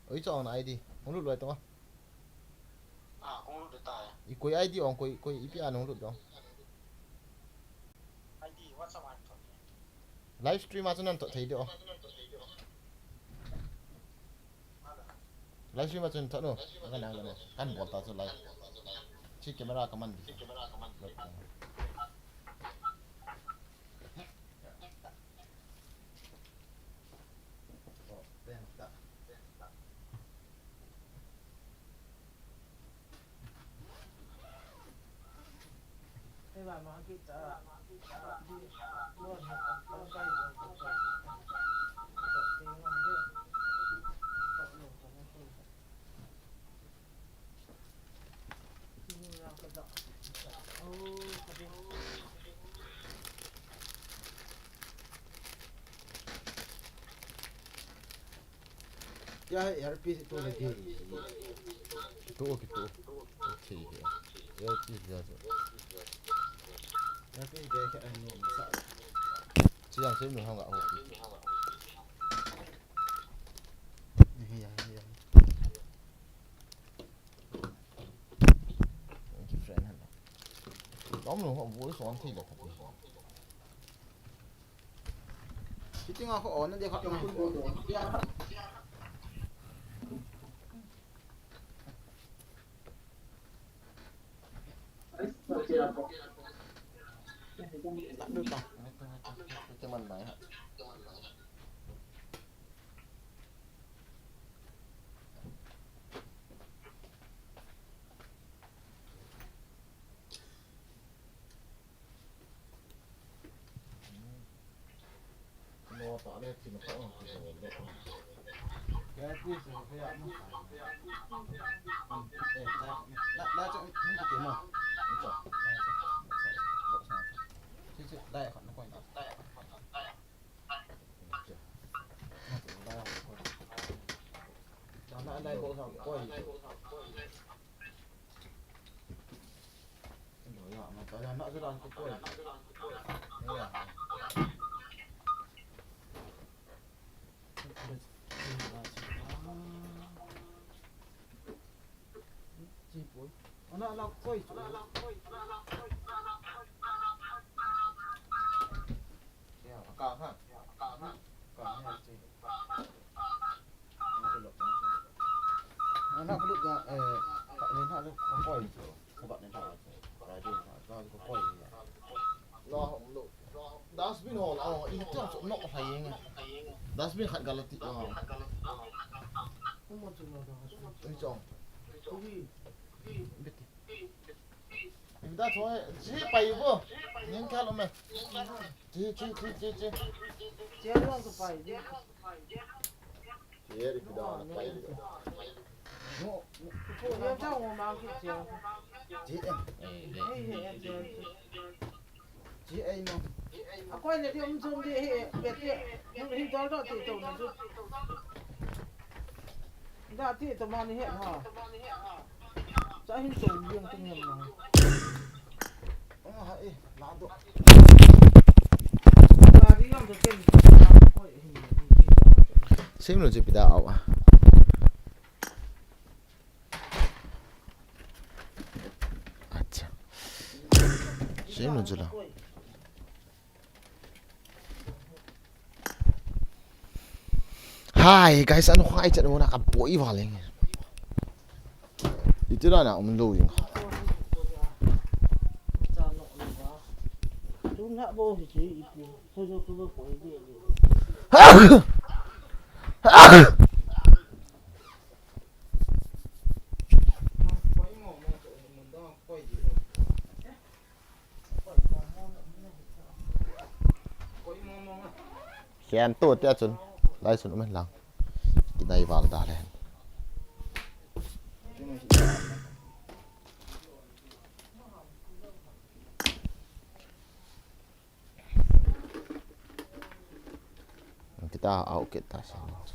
ấy cho ông ID không lụt rồi tao không lút được tài ý cuối ID ông cuối cuối IP anh không lụt đâu ID WhatsApp anh thôi livestream aja nanti thấy được livestream aja nanti no kan buat aja live si kamera kaman ya RP itu lagi gitu gitu oke ya bisa RP dia kayak anu misal siang sih memang nggak hoki iya iya cái friend hả đó mà họ vui xuống thì được itu nggak kok on dia kok tak được đâu cái mình này hả nó tỏ lên thì nó không ya itu kayak mau đã cho những cái tiếng nào chứ đây họ nó quay nó đây bộ thằng quay rồi mà tới nó rất là quay đây là nó quay cao ha nó có được họ lên họ có quay các bạn lên họ cái gì nó có quay lo không lộ dustbin hole itu chỗ nọ hay nghe dustbin khát galati ấy chồng kita thôi chỉ bay vô nhưng cái lắm mày chỉ Dia doang tu pai dia. chỉ đi cái đó là bay Dia tahu mau mau kecil. chị em chị em mà Aku ni dia umsum dia betul. Yang ini tahu tak tu tu ni. Dah tu tu mana ni ha. Saya ini tu yang tinggal mana. hãy lá độ Lari yang tu kan. xem rồi chỉ bị đau à 아차 xem rồi là Hi guys, anh khoai trận muốn cặp bụi vào lên. Thì tức là nào mình lùi. Tu nak bawa sih itu. Saya tu bawa dia. Khen tốt tiếc chun. Lai chun mình lang. Cái này vào đã lên. Kita out kita sini.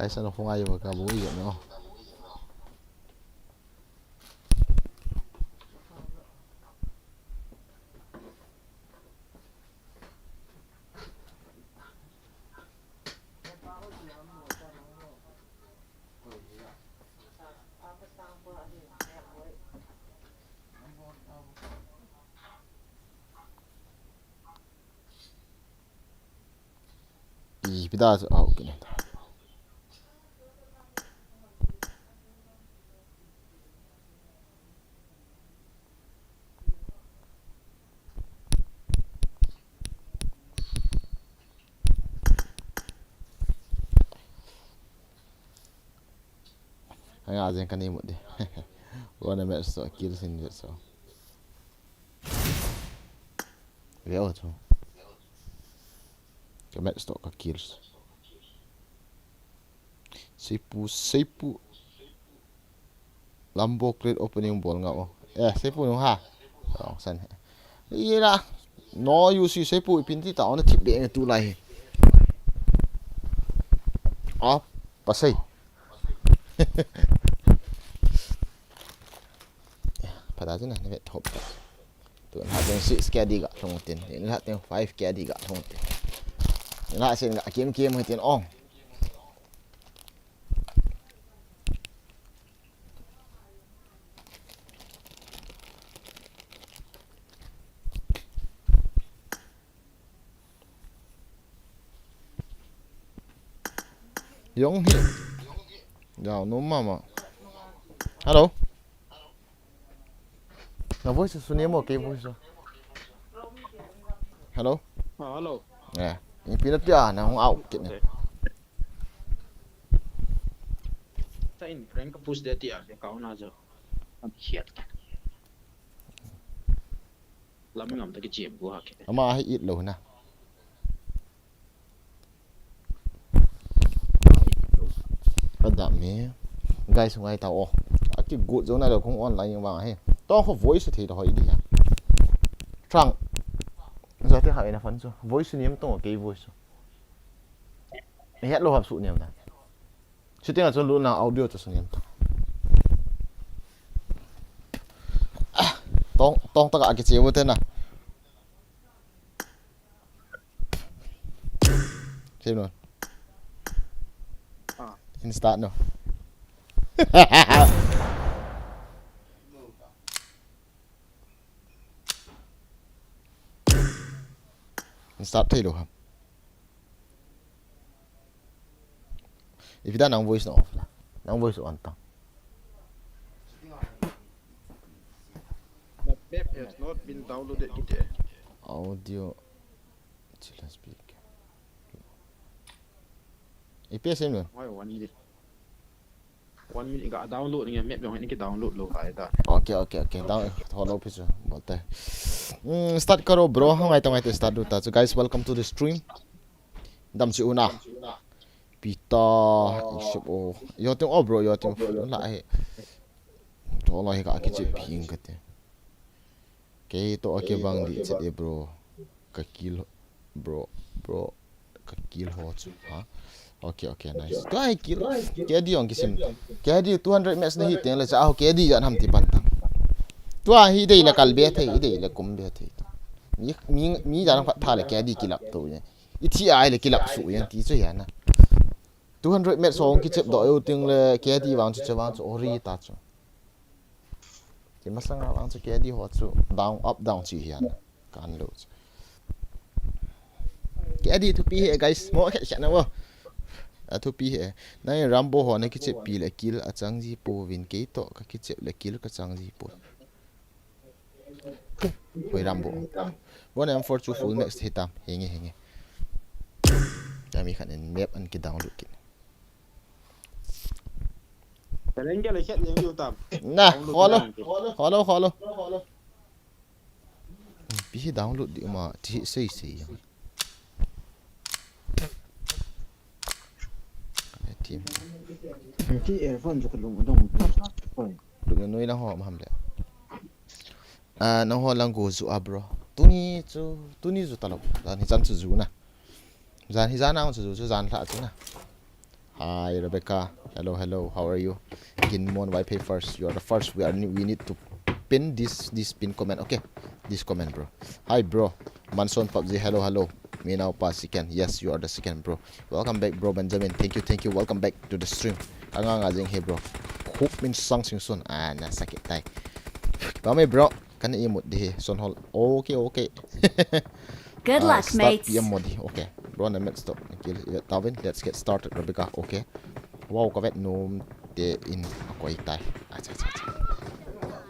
guys ano kung ayaw magkabuhi no. Bida so okay. Ang azen kanimo di. Wana match so kill sin dit so. Leo to. Cái match to ka kills. Sipu Lambo create opening ball nga oh. Sipu no ha. Oh san. Ira. No you see Sipu ipinti ta on tip de tu lai. Oh, pasay. Pada tu nah nak top. Tu nak yang 6 kadi gak thong tin. Ini nak yang 5 kadi gak thong tin. Ini nak sen gak game tin ong. Yong hi. Jauh no mama. Hello. Na voice sunia mo ke voice. Hello. Hello. Ini pinat dia na hong out kit ni. Ta in friend ka push dia tia ke kau na jo. Am hiat. Lam ngam ta ke jem gua ke. Ama hi eat lo na. Pada me. Guys ngai tao. Aki good zona lo kong online yang bang he. Tao ko voice thì đó đi ha. Trang. Giờ thì hỏi là phân số. Voice niệm tao cái voice. Hết lo hợp sự niệm ta. Chứ tiếng là cho luôn là audio cho sự niệm ta. Tong ta cái chế vô tên à. Xem luôn. Start no. Start thay đổi. If you don't voice no off lah. Nang voice on tang. The map has not been downloaded yet. Audio. Chill speak. IPS xem luôn. Why 1 minute? 1 minute got download ni map yang ni ke download lo kai ta. Okay. Down follow page बोलते हैं. Start करो bro. हम आते start होता. So guys, welcome to the stream. Dam si una. Pita isip oh. Yo teng oh bro, yo teng la he. To la he ka ke chip ping kate. Ke to okay bang di chat e bro. Ka kill bro. Ka kill ho chu ha. Okay, nice. Tu ai kill. Kedi ong kisim. Kedi 200 match na hit la sa kedi jan ham ti pantang. Tu hi dei la kalbe thai dei la kumbe thai. Mi jan phat tha la kedi kilap tu ne. Ithi ai la kilap su yan ti chu yan na. 200 match song ki chep do eu ting le kedi wang chu wang chu ori ta chu. Ki masang wang chu kedi ho chu down up down chi yan. Kan lo. Kedi tu pi he guys. Mo kha cha na wo. Thu pi he nai rambo ho na ki che pi le kill a changji po win ke to ka ki che le kill ka changji po oi rambo one M42 full next hitam henge kami khan en map an ki download ki Kalian ke le chat yang you tam. nah holo pi download di ma ti sei team Ki earphone cho lung dong. được nuôi nó họ mà hầm đấy nó họ lang go zu bro tu ni zu talok dan hi zan zu na zan hi zan ang zu zan tha chu na Hi Rebecca. Hello. How are you? Ginmon YP first. You are the first. We need to pin this pin comment. Okay. This comment, bro. Hi bro. Manson PUBG. Hello. Me now pa second. Yes, you are the second, bro. Welcome back, bro Benjamin. Thank you. Welcome back to the stream. Ang jing he, bro. Hope min sang sing sun. Na sakit tay. Ba me, bro. Kan imut di son hol. Okay. Good luck, start mates. PM modi. Okay. Bro, na met stop. Tawin, let's get started, Rebecca. Okay. Wow, ka vet nom de in akoy tay. Acha.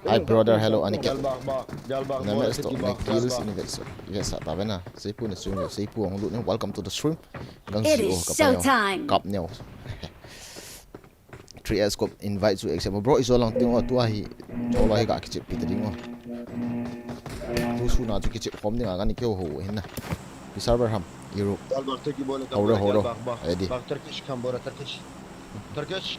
Hi brother, hello Aniket. Na met stop na kills in vet so. Yes, tawin na. Sipu na stream. Sipu ang lut ni. Welcome to the stream. Gang It CEO is ka showtime. Kap nyaw. 3S scope invite to except bro iso lang tingo tu hi. Chola hi ga kichip pitadingo. Tu su na ju kichip kom ni nga ni kyo ho hin na. Di server ham Europe. Horo. Edi. Turkish.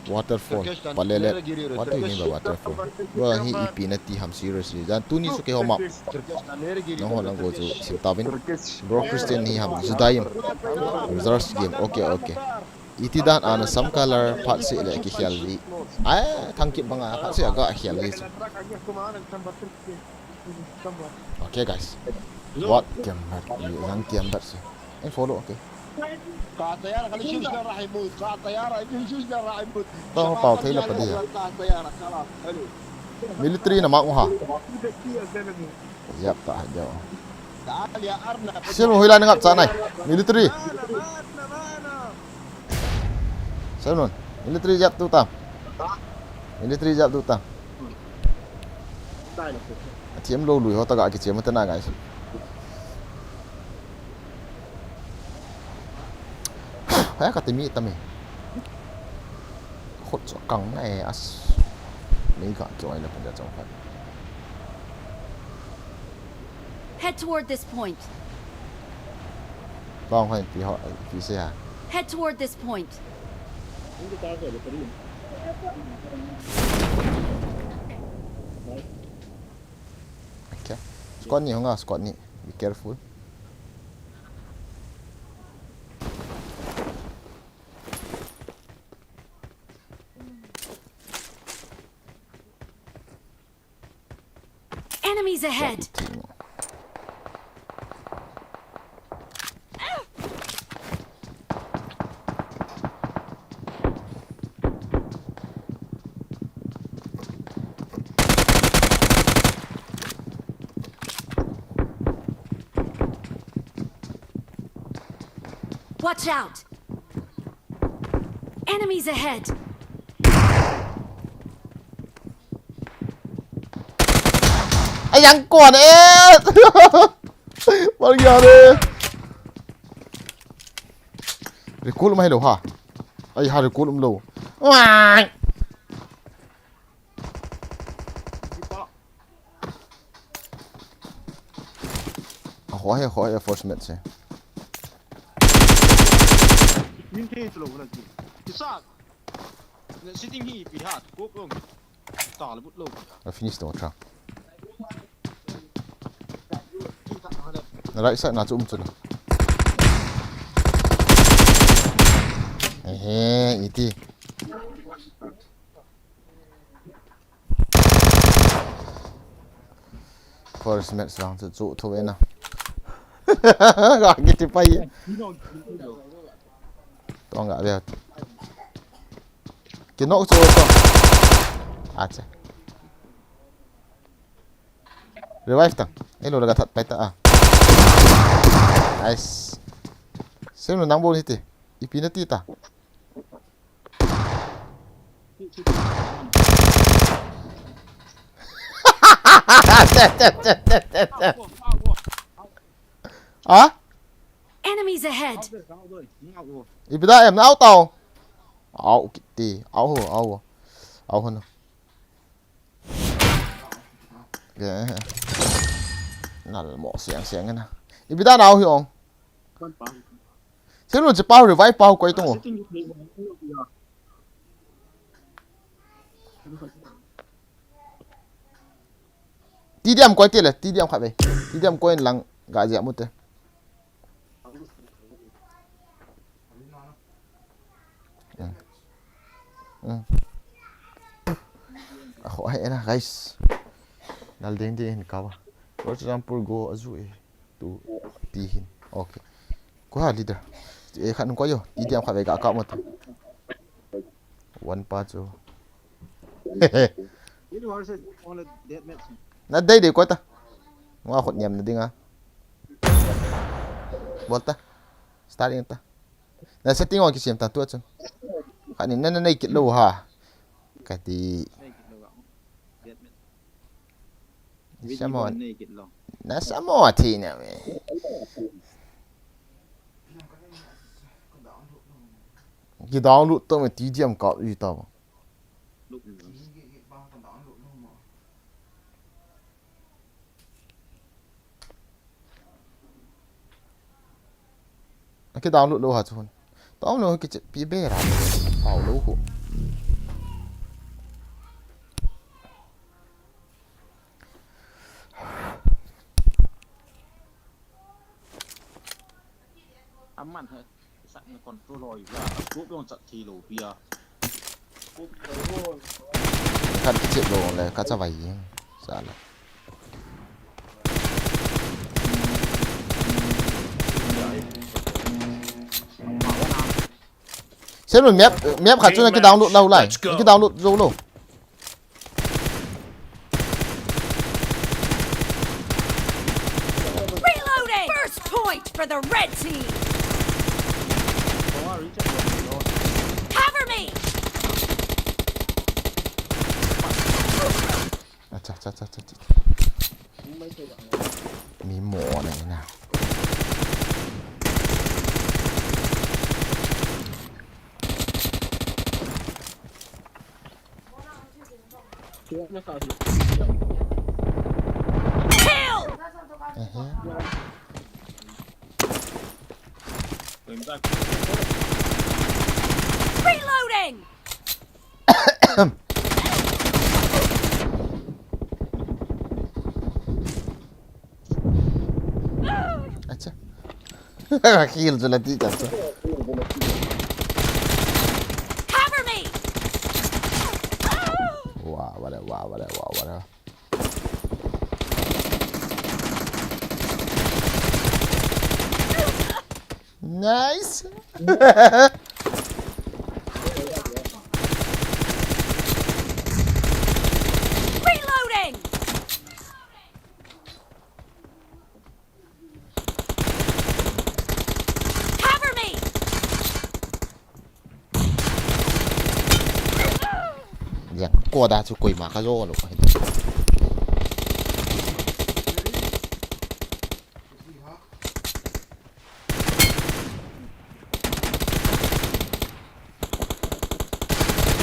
Waterfall. Palele. What do you mean by waterfall? Well, he EP na ti ham seriously. Dan tu ni su ke hom up. No ho lang go to Sintavin. Bro Christian ni ham Zudayim. Reserves game. Okay. Iti dan ana some color part si le ki khialli. Ay thangkip banga part si aga khialli. Okay guys. What gambar? Yang gambar sih. Follow okay. قاع الطيارة خلي يشوف شلون راح يموت قاع الطيارة يشوف شلون راح يموت Tao pau thấy là cái gì à? قاع الطيارة خلاص حلو Military na mak mo ha. Yap ta hajo. تعال يا أرنب Sino hila ngap sa nay? Military. Sino? Military jap tu tam. Military jap tu tam. Chiếm lâu lùi ho ta gọi cái chiếm tên nào guys. Phải cái timi tami. Khốt chỗ căng này as. Mấy cái kiểu này là phần trong phải. Head toward this point. Vâng phải tí họ tí xe à. Head toward this point. Okay. Squad ni nga squad ni. Be careful. Enemies ahead. Watch out. Enemies ahead. Ai yang còn ế. Bao giờ đi. Recall mà hay đâu hả? Ai ha recall lâu. Ngoài. Khỏi force match xe. Min ke itu loh lagi. Kisah. Sitting hi pihat. Kok long. Tak lebut loh. Finish the watch. Right side na zoom tu. Iti. Forest match lang tu zoom tu na. Gak gitu pai. Tao nggak lihat. Kinok tu tu. Acha. Revive tang. Lo dah gat pai ta. Nice. Sino nang bol hiti? Ipinati ta. Ah? Enemies ahead. Ibida em na áo tàu. Áo kitty, áo hơn. Kìa. Nal mỏ xiang cái nè. Ibida nào hiểu không? Thế luôn chỉ bao revive bao quay tung. Tí điểm quay tiền là tí điểm khác về. Tí điểm quay lăng gà dẻ một thế. Yeah. Ako ay na guys. Nalding din ka ba? For example go azu tu tihin. Okay. Ko ha leader. Kan ko yo. Di diam ka be ka mo tu. One part so. You know, I said on a dead match. Na dai de ko ta. Nga khot nyam na dinga. Volta. Starting ta. Na setting on kisim ta tu chun. Kanin na kit lo ha. Kati Dead match. Samo Naked long. na samo thi na me. Ki down lu to me ti diam ka yu ta. Look. Cái download lâu hả chun download cái chip bị bể ra bảo lâu hụ Aman hết. Sẵn còn pro rồi là cúp luôn chặt thì lổ bia. cái chip đồ này cái cho vậy sao là xem rồi mép khả cho cái download lâu lại cái download lâu lâu Reloading! First point for the red team! Cover me! Chà. Mì mỏ này nào Kill! Reloading! Achà. Kill sulla dita. Cover me! Wow. Nice. Reloading! Cover me! Yang qua da su quỷ mà cái rô luôn.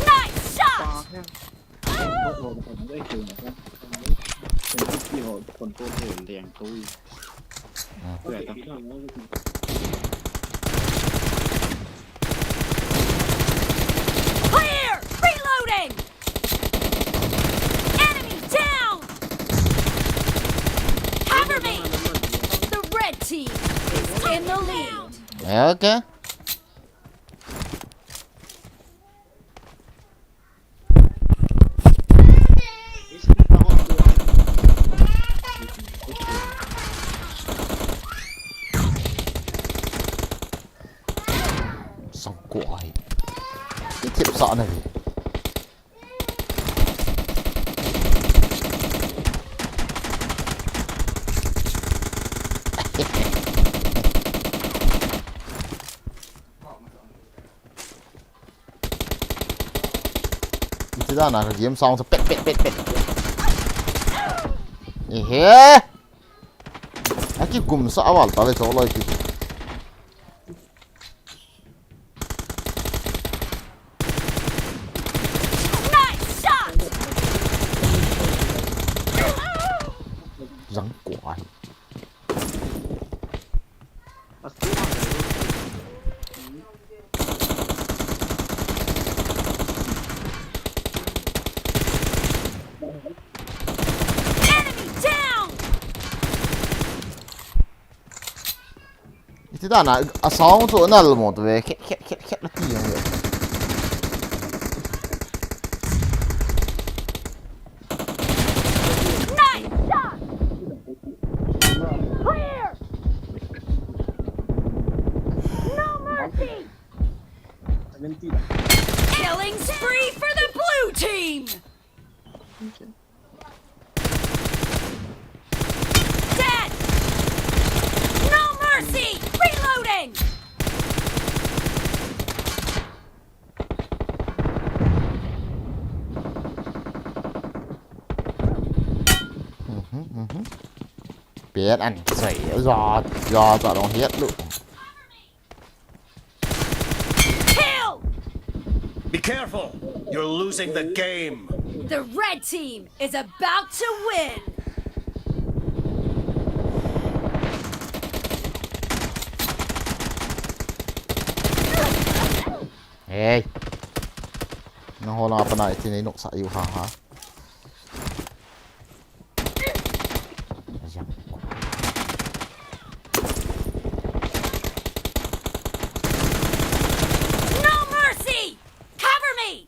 Nice shot! ได้คิวนะครับเป็นที่เขาคนโคตรแรงตุ้ยเพื่อต้อง Clear! Reloading! Enemy down! Cover me! The red team is in the lead. Okay. Xong quậy. Cái thiệp sọ này. Thực ra là game xong rồi pet. Hế. Cái cùng sợ vào tao lại chỗ lại kì. Nice shot! Rắn quậy. Enemy down! Thực ra là sống chỗ nào là một về khét là tiền vậy. Dead! No mercy! Reloading! Biết anh sỉ do tao don't hit luôn. Kill! Be careful! You're losing the game! The red team is about to win! Hey, nó hô la bên này thì này nộp sải yêu hả hả? No mercy! Cover me!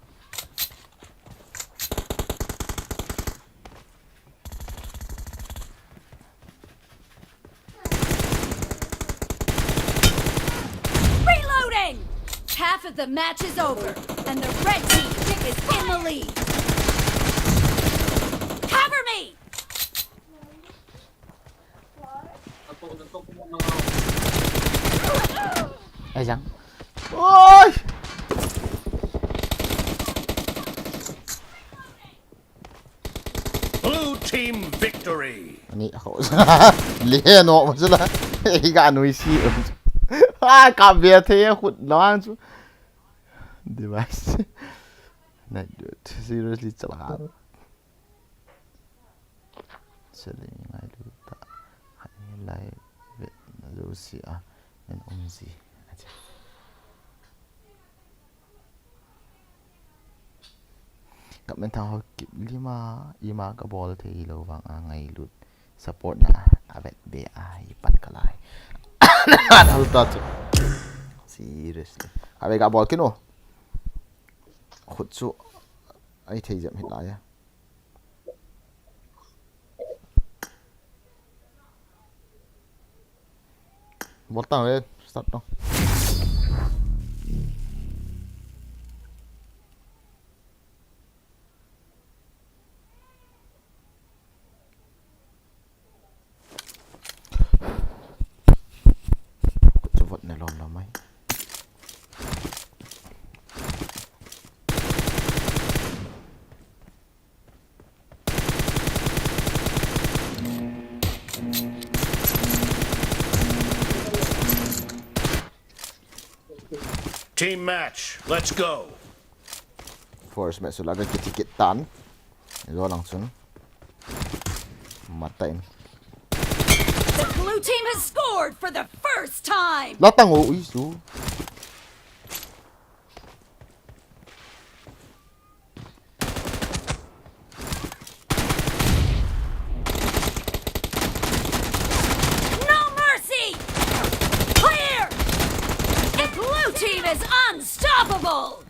Reloading! Half of the match is over, and the red team is in the lead. Cover me! Ai rắn. Ôi! Blue team victory! Ni hổ. Liên nọ mà chứ là. Ý gà nuôi xì. Cảm biệt thế hụt nó ăn chú. Device. Này dude, seriously celaka. Selling ngay dulu tak. Highlight with Lucia and Umzi. Các bên thao kịp lima ima ka ball thì lâu vàng ngay lut support na abet be ipan kalai. Ano ta? Seriously. Abi ka ball kino. Khut su ai thấy dậm hiện lại á. Bot tao lên, start đâu. Cho vật này lòn là mấy. Team match, let's go! Force mẹ số là cái ticket tán. Rồi langsung. Matain. The blue team has scored for the first time! Latang ui su. No mercy! Clear! The blue team is unstoppable!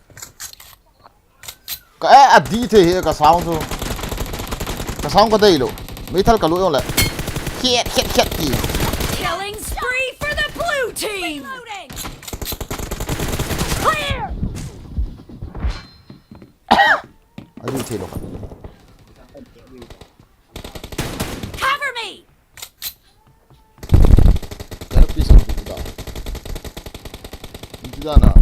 Cái đi thì cả sao thôi. Cả sao có đây luôn. Mấy thằng cả lũ lại. Khét gì. Killing spree for the blue team! Clear! Đi thì luôn. Cover me! Cái piece of đó. Đi ra nào.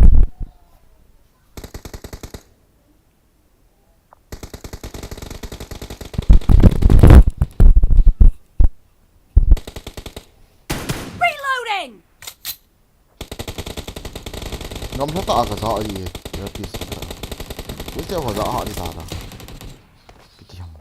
Reloading! Ngắm hết tất cả rõ gì. Cái piece đó. Cứ theo họ rõ họ đi ra đó. Cái gì không?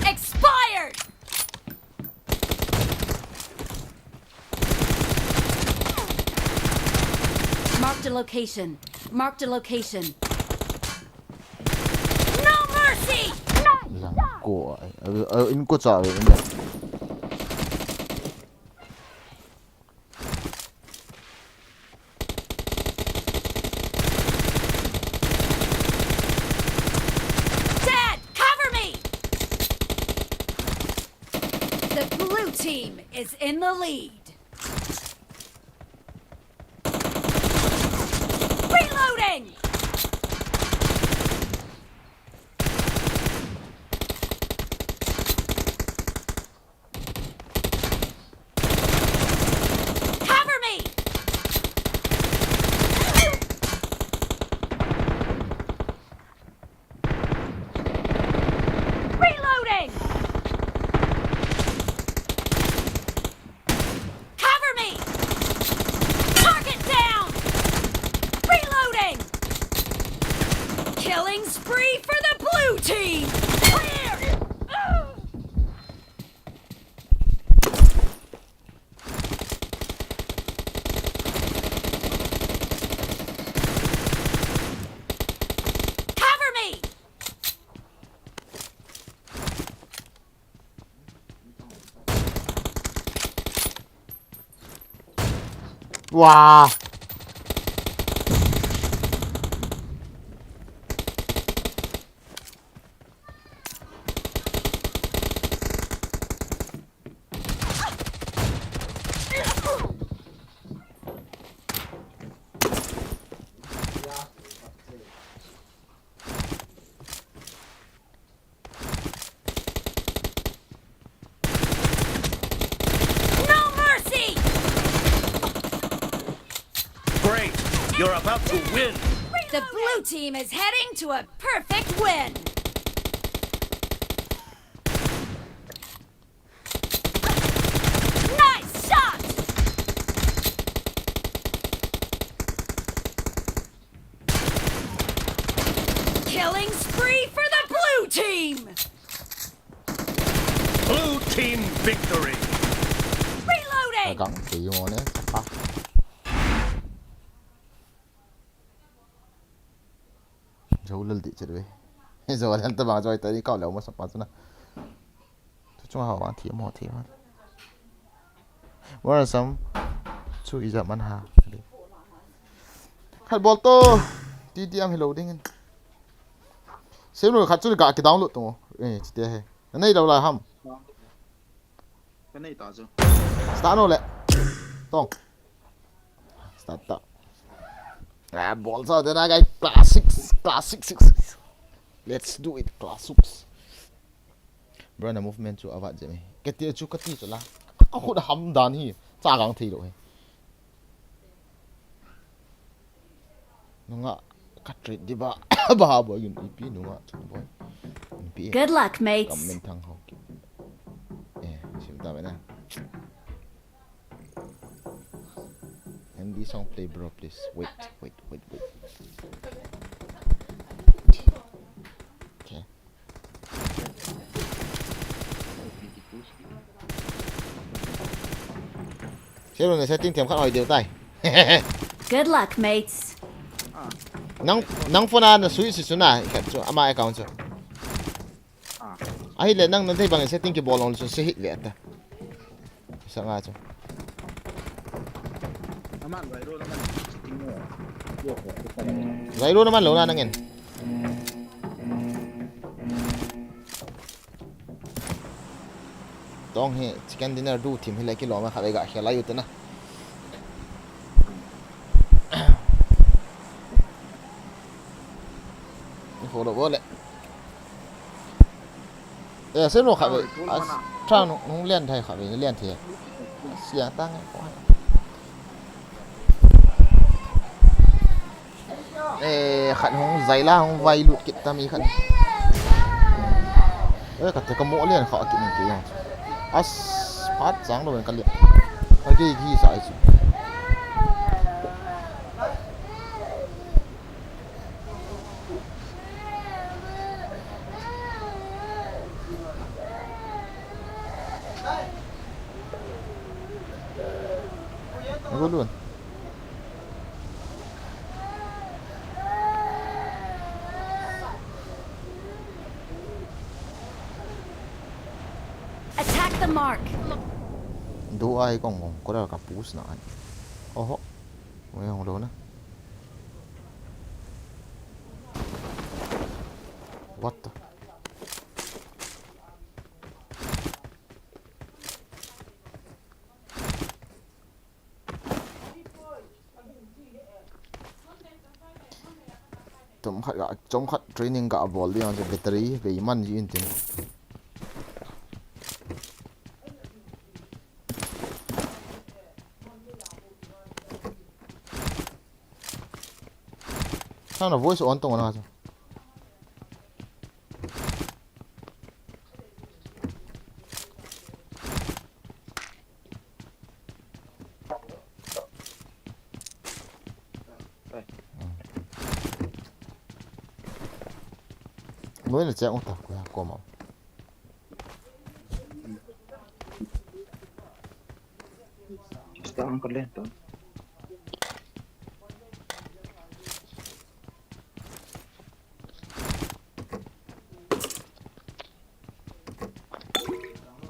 Expired! Marked a location. Marked a location. No mercy! Rằng của in của trả về đây. Dad, cover me! The blue team is in the lead. Reloading! Cover me! Reloading! Cover me! Target down! Reloading! Killing spree for the blue team! Clear! Cover me! Wow. No mercy! Great! You're about to win! The blue team is heading to a perfect win! Nice shot! Killing spree for the blue team! Blue team victory! Reloading! Gắng tí mà nè. À. Jauh lelaki cedera. Jauh yang terbang jauh tadi kau lewat masuk pasal na. Tu cuma hawa tiap mau tiap. What are some? Chú ý zaman ha. Khai ball to. Đi am hello dengan. Xem rồi khát chú gạ cái download tu. Chỉ thế hay. Này đâu là ham. Cái này tỏ chưa? Start rồi lẹ. Tông. Start up. Ball sao thế này classic. Let's do it classics. Bro na movement chu awat je me. Ketia chu kati chu la. Aku dah ham dan hi. Cha gang thi lo he. Nunga katrit di ba ba bo yun ipi nunga chu boy. Ipi. Good luck, mates. Comment thang ho. Sim ta na. MD song play bro please. Wait. Okay. Xem rồi setting thêm khác hỏi điều tay. Good luck, mates. Nang phone na suy su na khat chu ama account chu. Ai le nang nantai bang setting ke ball on chu se hit le ta. Sanga chu. Aman vậy luôn, aman setting ngủ. Vô của cái phần. Zai lo naman lo na nangin. Tong he chicken dinner du team hilai ki lo ma khabe ga khela yu na. Phô độ bớt lại. Xem nó khả về. Trang nó liên thầy khả về nó liên thì. Xìa tăng ấy quá. Khẩn không giấy la không vay lụt kiện ta mi khẩn. Cả thể có mỗi liền khó kiện mình kì không. Phát sáng rồi mình cắt liền. Cái gì sợ chứ. Nó luôn. Attack the mark. Đố ai còn có đâu cả boost nào anh. Ô, mấy ông đó nữa. What the? chom khat training ka bol dia je battery ve man ji in tin sao nó voice on tong na sao mới là chạy một tập của mỏng Sekarang kalian tuh.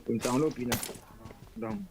Tentang lu pindah. Dong.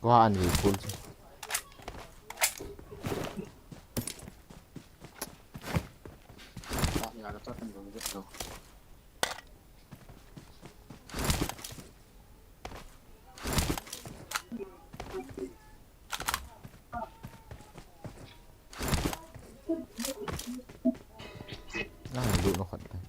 có ăn gì full chứ Ya ada tuh kan gitu. nó là đủ nó khoản tay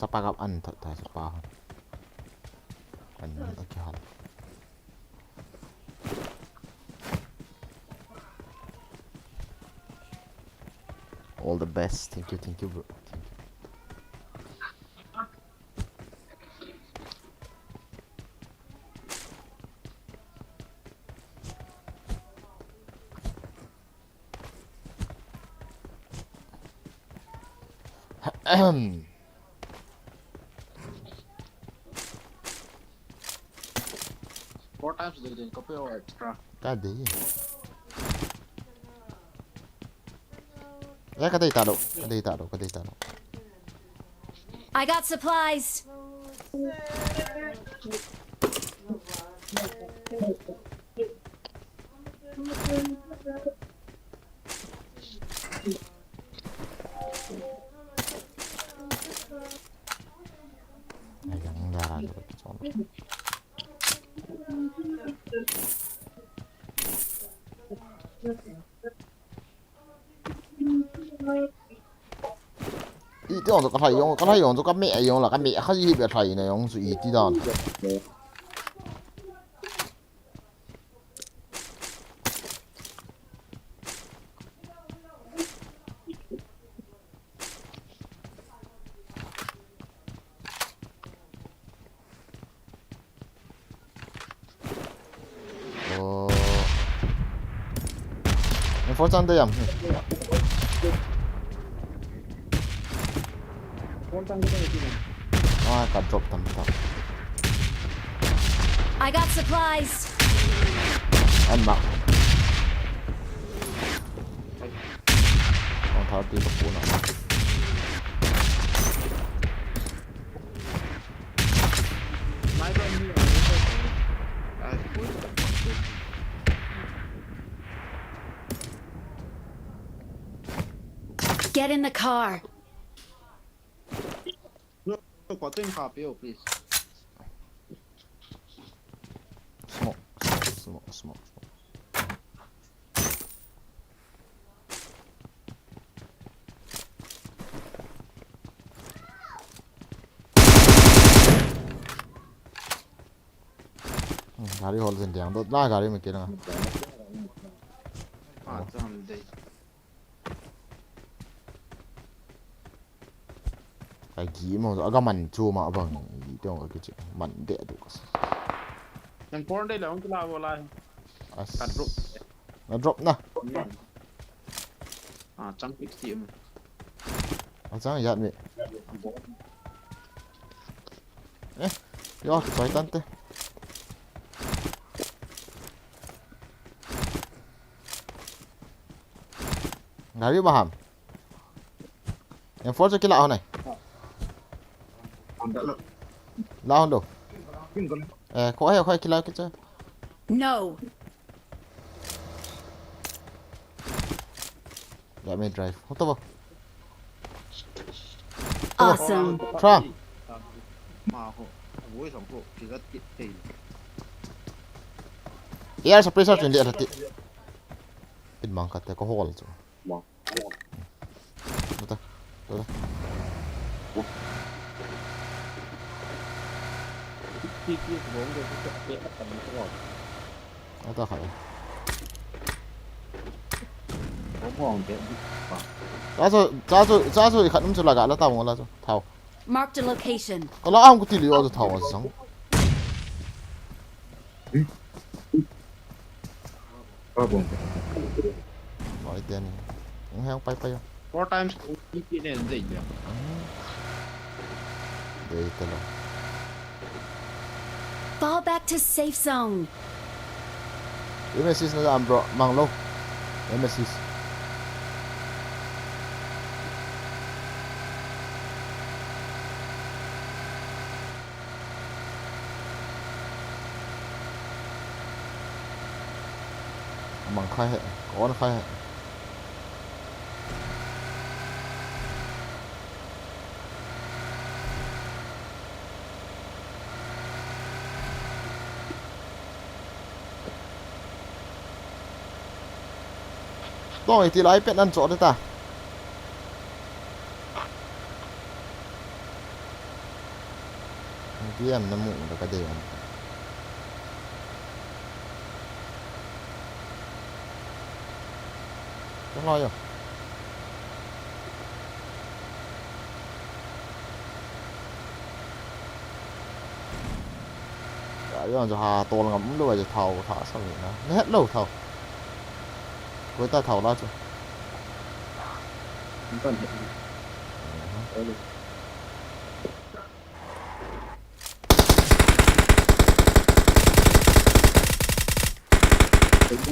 sapa gặp ăn thật tại sapa ăn ở kia hả all the best thank you bro thank you 4 times jadi kopi or extra. cái gì cái đây ta đâu I got supplies. này gắng ra được chọn ý tưởng cho cái thầy dùng cho các mẹ dùng là các mẹ khác gì bị thầy này dùng sự ý tí đòn phố chân đây à? Cả drop tầm. I got supplies. Ăn mặc. Con tháo đi vào nào. Get in the car. Look, what in car, please. Smoke. गाड़ी whole से दिया तो ना गाड़ी में कितना cái gì mà ở cái mình chua mà bằng trong cái chuyện mình để được yang porn đây là ông cứ lao vô lại cắt rụng drop na trăng bích xịm chang yat mi yo choi tan te ngari ba ham em force cái lão này lão đâu có hay cái lão cái chứ No. let me drive không tao Awesome. Trump mà hộ với sòng hộ thì rất tiện thì air suppressor trên địa thật tiện ít mang cả cái có hole chứ Được rồi. khi bố người sẽ tiện tầm rồi Ta khỏi. bố hoàng tiện Giá rồi khẩn lắm cho là gã nó tao ngon là thảo. Marked a location. Có nó ông có tỷ lệ cho thảo mà sống. Nói tiền. Không heo bay bay. 4 times khi này gì nhỉ Đây tên là. Fall back to safe zone. MSIS nó làm bro mang lâu. MSIS. Bằng khai hệ, có nó khai hệ. Rồi thì lấy pet ăn chỗ đấy ta. Cái em nó mụn được cái gì ăn. Không lo rồi. Đấy rồi hà to ngắm đuôi rồi thầu thả sao vậy nó hết lâu thầu. Với ta thầu ra chứ. không cần hiện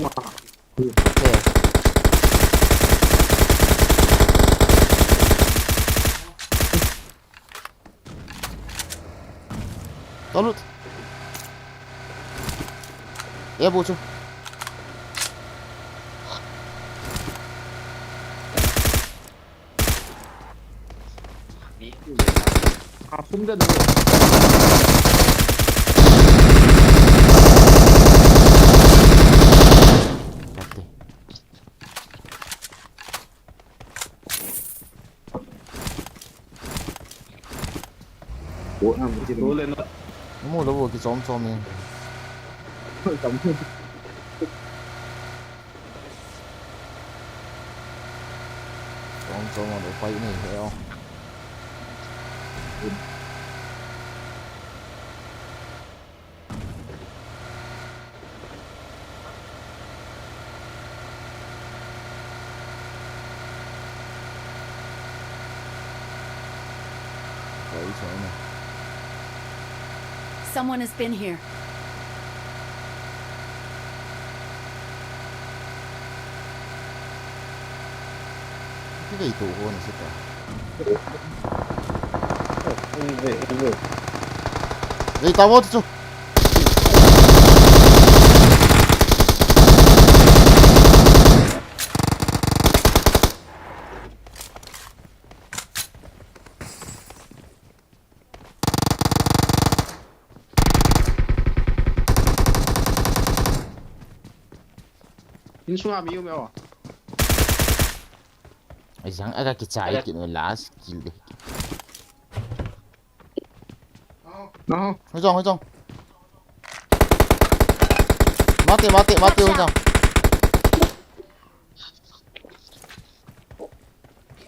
Ok. Tao lút. Em vô chứ. không ra được Cắt đi. bố làm cái bố lên nó Nó mua đâu vô cái xóm mình. tấm Xóm mà để quay này thấy không? Quay chỗ này. Someone has been here. Cái gì tụ hơn sẽ cả. về Đây tao mất chứ. nhưng xuống làm yêu mèo à Ay sang aga kichay kino last kill đi. nó Hoi Jong. Mati Hoi Jong.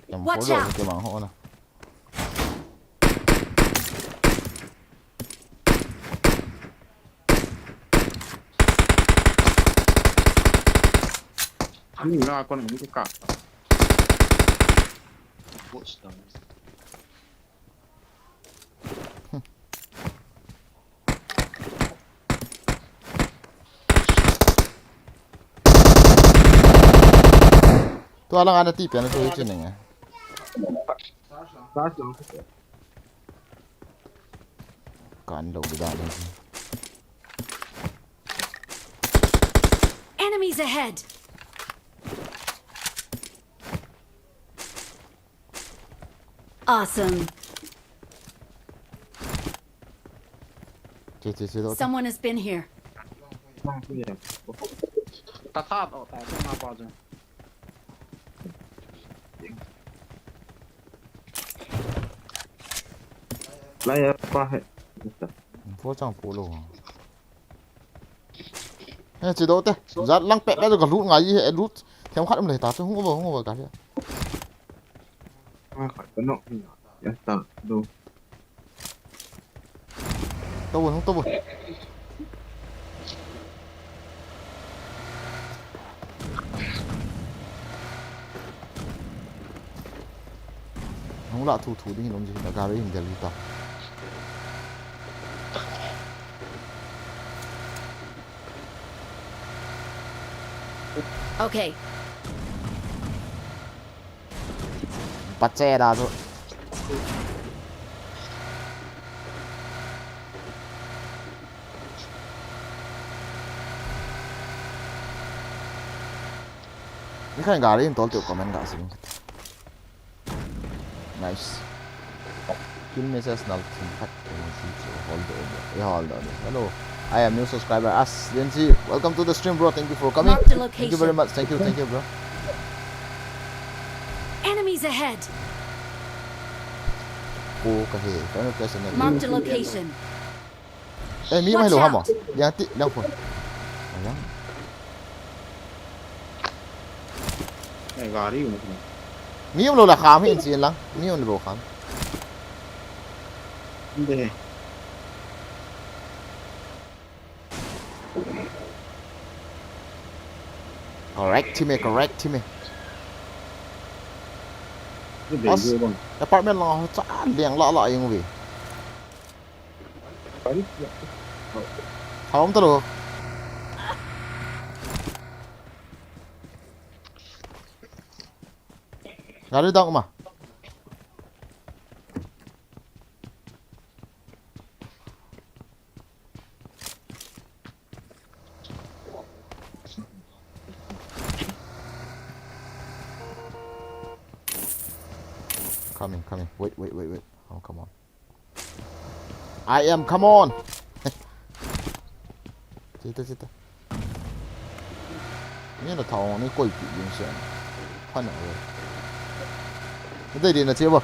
Em có Watch rồi out. cái bằng hộ này. อันนี้ล่าคนหนึ่งนี่ก็กลับโคตรสตาร์ ตัวlang ana tipi ana to hitin nga. ล่าสุด Kan daw gida na. Enemies ahead! Awesome. Che daw. Someone has been here. นั่งเพื่อนตาธาตุออกแต่ขึ้นมาพอจังไล่ปะให้ Phố trong phố lô. Ê chỉ đâu thế? Giá lăng pẹ cái rồi cả lút ngay hệ lút. Theo khát em lấy tát không có vào cả thế. มาขายกันเนาะนี่อย่าตัดดู Tao buồn không tao buồn. Không lạ thủ đi làm gì đã gà đấy hình đẹp gì tao. Okay. Bắt xe ra thôi. Ini kan gak ada yang tol tuh komen gak sih? Nice. Kill message null impact hold on. Yeah, hold on. Hello. I am new subscriber As Yanji. Welcome to the stream, bro. Thank you for coming. Mark the Thank you very location. much. Thank you, bro. Enemies ahead! Oh, kahit. Ano kasi na? Mark the location. Eh, mi Watch may luha mo. out. Yang ti, lang po. Ayan. ไอ้กาดีอยู่นะ Mi yung lola kami insin lang. Mi yung lo kami. นี่เด้ Correct teammate, correct teammate. นี่เด้อยู่บ้าง Apartment lang ako. Saan? Liang lala yung uwi. ไปดิ Hawam talo. Gari daw ma. Coming. Wait. Oh, come on. I am, come on. Sita. Ini là thằng này quay bị影响，看哪个？这里呢，这不，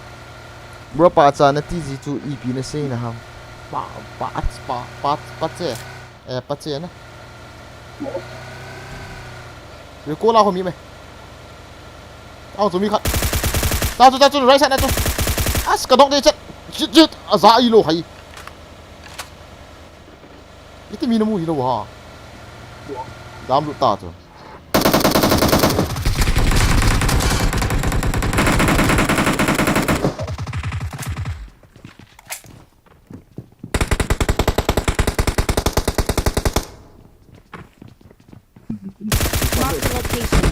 不把咱那地址就一边的谁呢哈？八这，八这呢？有过拉后面没？哦，准备看，打住，right side 那住，啊，是个东的这啊啥一路还？Itu minum ini wah. Dalam lu tahu tu. Mark the location.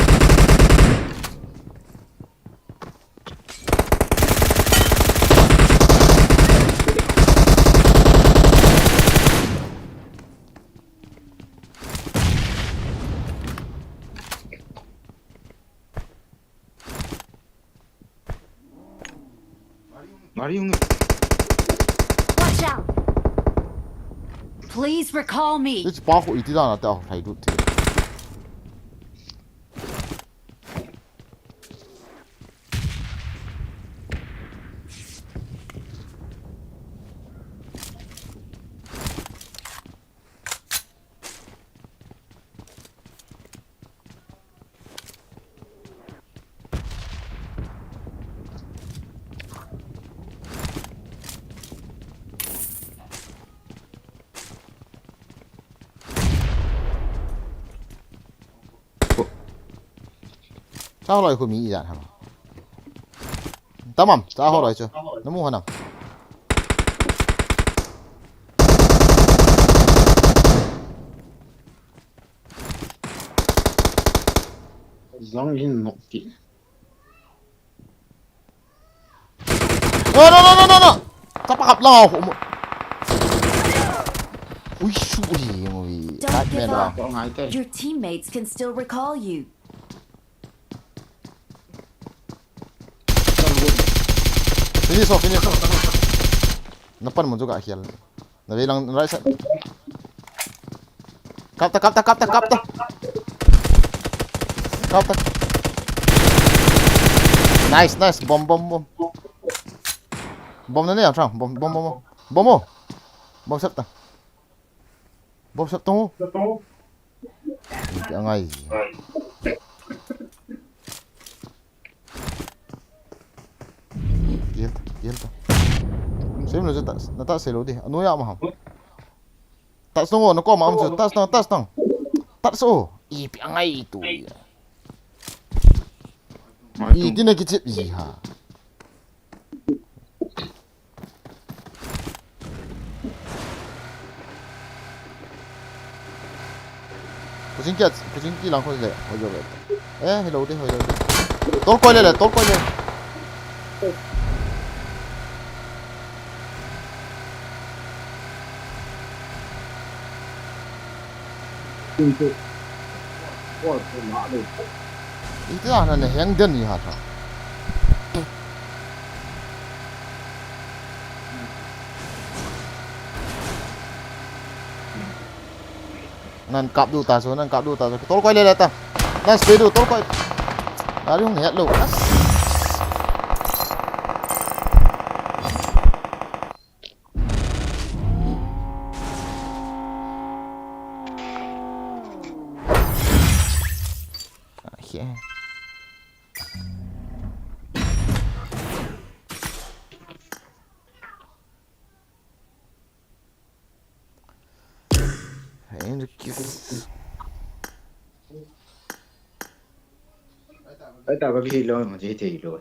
Mari yung Watch out! Please recall me. Itu bahu itu dah nak tahu hai dut. sao lại không nghĩ gì hả tao mầm sao họ lại chưa nó mua nào Long in một kỹ. no sắp gặp lo ui xui mày Don't tát give mẹ vào up. Có ngay tay. Your teammates can still recall you. finish off napan mo juga akhir nabi lang right side kapta nice bom nó nè trong bom sắp tung cái ngay Yên ta. Xem nó nó ta sẽ lối đi. Nó ya mà hả? Ta xong nó có mà ông ta xong. Ta số. Ý bị ngay tụ. Ý cái này cái chuyện gì hả? Kucing kia lang hồi rồi. Hello đi. Tốt quay lên. Ôi, tôi nọ đi. Itu lah nih yang den ya ha. Nan kap du ta so. Tol koi le ta. Nan speed du tol koi. Dari hong het lu. Yeah. And kiss. Tại tao có cái lôi mà chỉ thì lôi.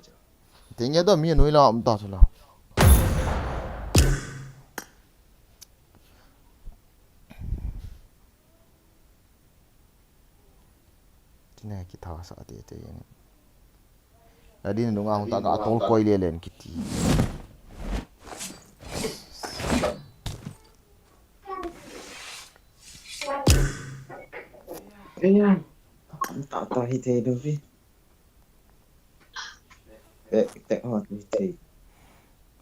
Thì nhớ đó mi nuôi lo ông ta rồi. Này kita tahu saat itu ini. Tadi nunggu aku tak kat tol koi lelen kita. Iya. Tak tahu hiti dulu sih. Tak tahu hiti.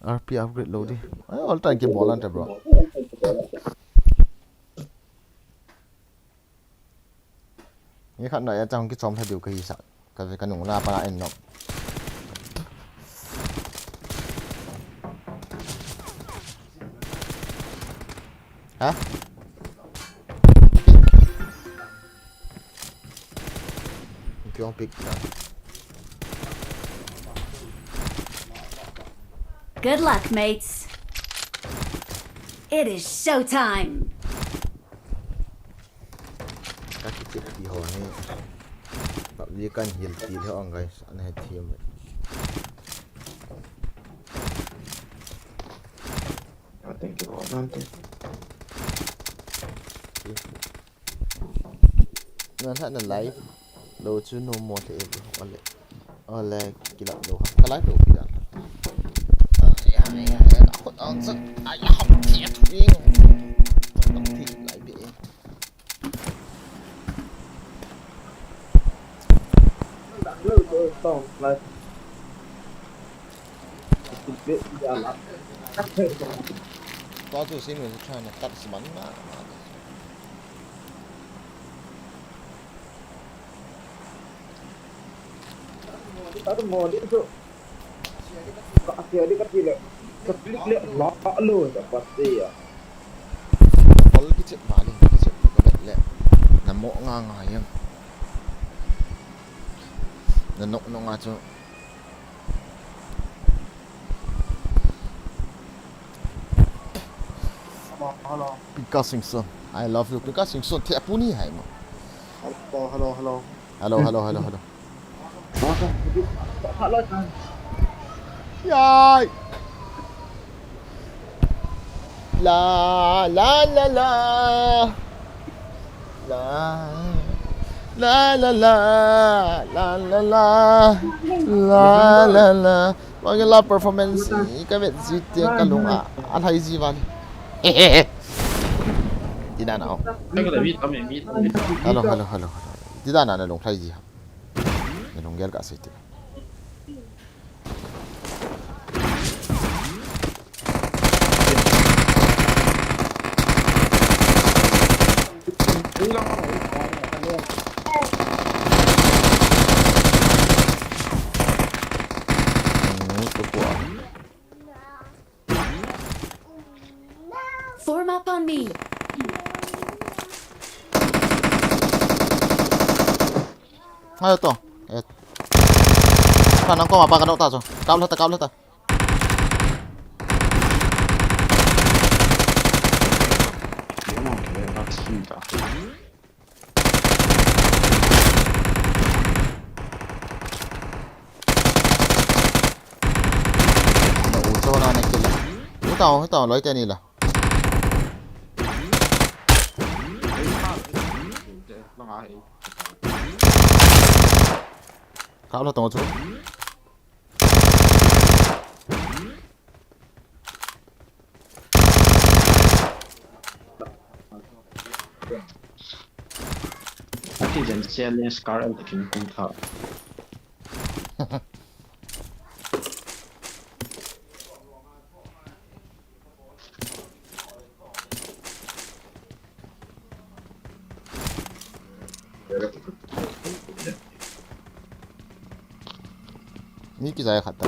RP upgrade load đi. All time ke bolan ta bro. Ini kan nak yang kita som thay điều cái gì sao? Cái việc cái nung la para en nok. Hả? Kêu pick là. Good luck, mates. It is showtime. Kaki cik di hawa ni. PUBG kan heal kill orang guys. Aneh team. Thank you nanti. Nanti ada live. Lo tu no more te oleh gila lo. Ka live lo tidak. Ya, aku answer. Ayah tiap ring. Tak tik live ni. Tông lại. Biết ra lắm. Có tu xin mình try là cắt bắn mà. Tao mau đi tu. Asyik dia kecil le. Keplik le lock lu pasti ya. Kalau kecil paling kecil berat le. Namo ngang yang. Nanok nong aja. Hello. Pika Singson. I love you. Pika Singson tiap puni hai mo. Hello. Hello. Maka พระรอดทาง ยายลาลาลาลาลาลาลาลาลาลาลาลาลาลาว่ากันลา performance ก็เป็นจีเตียงกันลงอะไรจีวันดีด้านเอา ไม่ก็แต่พี่ทำอย่างนี้ ฮัลโหลฮัลโหลฮัลโหลดีด้านนั้นลงใครจีครับลงเกลกับสิทธิ์ตัวกลัว Form up on me. ให้ตัวถ้าน้องก็มาปากกันเอาตาจ้ะก้าวแล้วตาก้าวแล้วตา cho nó này kia là hết tàu lấy tên này là ลองเอาเอง cáo là tàu chú ที่人先练 Scar 的平衡套。นี่กี่ใจขัดตา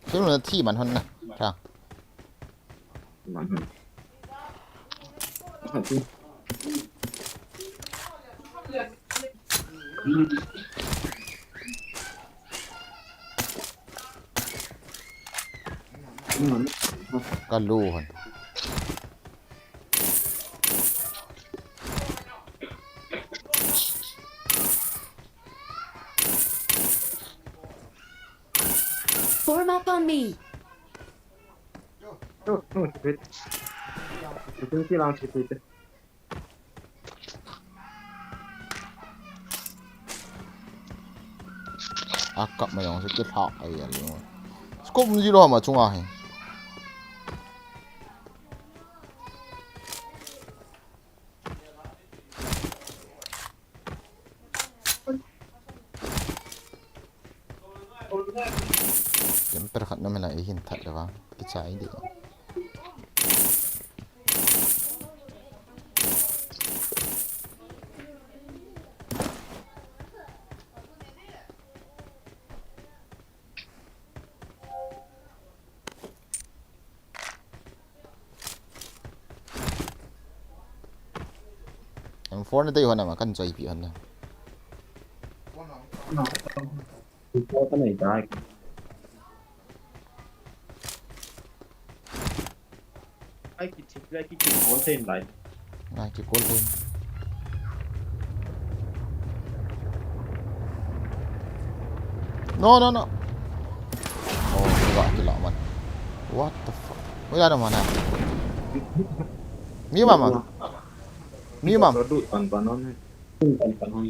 ใช่ไหมที่มันทนนะใช่ 蛮狠。很酷。ก็รู้คน Form up on me. โอ้โหชีวิตเป็นที่เราชีวิต 아까 뭐 영수 끝 하. 아이 알려. 스코프 문지로 하면 중앙에. Siyempre kat naman na ihinta, diba? Kitsa hindi. M4 na tayo naman kan joy pion na. โอ้ก็ไหนได้ไอ้กิจไอ้กิจโอนเส้นไหล Ngay cái côn lên. No. Oh, gila gila man. What the fuck? Wala naman na. Miu mama. Miu mama. เราดูดปันนอนให้ปันนอน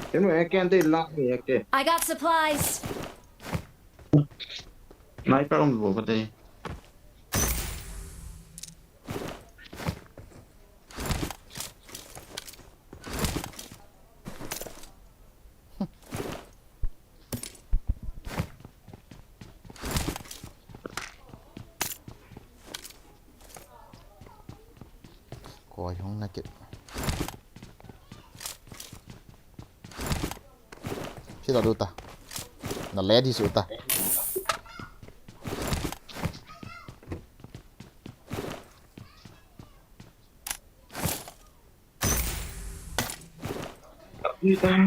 เห็นไหมแกนได้ลักเนี่ยแก I got supplies. นายไปลองดูก็ได้ Coi không naked. Sila duta. นั่นแหละที่สุดตา นี่ตั้ง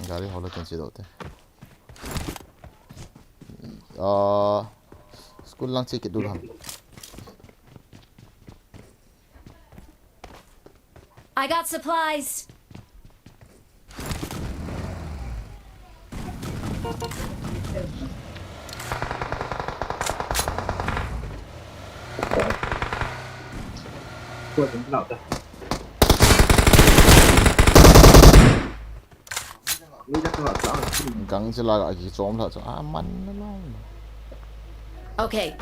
गाड़ी hollow cancel होते school lunch के दूर हम I got supplies. Tôi cũng nào ta. Nghĩ chắc là rõ rồi. gắng chỉ là cái trộm là cho man nó lâu Okay,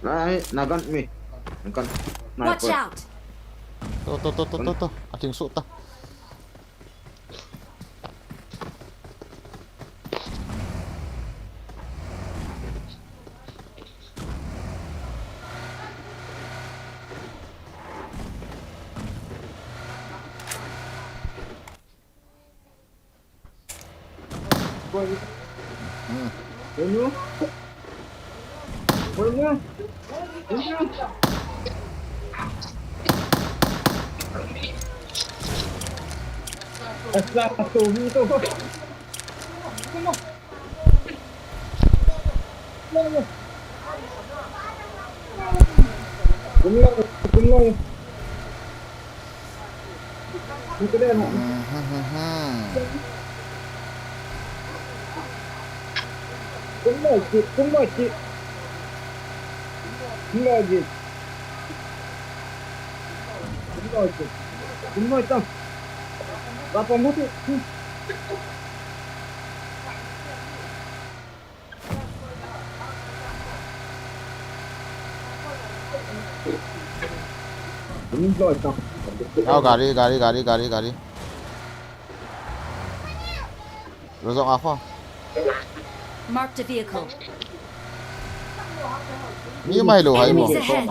Đấy, nào con mì. Con. Này watch con. out. to ating suot ta Coi. Ôi nhá. Ôi nhá. Ôi nhá. Asa tuh itu. Kumlong. Itu dia. Kumlong. Kumlong. Berapa mutu? गाड़ी rozong ako Marked a vehicle. ni mai lo hay mo Enemies ahead.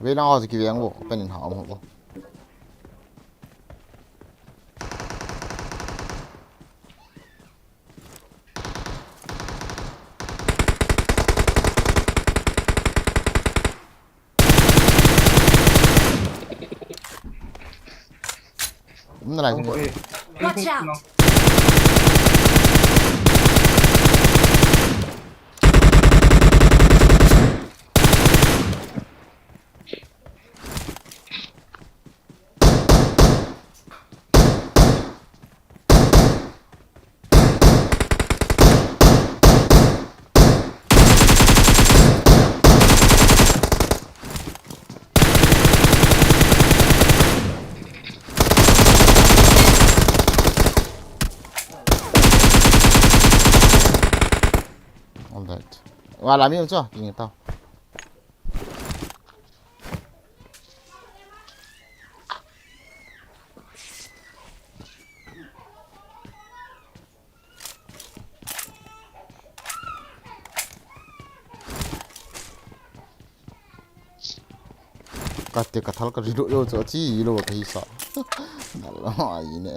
về nào thì cái bộ bên họ một bộ nó lại Watch out. Và làm gì chưa? Nhìn tao. Kate katal ka rido yo cho chi lo ka hisa. Nalo ai ne.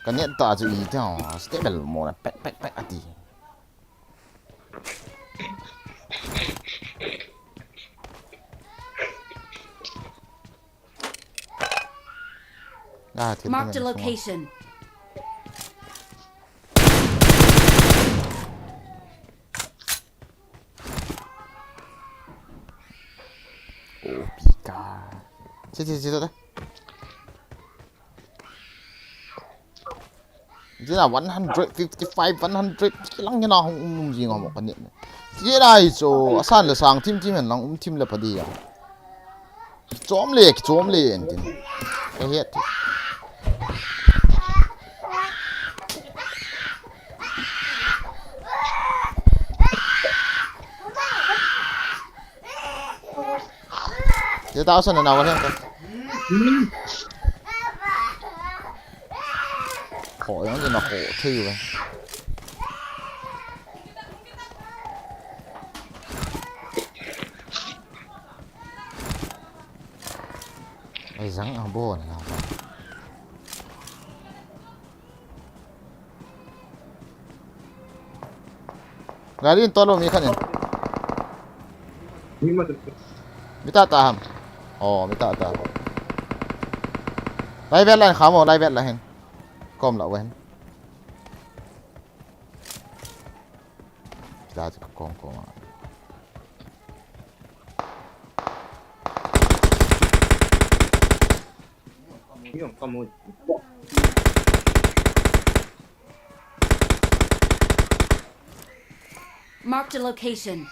Cái ta chú ý theo stable một là pek ati. Marked a location. Oh, pika. Chị đấy. Chỉ là 155 100 cái lăng như nào không gì ngon một cái niệm chỉ là chỗ san là sang team mình lăng team là phải đi à chóm liền cái hết Dia tahu sana nawal yang kan. Khổ lắm, nó khổ thi vậy. Mày rắn ở bồn nào vậy? Garin tolong mi kan. Minta taham. Oh, minta taham. Lai vet là khám lai vet là hen. Com lại quen. Ra cho con mà. Marked a location.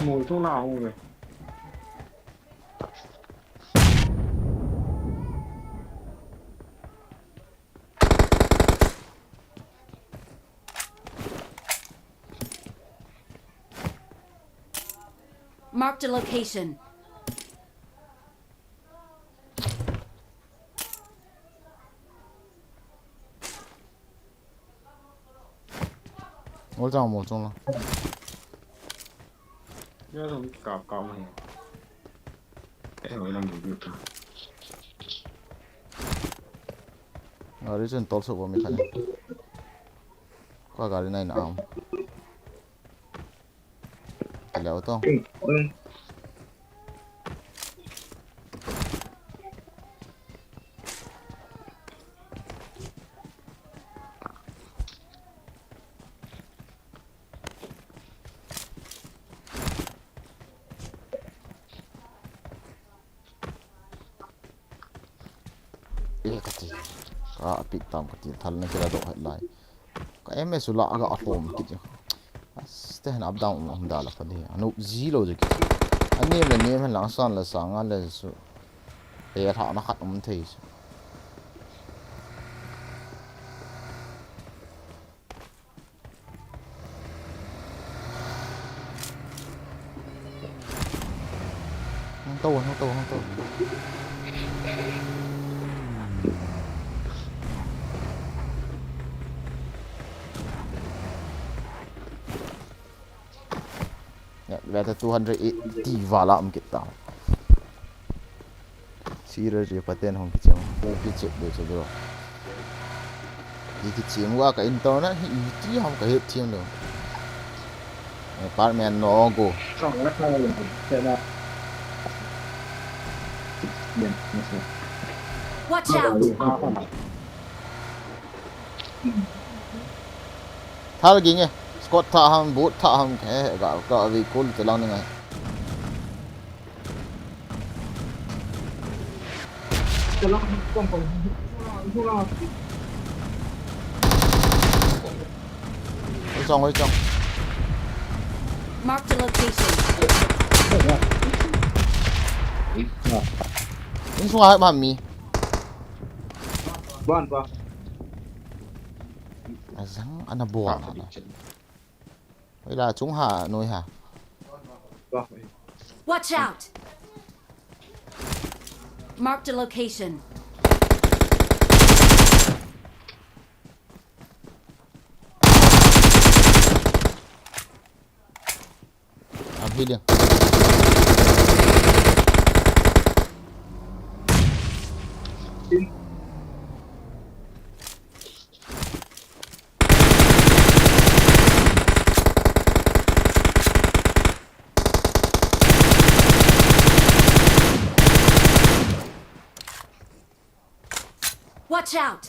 Ngồi chỗ nào không vậy? Marked a location. Một trong là. Nhớ không cào cào này. Cái hồi làm gì được. Gari chân tol so mi kan. Qua gari này nào. Leo to. Kati. Api tam kati thal na kira do het lai. Ka em su la aga atom kiti. Ste han up down hom da la phadi. Anu zero je kiti. Ani le ne han lang san la sang la su. E tha na khat um thei. Không tô. Better 280 valam kita. Sira je paten hong kicham. Pi chep de so bro. Di kichim wa ka internet hi ti hom ka het thiam lo. Apartment no go. Xong nó khai rồi. Thế là Watch out! Thal gi nge. Scott tha ham boot tha ham ke ga vi kul te lang ngai. cái lắm con còn không lo. Oi chong. Marked a location. Ini semua hai mami. Bon vào. Azang ana buang ana. Đây là chúng hạ nuôi hả? Vào. Watch out! Marked a location. Abi dia. Watch out!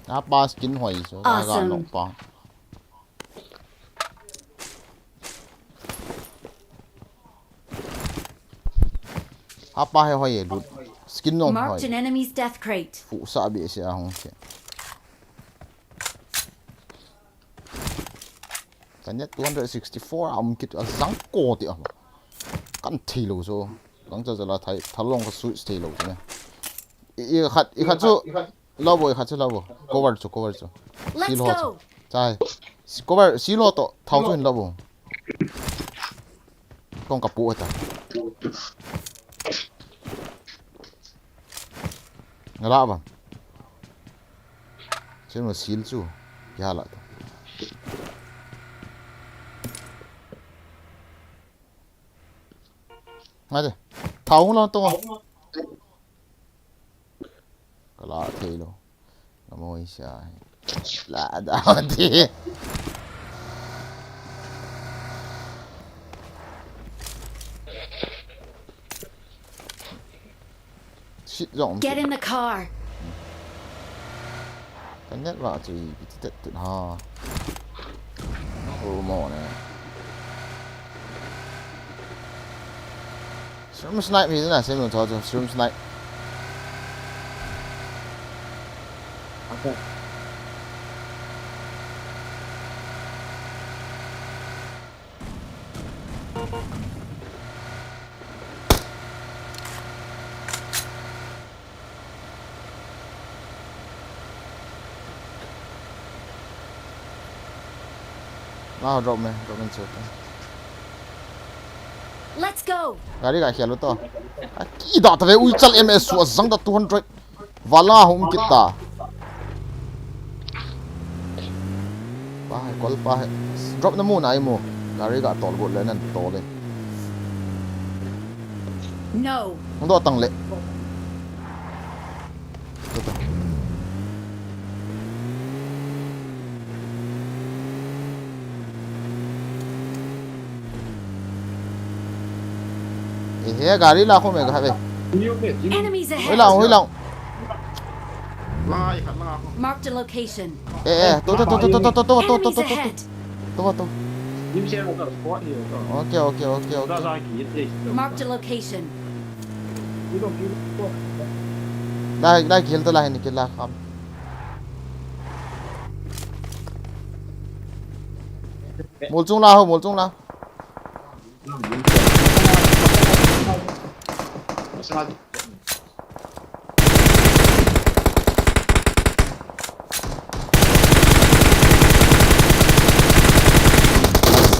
Apa skin hoài số ra Awesome. nộp pa. apa he hoi lut skin nom Marked an hoi enemy's death crate. phụ sa bị sia hong che kan net 264 am kit a zang ko ti am kan thi lo so lang cha la thai thalong ka switch thi lo ne i khat chu lo boy khat chu lo bo cover chu Let's sil ho go. chai cover sil ho to thau chu in lo bo kong ka pu ta ngala ba chen mo sil chu ya la to ngay đây thấu lo to cái lá thì luôn nó môi xài lạ đau thì shit rộng Get in the car. cái nhất vào chỉ bị tết tụt ho ô mỏ này stream snipe thì thế nào xem mình cho stream snipe Ok. nào drop lên chết Let's go. gari ga khelo to ki da ta ve ui chal ms su zang da 200 wala hum kita pa hai kol pa hai drop na mu na ai mu gari ga tol bot le nan to le No. không do tăng lệ thế gari là không phải cái về Nhiều mệt chứ. Enemies hối lòng ahead. La khả la. Marked a location. ê tôi Enemies ahead. tôi Nhưng xe một cái spot nhiều rồi. ok Ra ra kỹ đi. Marked a location. Cứ đồng chí. đây kill tôi lại kill là không một chung nào Sao?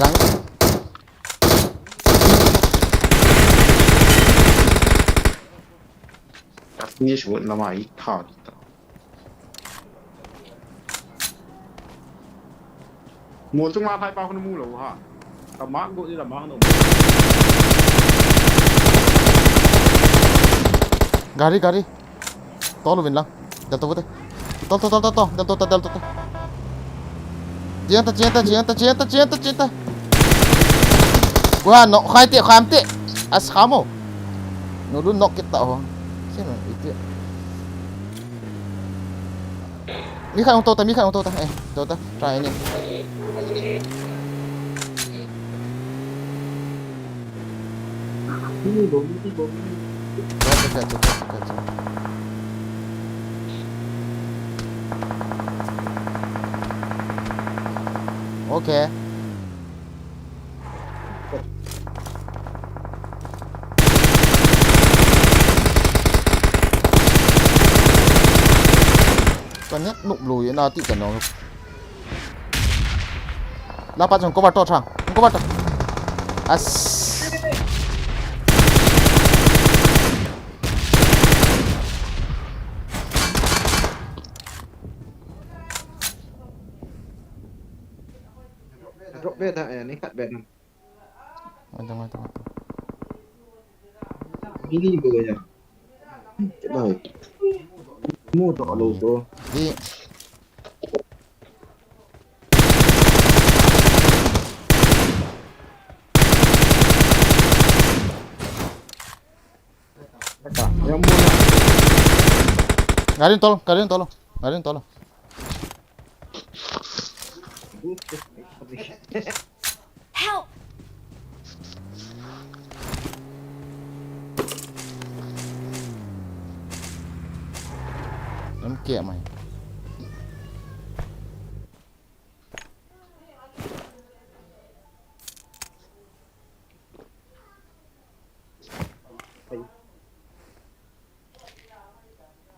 răng Nghe xuống là mày thảo. Một trong ba thay bao con mu lẩu hả? Tầm mát bộ đi là mát nó. gari to lu vin lang dal to jianta gua no khai te as khamo no lu nok kita ho sino itu mi khai to ta to ta try ini Kacau. Okay. Con nhất nụng lùi nào tị cả nó. Là bắt chồng có bắt to chẳng, không có bắt. Drop bed hả? Này cắt bed. Mantap. Ini juga ya. Baik. Mu tak lo tu. Di Yang mana? Garin tolong. Help. kia mày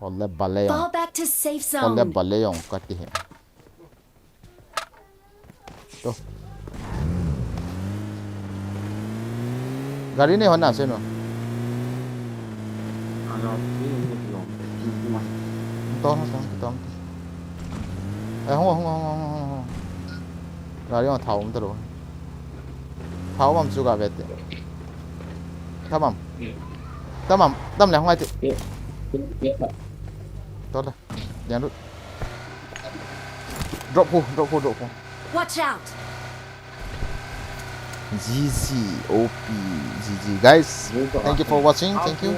Oleh balai Fall yang back to safe Oleh zone. balai yang kati he tuh gari ni mana seno Agak ini belum. Cuma tong hong gari yang tahu betul tahu mam juga bete tamam tam leh ngai tu tốt rồi đèn đút drop khu Watch out. GG OP GG guys thank you for watching thank you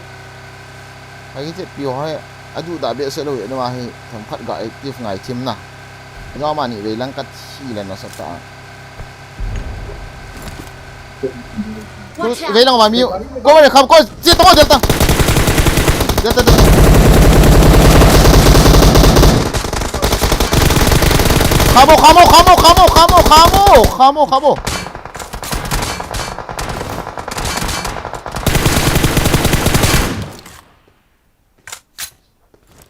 hay cái biểu hay adu đã biết sẽ lâu vậy mà hay thằng phát gọi tiếp ngày chim nào do mà nhỉ về lăng cắt chi là nó sắp tạ Watch về out. lăng mà miêu có phải không có chia to được ta Khamo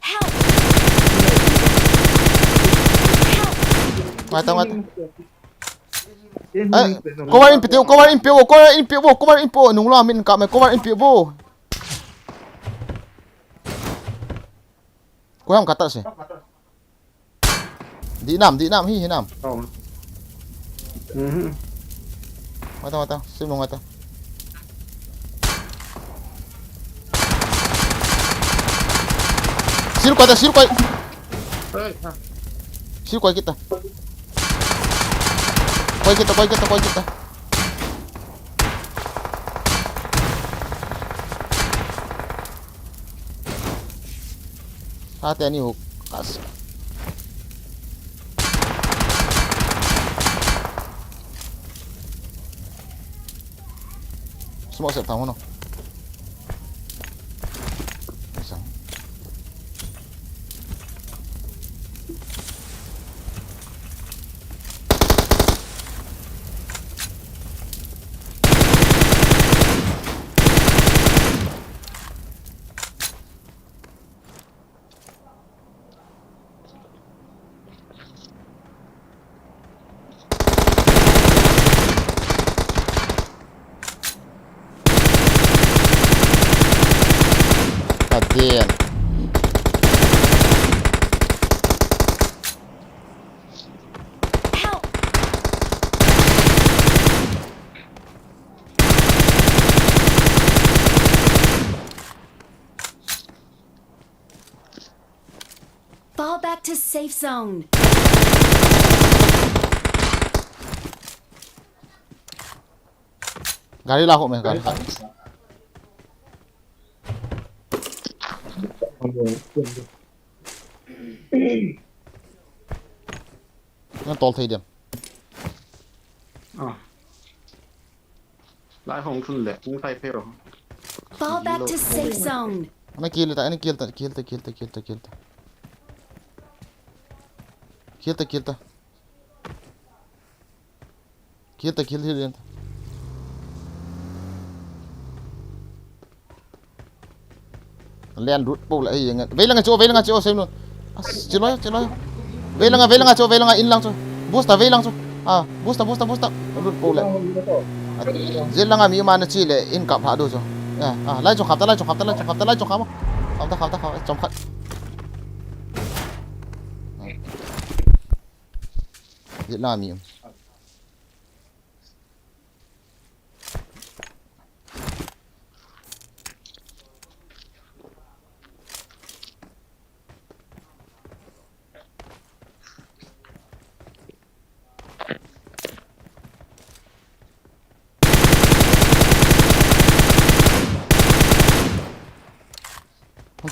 Help. mata cover in piu nung la min ka me cover in piu bo ko ham kata se di nam hi nam không. mata sim nung mata sil ko kita Koi kita hati ani hukas semua saya tahu no Isang. Damn. Help. Fall back to safe zone. Gari lah kok gari. Nó tol thấy điểm. Lại không thun lệ cũng tay phê rồi. Fall back to safe zone. Nó kill ta. Kill dia. Len rút bầu lạiอย่างเงี้ย về là ngay chỗ xem luôn chỉ nói về là ngay in lang cho boost về lang cho boost rút bầu lại dễ là ngay mi mà nó chỉ là in cặp hạ đồ cho lại cho khắp ta trong khắp dễ là mi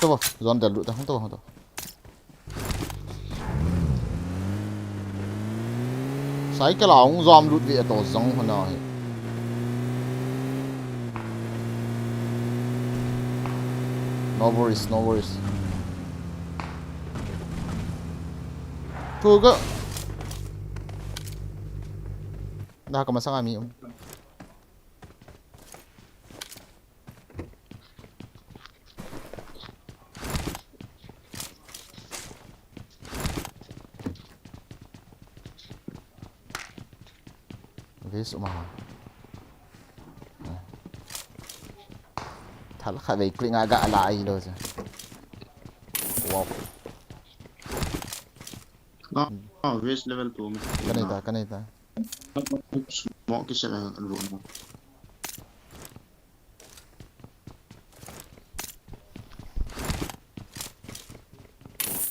không to dọn dẹp lụt ta không to sai cái nào cũng dòm lụt về tổ giống hơn nào no worries Kuga. Nakakamasa kami yung. Guys, umaha. Thal kha vei kling aga alai lo sa. Wow. Waste level 2 में Kanita. smoke किसे room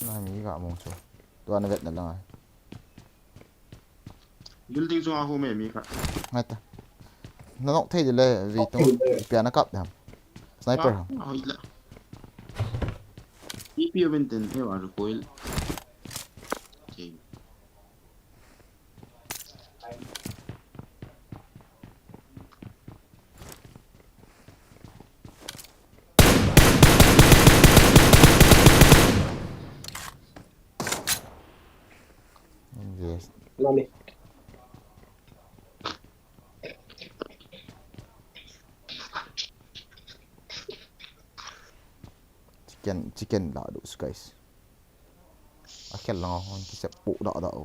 Nah, mi ga mong chu. Tuan na vet na lang ai. building जो आहो में मी का Ngay ta. Nó nọng thế le vì tung pia na kap ham. Sniper ham. ila EPO benten he war coil okay Yes. Lami. Chicken lah dus guys. Akhir lang ako kisah puk dak dak.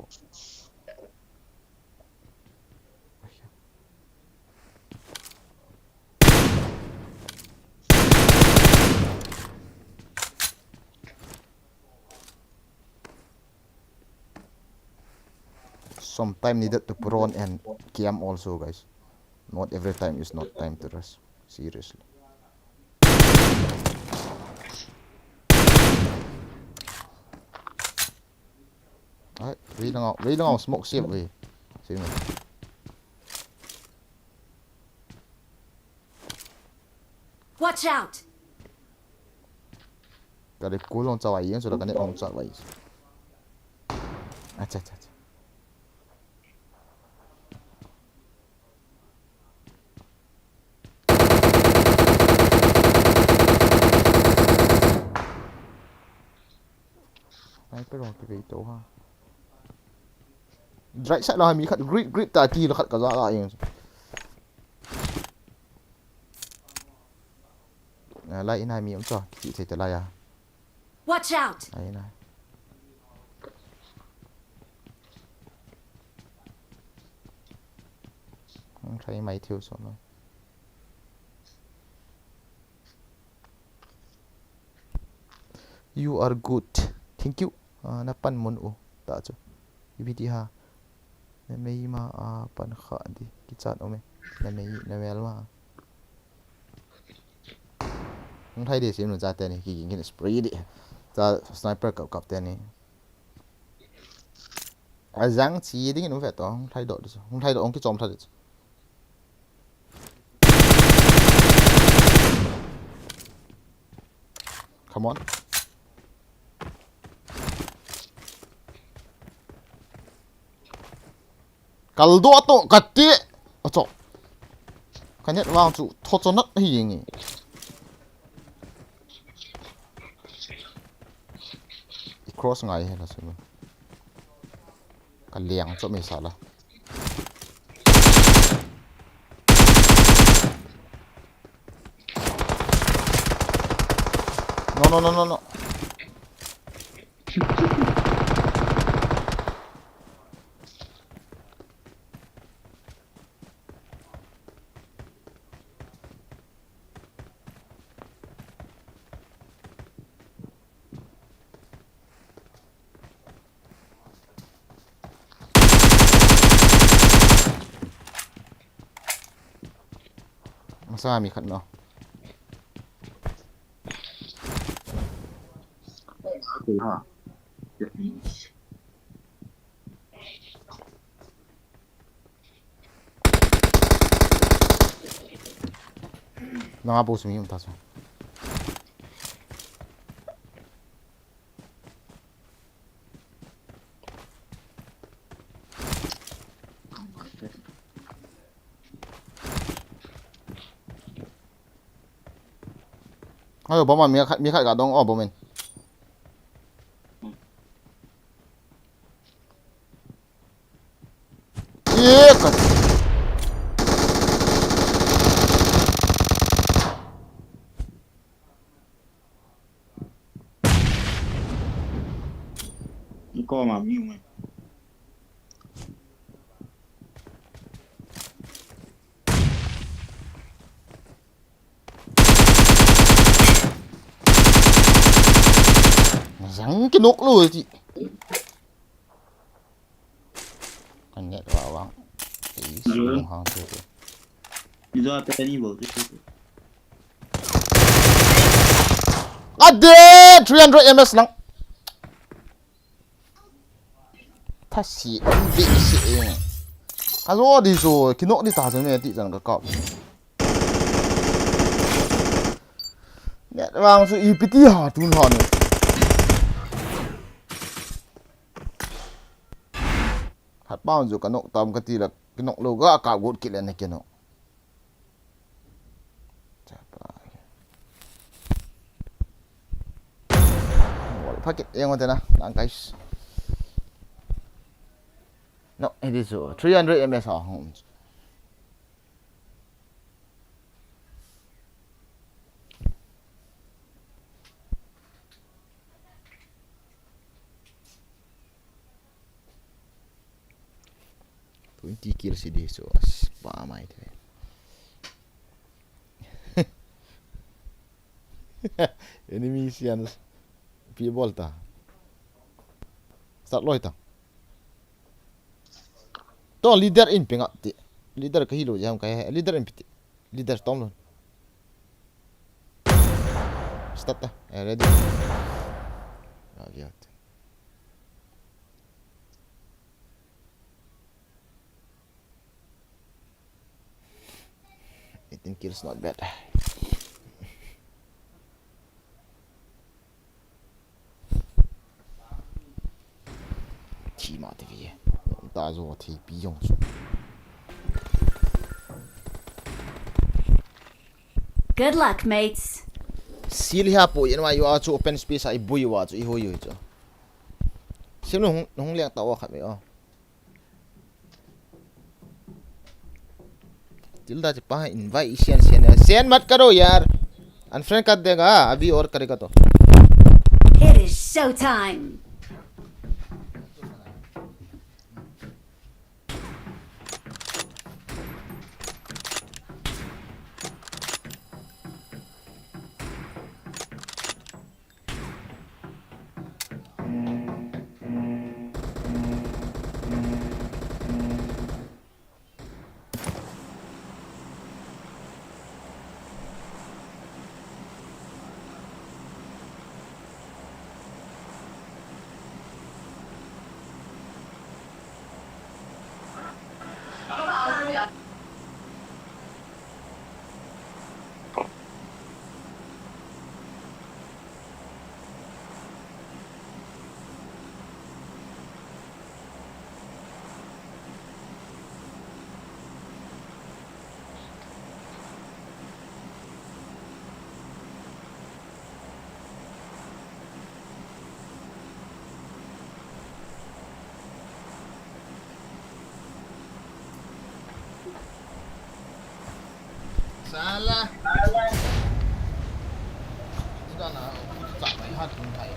Sometimes needed to prawn and cam also guys. Not every time is not time to rush. Seriously. Alright, lấy lang ako smoke safe eh. Sino? Watch out! Kada kulong sa way yun, so kanit ong sa way. Acha. Ay, pero activate ha. Right side lah mi khat grip ta ti lo khat ka za yun. Lại này mi cũng cho chị thấy lại à. Watch out! Đấy này. Không thấy máy thiếu số rồi. You are good. Thank you. Napan mon o. Ta cho. Ibiti ha. Na may ma pan kha di. Kitchat o me. Na mel ma. Không thấy để xem nó ra tên này kỳ cái spray đi ra sniper cặp tên này dáng chỉ đi nó phải to không thay đổi được không thay đổi ông cái chom thay được come on kaldo to katti acho kanyat wang chu thochonat hi ngi cross ngay hay là sao cả liang chỗ mình sợ là no sao mình khẩn nó nó áp bút mình ta sao bố mà mi khát cả đông ở bố mình có mà nhiều mày rắn cái nốt luôn chị anh nhẹ vào vào ý xuống hàng thôi bây giờ tên đi bộ ade 300 ms lang ta xỉ bị xỉ cái đó đi rồi cái nốt đi tao rồi mẹ đi rằng cái cọp nhẹ vào sự ipt hả tuôn hòn hạt bao nhiêu cái nốt tầm cái gì là cái nốt lâu gã cả gột kỹ lên này kia nốt paket yang mana na lang guys no it is 300 ms ha Twenty kills ini so apa mai tu enemy sian pi volta start loi ta to leader in pinga ti leader ka hilo jam kai leader in piti leader tom lo start ta ready aviat 18 kills not bad起码的也，大肉体必用处。Good luck, mates. Sili hapo yan wa yo achu open space ai bui wa chu i ho yo chu. Sim nong liang tawa khat me o. Tilda च पा invite sen mat karo yaar. Unfriend कर देगा अभी और करेगा तो. It is showtime. Salah. Sudah nak tak mai hat pun kai.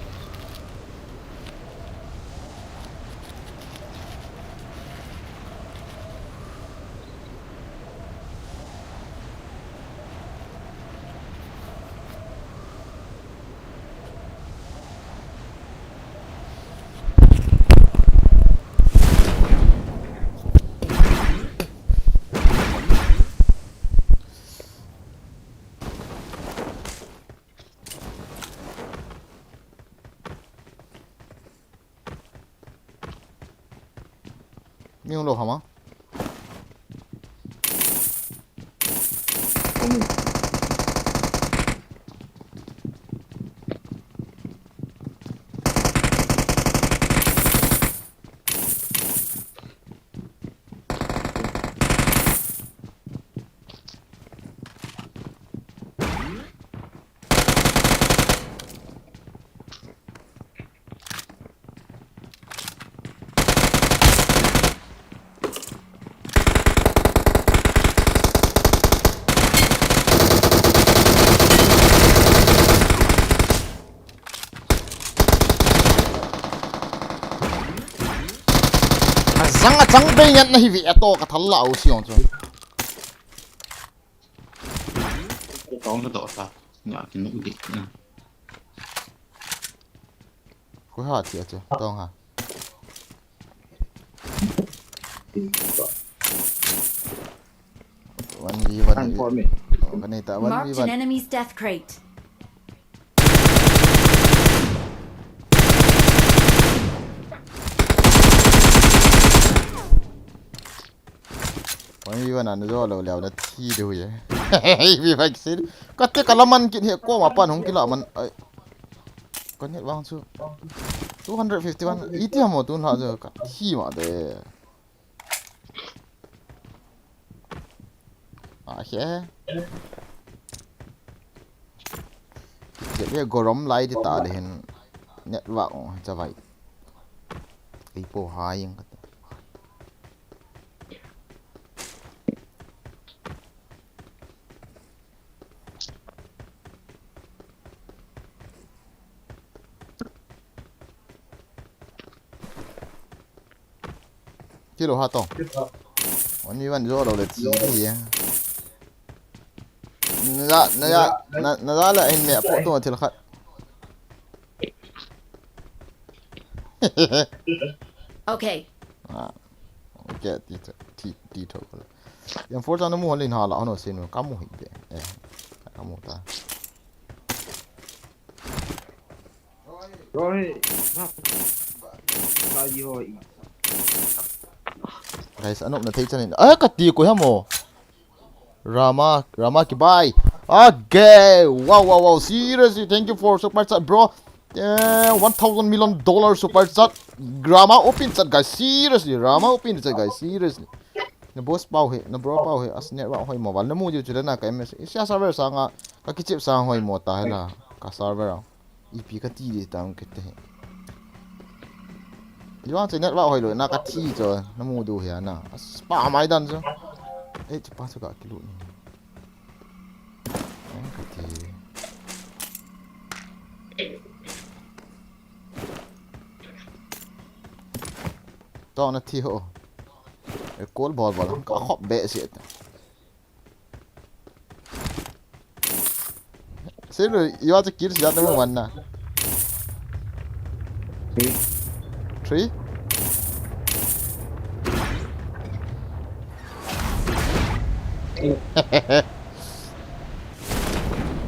Ni lo hả má? chẳng bây nhận này vì to cả thằng lão xiong chứ Có cái tổ sao nhỏ cái nụ địch nè có hả chị chứ to hả one v ăn con mình cái này ta one Marked v an one enemy's death crate. one v one anh do lâu lâu nó thi đâu vậy vì vậy xí có tiếc cả mình kiện hiện qua mà pan không kia là mình có nhận bao nhiêu 251 ít thì một tuần họ giờ cả thi mà để khe chỉ biết gồm lại thì ta để nhận vào cho vậy cái bộ hai yang kilo hả tôngวันนี้วันโจ้เราเลยทีนี่น่าละอินเมียพวกตัวทีละครับ Okay. โอเคทีเท่ากันยังฟอร์จันนู่นลินหาละอันนู้นสินู่นกัมมุหิเบกัมมุตา rồi bao nhiêu rồi guys ano na thấy chân này kati ko hamo Rama kibay okay wow seriously thank you for super chat bro $1,000 million super chat Rama open chat guys seriously Rama open chat guys seriously na boss pau he na bro pau he as net wa hoi mobile na mu ju chila na ka ms isya server sa nga ka kichip sa hoi mo ta hela ka server ep ka ti de tang kete Iwan chơi net vào hồi rồi na cắt chi rồi nó mua đồ hiền à spa máy đan chứ ấy chỉ ba số cả cái lụn cái to nó thiêu cái cối bò lắm có hộp bẹ xịt xí rồi Iwan chơi kiếm gì đó nó mà nè Tree?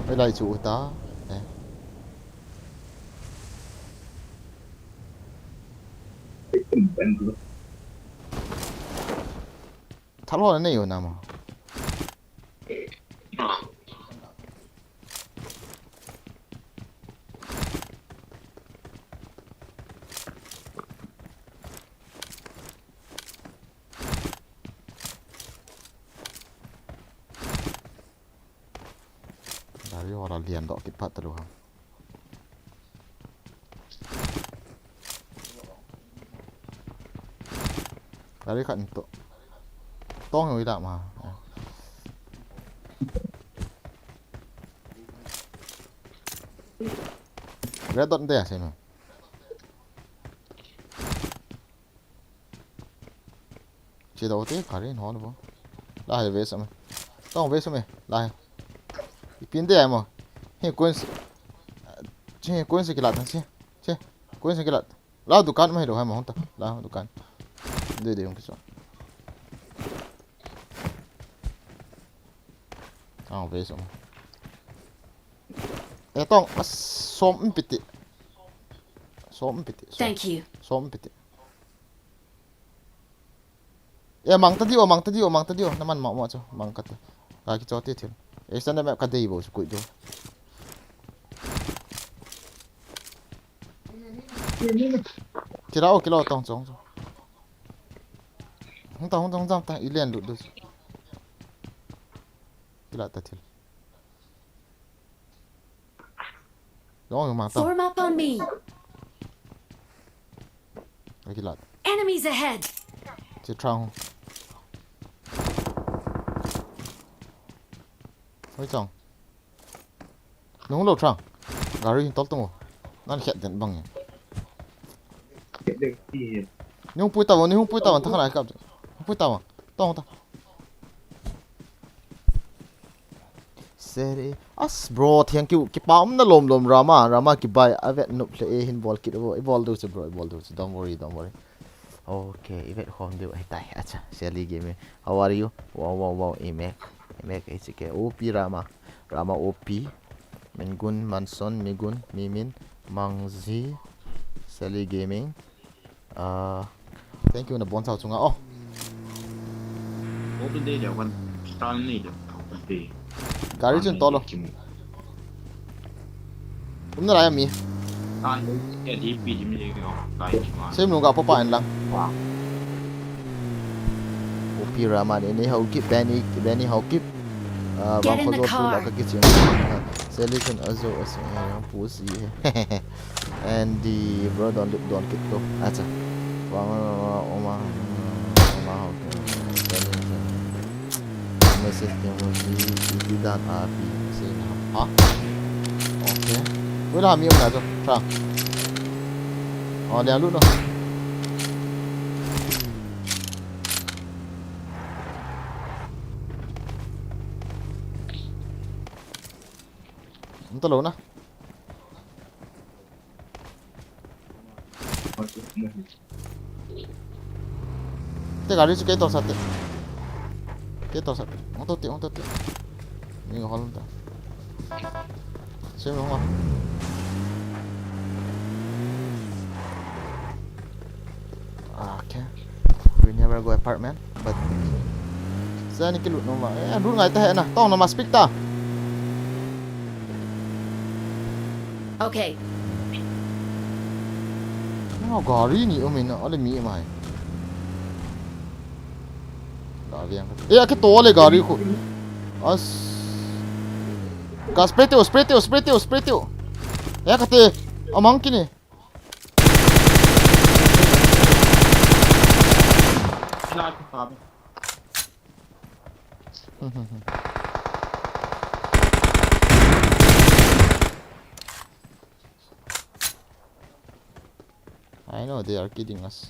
Với lại chủ ta thằng lo này nhiều nào mà dari orang lian dok kipat terus dari kan itu tong người đạm mà red dot đây à xem nào chỉ đầu tiên cả đến họ nữa lại về xem tong về xem lại pin đây mà he quân cái lát chứ quân cái lát lao dukan mà hiểu hay mà không ta lao dukan đây không cái sao về xong tong som piti Thank you. som piti mang ta dio naman mau cho mang ka cái cho tiếp theo sana mẹ cái gì bộ sự cụi cho chỉ đâu cái lo tông giống không tông ta ý liền được cái là ta thiệt đó mà tông Form up on me. cái là Enemies ahead. chỉ trong với chồng nó không lột trăng gà ri tốt tung nó hiện tiền bằng nhỉ hiện được thì 你用背打我，你用背打我，他看来干着，背打我，打我打。Seri, as bro, thank you. Kipam na lom Rama kibai. Avet no play in ball kit. Ball do bro, ball do. Don't worry. Okay, Avet home do. Tai, acha. Shelly game. How are you? Wow. Emek is okay. OP Rama OP. Mingun Manson Migun Mimin Mangzi Shelly gaming. Thank you na bon sao chunga. Oh. Open day giờ quan trọng này được open day. Gari chun tolo. Umna raya mi. Cái đi bị gì vậy cái lại mà. Xem nung ga papa an lang. Wow. OP Rama ni how keep Benny how keep. Get in the Bang ko car. la ka kitchen. Selection azo pussy. And the bro don't keep to. Acha. Oma message can be done say ha. Okay. Bữa nào mi nào cho. Sao? Đèo luôn rồi. Không tao lố nè. Thế gari cái tàu sắt. Cái tàu sắt. Không tốt tiện. Mình có luôn ta. Xem đúng không? Okay. We never go apartment, but saya ni kelut nama. Dulu ngai teh na. Tong nama speak ta. Okay. Nó gari ni mình ada mi mai. Gari yang. Cái to le gari khu. As. Gas spray teo. Kate amang kini. Lại pháp. I know they are kidding us.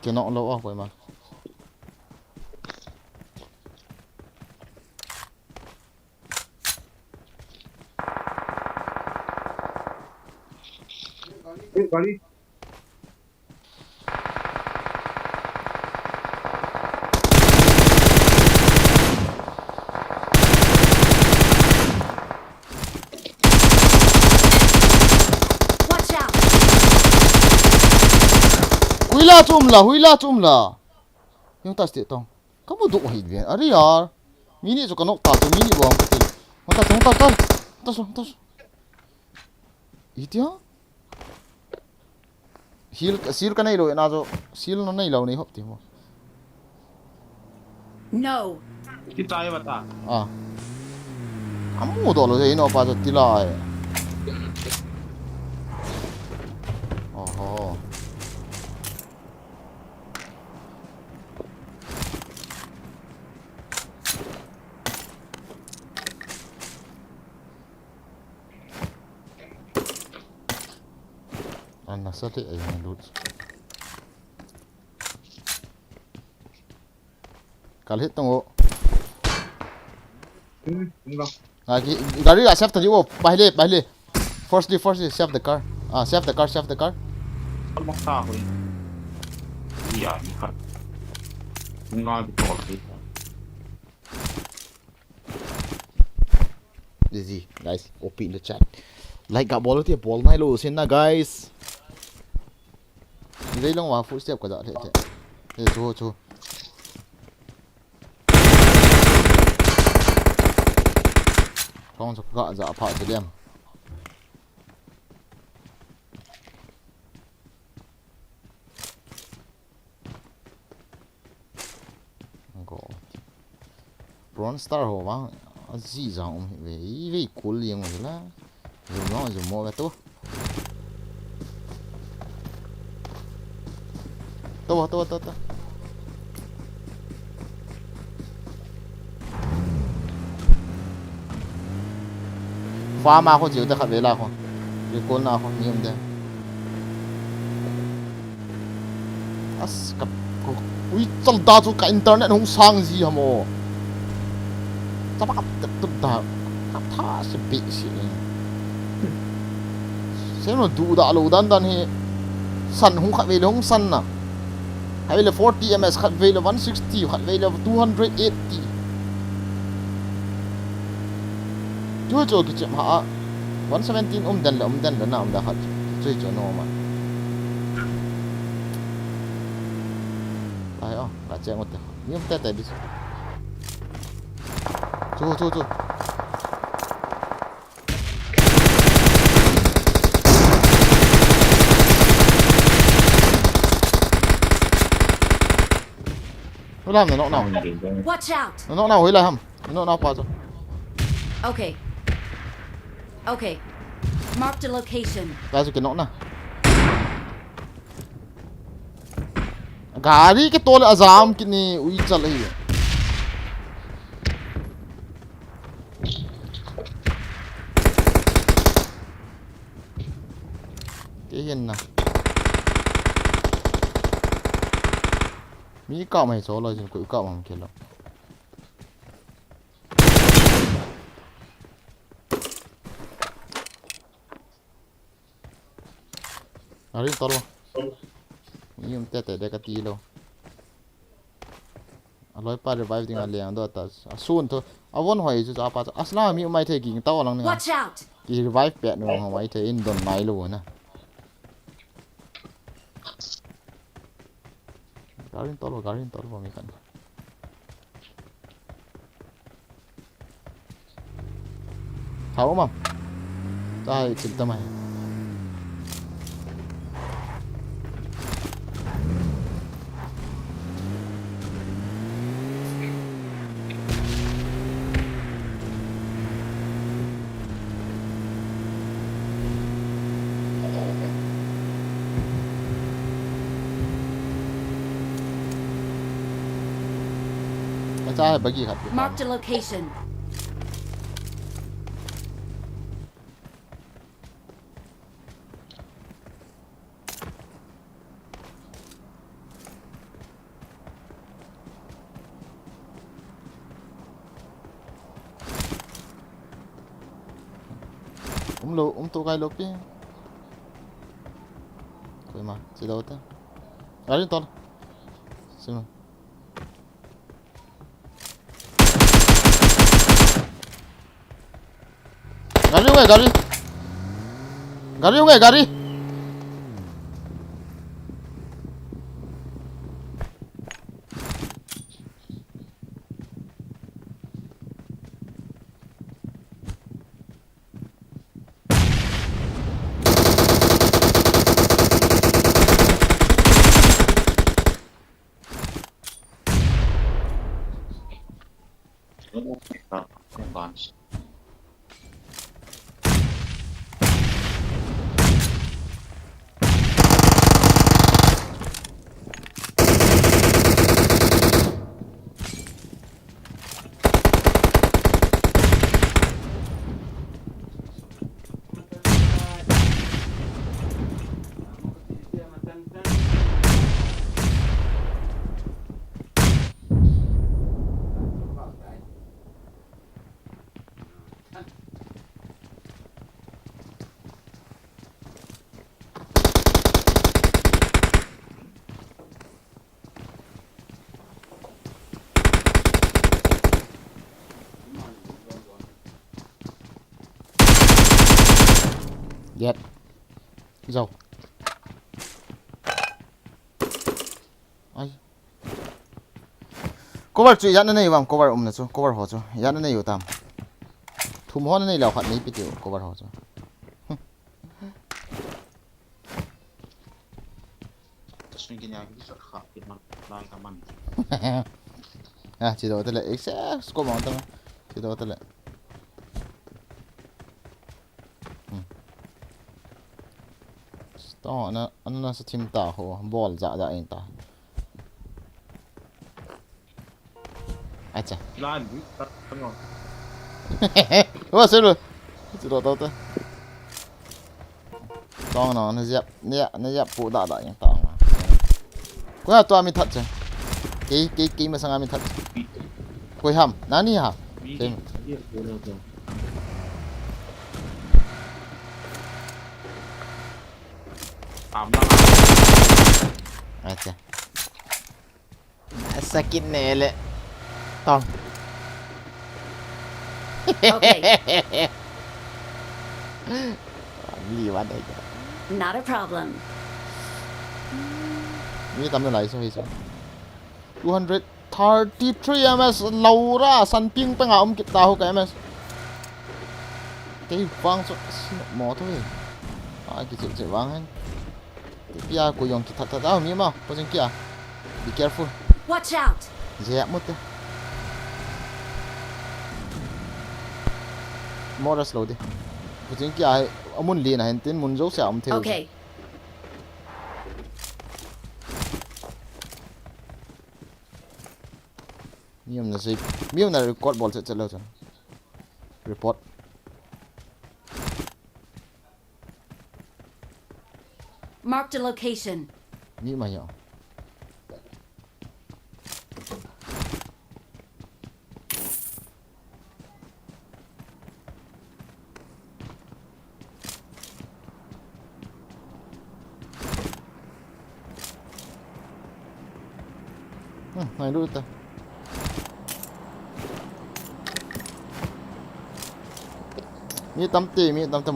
Cannot low off mà. Gari. Watch out. Huila chumla. Yung tas tong. Kamu do hit bien. Ari yaar. Mini so kanok ta to mini bom. Tas. Itia? Seal ka nahi lo na jo seal no nahi lo nahi hopti mo. No. Kita ya bata. Amu do lo je ino pa jo tila hai. Oho. Nasati ay loot. Kalhit tong gari ga save tadi bahle. Firstly save the car. Save the car. Maksa ko. Iya, ikat. Bunga betul. Easy, guys. OP in the chat. Like got ball ball nai lo sin na guys. Đây long vào footstep của dạo thế. Đây chú. Không cho gạ dạo phạo từ đêm. Bronze star ho mà. Gì rằng về cool liền rồi là. Dùng nó dùng mua cái tú pha mà có chịu được khát về là không vì con nào không nhiều đấy as cặp ui chân ta chú cái internet không sang gì hả mồ ta bắt tập tập ta cặp tha sẽ bị gì xem nó đủ đã lâu đan he săn không khát về không săn à hay là 40 ms khát về là 160 khát về là 280 chúa cho cái chậm hạ 117 đần là nào đã khát chơi cho nó mà ayo nggak cek ngotek ini tete di tuh nó làm nó nào Watch out. nó nào hối lại hầm nó nào qua rồi Okay. Marked a location. ra rồi cái nó nào गाड़ी के तोल अजाम कितनी उई चल रही है cái hiền nào mỹ cọ mày số rồi cứ cọ bằng kia lắm ari tolo Yung tete de katilo. Aloy pa revive ding aliang do ta soon to awon hoi ju apa asla mi mai the ging taw lang ni Watch out. ki revive pe no mai the in don mai lo na garin tolo mi kan tháo mà tai chim ta mai cha bagi khat Marked a location. tu kai lopi koi ma si đâu ta ari ton sino Gari. Bunch. Yes. Dầu. Ai. Cover chui yan này vàng cover này chú cover ho chú yan này tam. Thum ho này là khoản này bị tiêu cover ho chú. Terus mungkin yang bisa khap kita lai kaman. À chỉ đầu tên là XS có món tao chỉ đầu tên là to na sa team ta ho ball dạ anh ta acha ร้านตั้งงอ wa sai rồi chỉ đó ta to nó dẹp phụ đã anh ta mà có to mình thật chứ cái mà sang mình thật quay hầm nani hả มี thêm เรียกตัวเราตัวตามล่า acha sakit nele tong Okay, liwan đây not a problem.นี่ตำเท่าไหร่ใช่233 ms เราละสันปิงไปหากิตาหก ms cái vang số mỏ thôi cái chuyện vang hen cái kia của dòng thật thật áo miếng mà có chuyện kia be careful Watch out! dẹp một thế more slow đi có chuyện kia muốn liền này tin muốn giấu sẹo theo Okay, miếng này record ball sẽ lâu rồi report marked a location. nghĩ mà nhỏ này đuôi ta mi tâm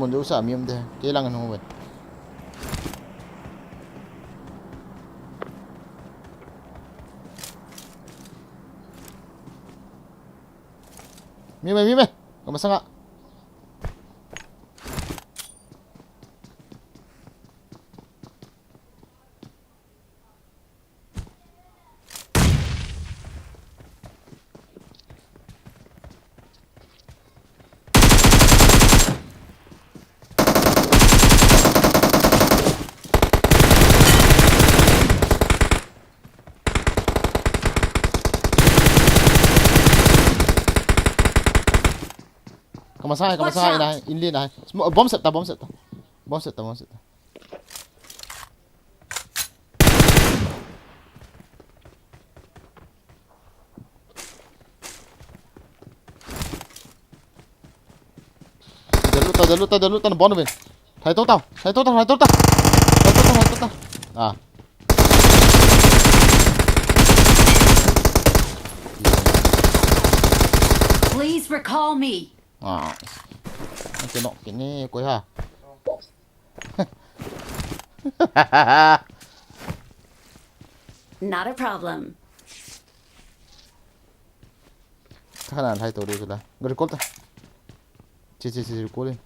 muốn đấu xả miếng thế cái lăng không vậy mi mày có mà sang ạ Come on, này, in liên này, bom sệt ta. Dah lu ta bom bên. Thấy tốt tao. À. Please recall me. À. Cái nọ cái này quấy hả? Not a problem. Khả năng thay tổ đi rồi là. Người cốt ta. Chị cố lên.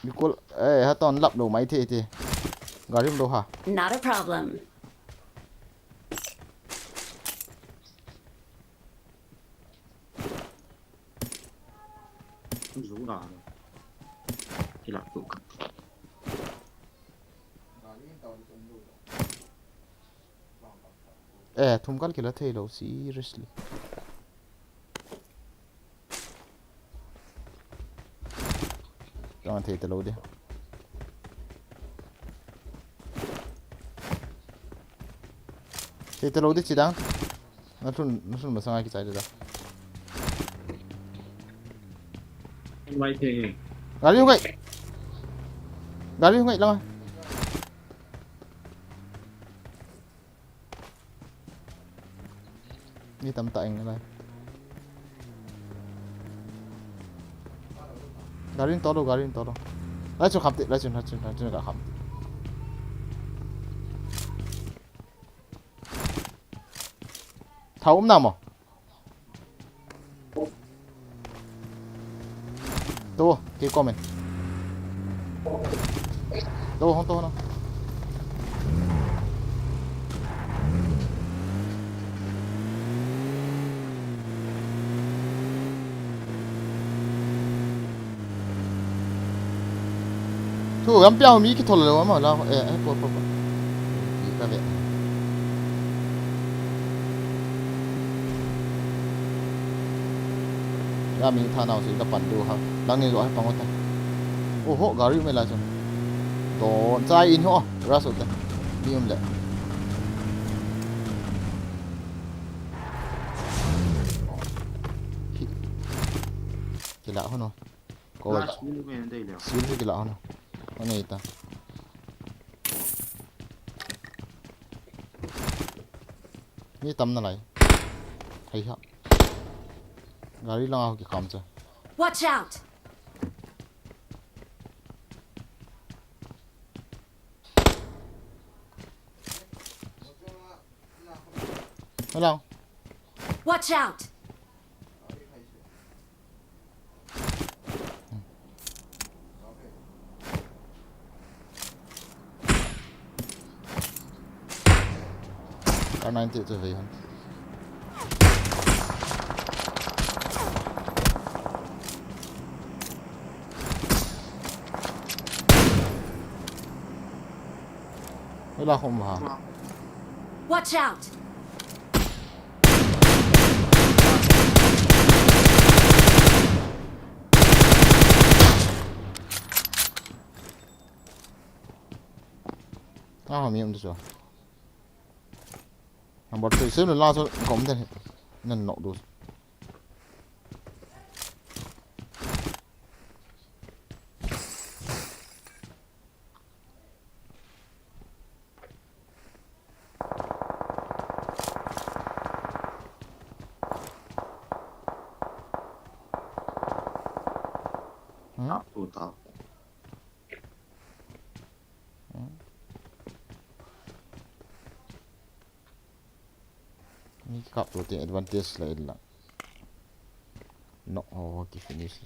Đi cố. Ê, hát toàn lắp đồ máy thì. Gà rìm đồ hả? Not a problem. không rú đỏ rồi thì lại tụ cặp Ê, thùng cắt kìa là thay đâu, seriously. Jangan thay telur dia. Thay telur dia cidang. Nasun masang kita ada dah. quay thì Gali không vậy lắm. Đi tầm tại anh này. Gali to đâu. Lấy cho khắp lấy cho cả khắp. Thấu nào mà. Tô, cái comment. Tô không tô đâu. Thu em piao mi cái thôn là mà là po thì cái vậy ya mình thà nào sẽ gặp bạn đủ ha đang nên gọi bằng tay ô hô gari mới là chứ đó trái in ho ra số tay đi om lại cái lạ hơn rồi có last minute bên đây liệu xíu cái lạ hơn rồi con này taนี่ตำอะไรใครครับgari lang ako kikamsa Watch out! Hello Watch out! Tao 90 trở về hơn Thế là không hả? Watch out! Không miệng được rồi Thằng bọt thầy xếp là lo cho cổng thế nên nộ đủ tụt tao Ini cup tu tengok advantage lain lah Knock okay finish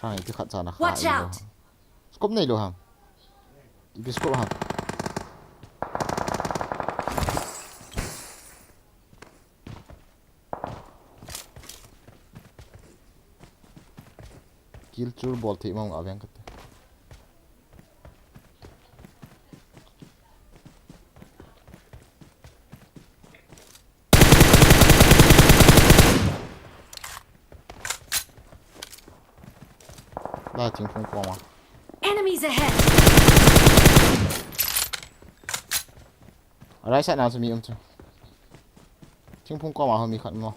Try itu kat sana Watch out! Scope ni lo ham Ibi scope ham Kill chur ball thi mong aveng kat La ching phong kwa ma Enemies ahead! Right side nào sẽ mi chu ching phong kwa ma ho mi khat mo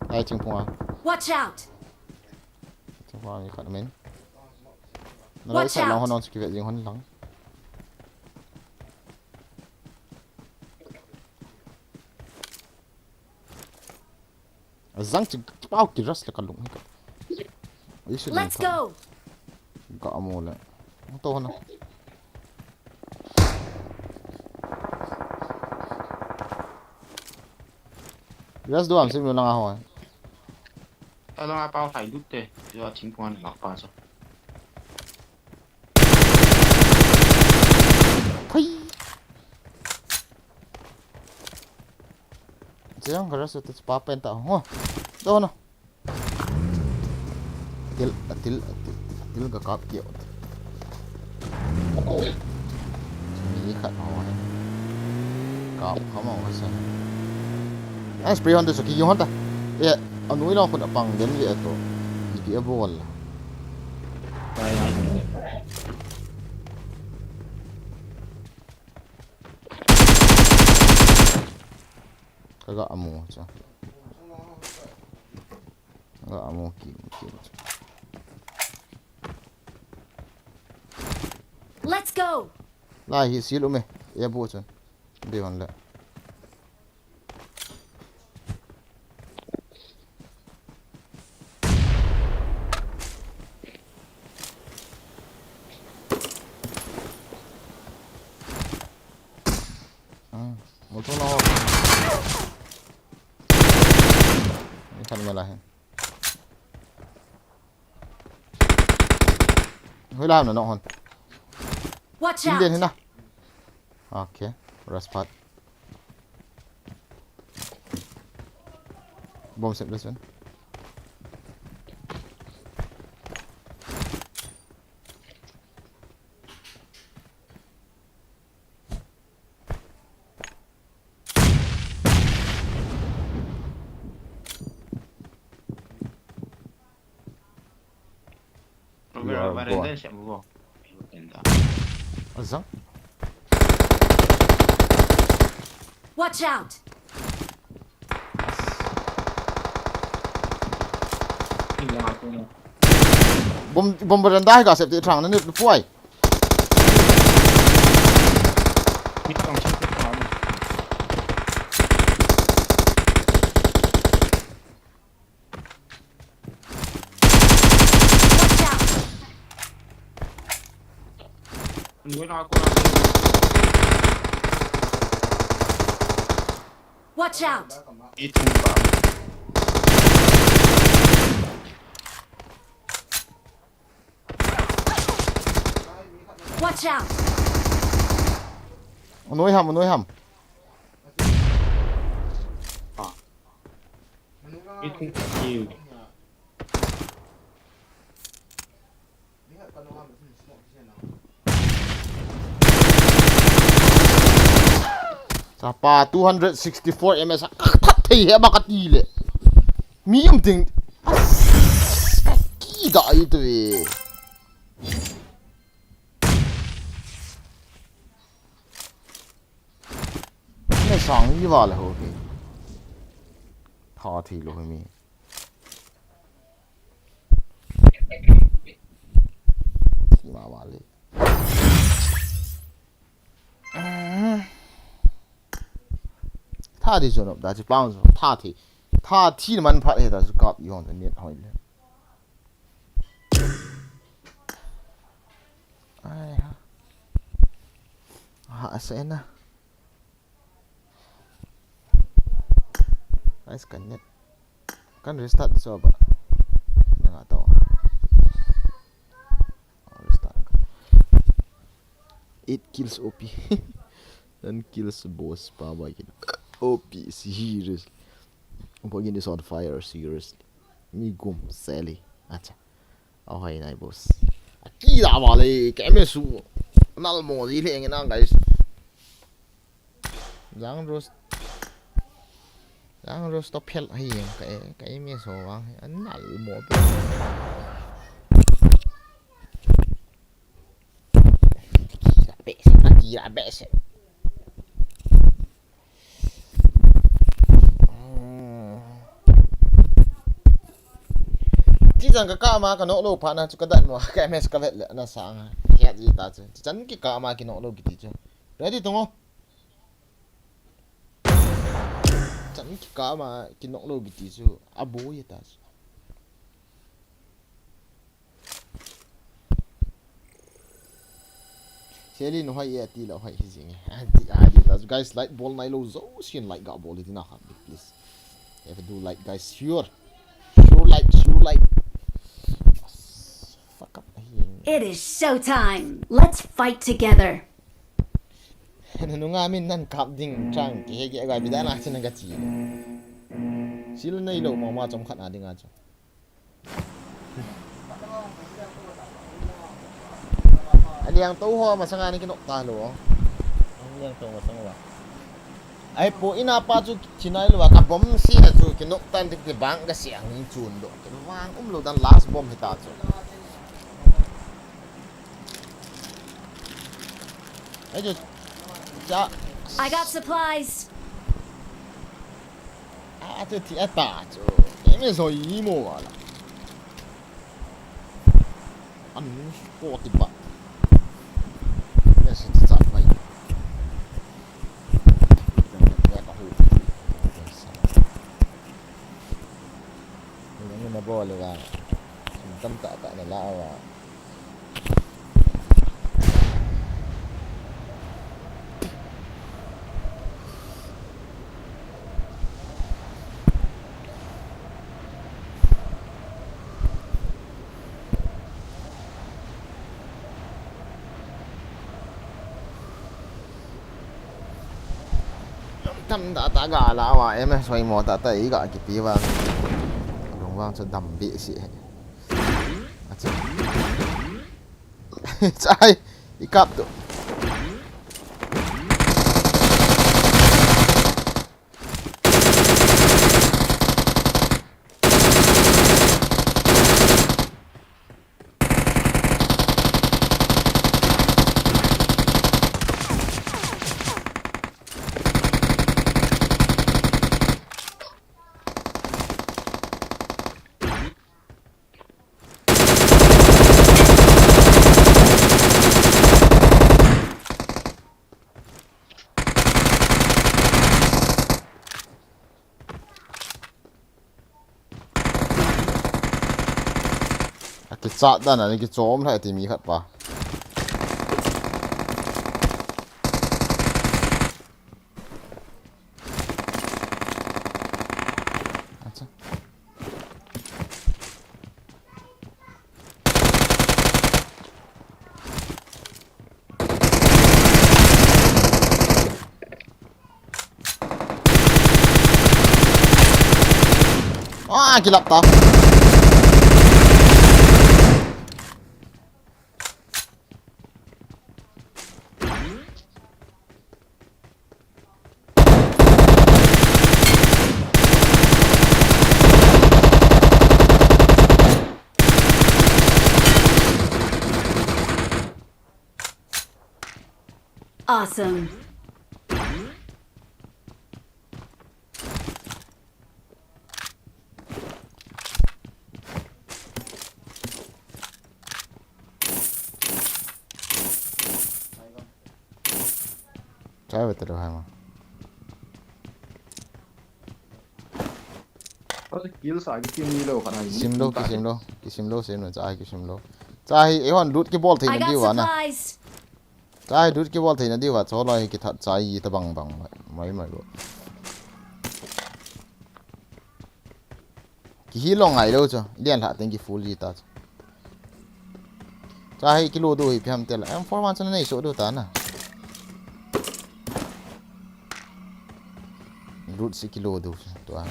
Ai ching phong Watch out! ching phong mi khat men Right Watch side nào out. ho non skill jing hon lang Zang ching pao ki ras la kalung ka Let's go! Got them all. To hana. Let's do am sim lang ako. tao lo bao phải lúc đây do chính quan ngọc bao rồi Pai. Jangan keras itu apa yang tak. Oh. To hana. Til ga kap kiyo. Ni khat ho. Kap khamo ka sa. Ai spray on this ki yo ta. Ya, anui lo khun apang den li ato. Ipi abol. đây Kaga amu cha. Kaga amu ki. Let's go! La hi sil ume. Ya bo chan. De wan la. Một số lo. Ini kan malah. Hơi làm nữa nọ hòn. Watch ยิงเด่น out! เห็นนะโอเครัสพัดบอมเสร็จแล้วสิBarangay siya mo. Azang Watch out! bom beranda ka sep ti trang na nit puai Kita kang siya ko. Watch out! Wala ako. Watch out! Ito pa. Watch out! onoi ham Ito kill. Lihat kalau ambil sini smoke di sana. Sapa 264 ms thei he ba ka ti le mi am ting ki da ai tu veไม่สองยี่ว่าเลยโอเคพอทีลูกมีที่มาว่าเลยท่าที่สุดแต่จะป้องท่าที่มันพัดเหตุจะกลับย้อนเน็ตหอยเลยไอ้ฮะหาเส้นนะGuys, kan restart coba. Enggak tahu. Restart. 8 kills OP. Dan kills boss pa ba gitu. OP serious. Pag hindi on fire serious. Migum Sally. Acha. Okay na boss. Akira vale, keme su. Nal mo di lenge na guys. Yang roast stop hell hay cái mẹ số anh nảy một kỳ là bẹ sẽ chỉ rằng cái mà cái nỗ lực phản là cái đợt mà cái mẹ cái lệ là sáng hẹn gì ta chứ chẳng cái mà cái nỗ lực cái gì chứ đấy thì đúng không chẳng cả mà cái nỗ lực cái gì à bố vậy ta xe đi nó hay vậy tí là hay gì nghe ta guys like ball này lâu rồi xin like gạo ball thì nào hả please if you do like guys sure like fuck up It is showtime! Let's fight together! nung amin nan kap ding trang ki hege ga bidan na chin ga chi sil nei lo ma chom khat na ding a cha ani ang to ho ma sanga ni kinok ta lo ang yang to ma sanga wa ai po ina pa chu chinai lo ka bom si na chu kinok tan dik ti bang ga siang ni chun do kin wang lo dan last bomb hita chu ai ju I got supplies. Це ті етачо. Еми со імо вала. А ну що ти ба. Не се ти цапай. Я кажу. Не на боле ва. Там та на лава. thăm đã ta gà là mà em xoay mò ta ta ý gà kịp tí vang đúng vang cho đầm bị xị chạy đi cặp tụ cái chặt đó này cái chóm lại thì mi khát pa kilap ta Awesome. trái về từ đầu hai mà có cái kill sai cái team đâu khả năng sim đâu sim rồi trái cái sim đâu trái ấy hoàn đút cái ball thì I nó đi got vào nè supplies. trái đút cái ball thì nó đi vào chỗ này cái thật trái gì ta bằng mấy rồi cái hí long ngày đâu chứ liên hạ tiếng cái full gì ta trái cái lô đôi thì em tên là em format cho nó này số đâu ta nè đút si kilo đâu tu anh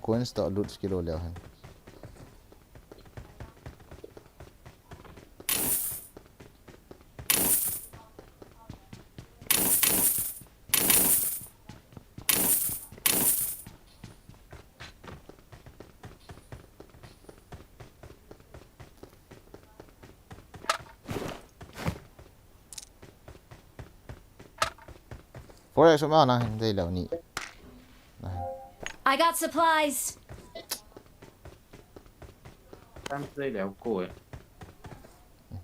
coins tak loot kilo leo hen Forex số bao này đây là nhị I got supplies. tam dây đéo cổ ấy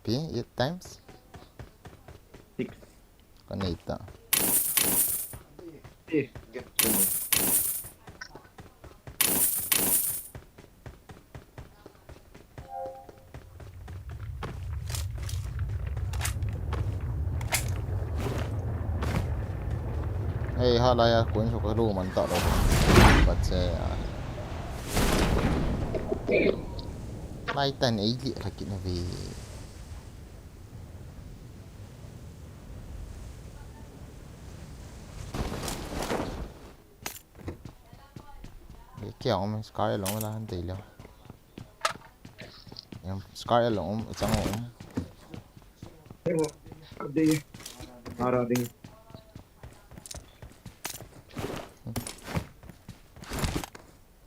pi 8 times 6 con này ta get hey halaya coins số cái đồ mình tạo đâu bắt xe lại tên ấy gì là cái này cái kiểu mình scar lỏng là hắn tỷ liệu em scar lỏng trong ống đi ra đi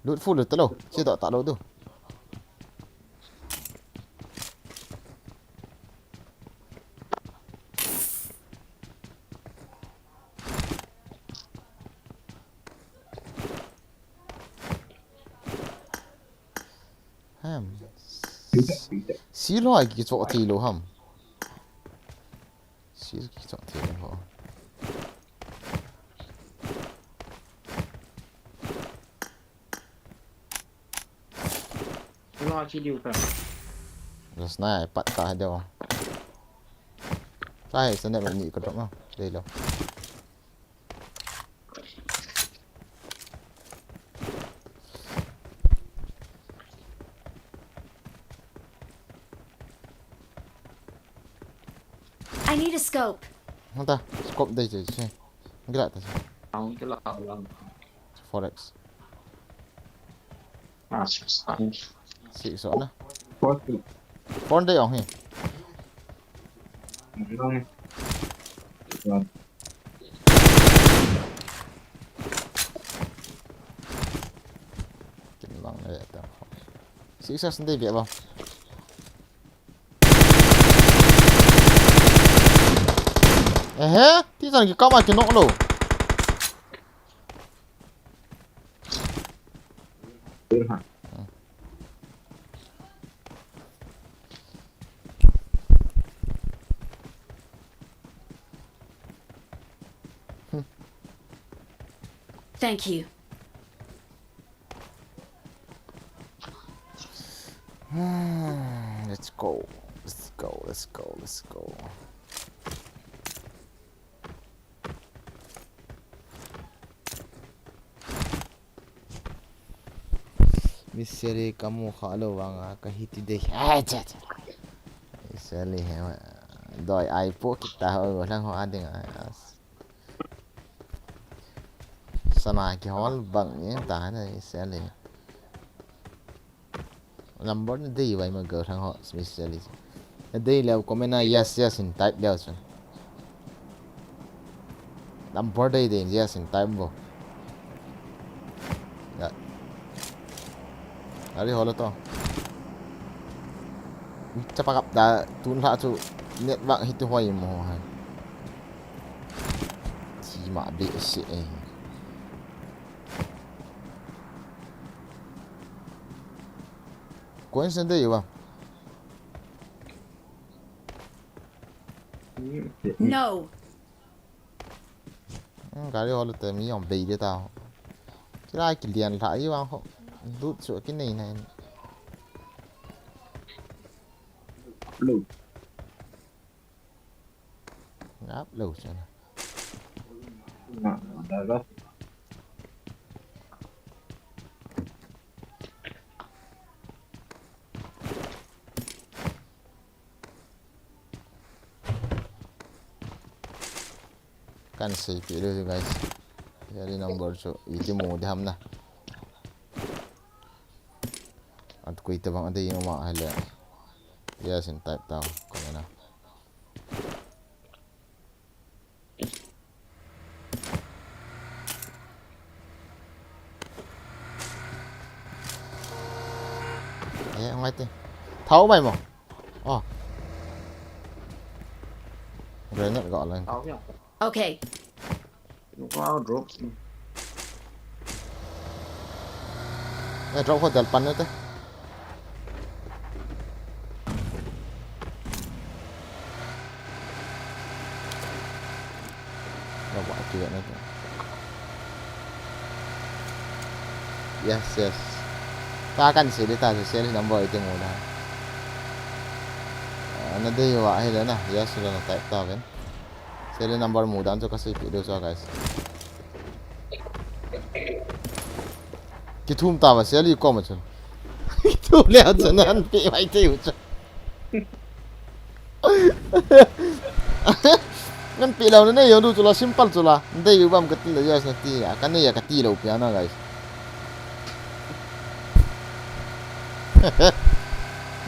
loot full được đâu chưa tạo đâu đâu xí loại cái chỗ thì lỗ hầm xí cái chỗ thì lỗ hầm lo chi điều cả rồi này bắt ta đâu Sai sẽ nên nhị có trống không? Đây đâu. I need a scope. Không ta, scope đây chứ. Cái lại ta. Không cái lọ lần. Forex. À, Xị sọn đó. có gì? Phone đây ông hì. Không. Rồi. Chính bằng này ta. Xị sao xin đây việc không? Tí rằng cái có mà cái nọ lổ. Được hả? Thank you. Let's go. Let's go. Let's go. Let's go. Misery kamu khalo wanga kahiti de. Acha. Misery he. Doi ai po kita ho lang ho ading as. Sana ki hol bang ni ta na misery. Number na day vai ma go thang ho misery. Na day lew comment na yes yes in type lew son. Number day de yes in type bo. Ari holo to. Cepat dah tun lah tu net bak hitu hoi mo hai. Chỉ mà bị shit eh. Quân sinh đây không? No. Cái đó là tụi mình làm bì để tao. Cái này cái liền lại chứ không? Rút chỗ cái này này. Lù. Ngáp lù cho này. Đó đó. Kan sih pilih guys. Jadi nomor so itu mau diham na. At ko ito bang ada yung mahala. Yes, in type tao. Kung ano. Ang ngay te. Thấu mày mo. Oh. Grenade gọi lên. Tao nhá. Okay. Nó có drop. Drop hotel pan nữa te. Bawa juga nanti. Yes, yes. Ta akan sini ta sini nombor itu mudah. Nanti wa hay na. Yes, sudah na type ta kan. Sini nombor mudah so kasi video so guys. Kitum ta mà sini có mà chun. Kitum leo chun anh bị phải tiêu chun. Ngan pilaw na yun do chula simple chula ndai yu bam katil ya sa ti ya kan ya katilo piano guys.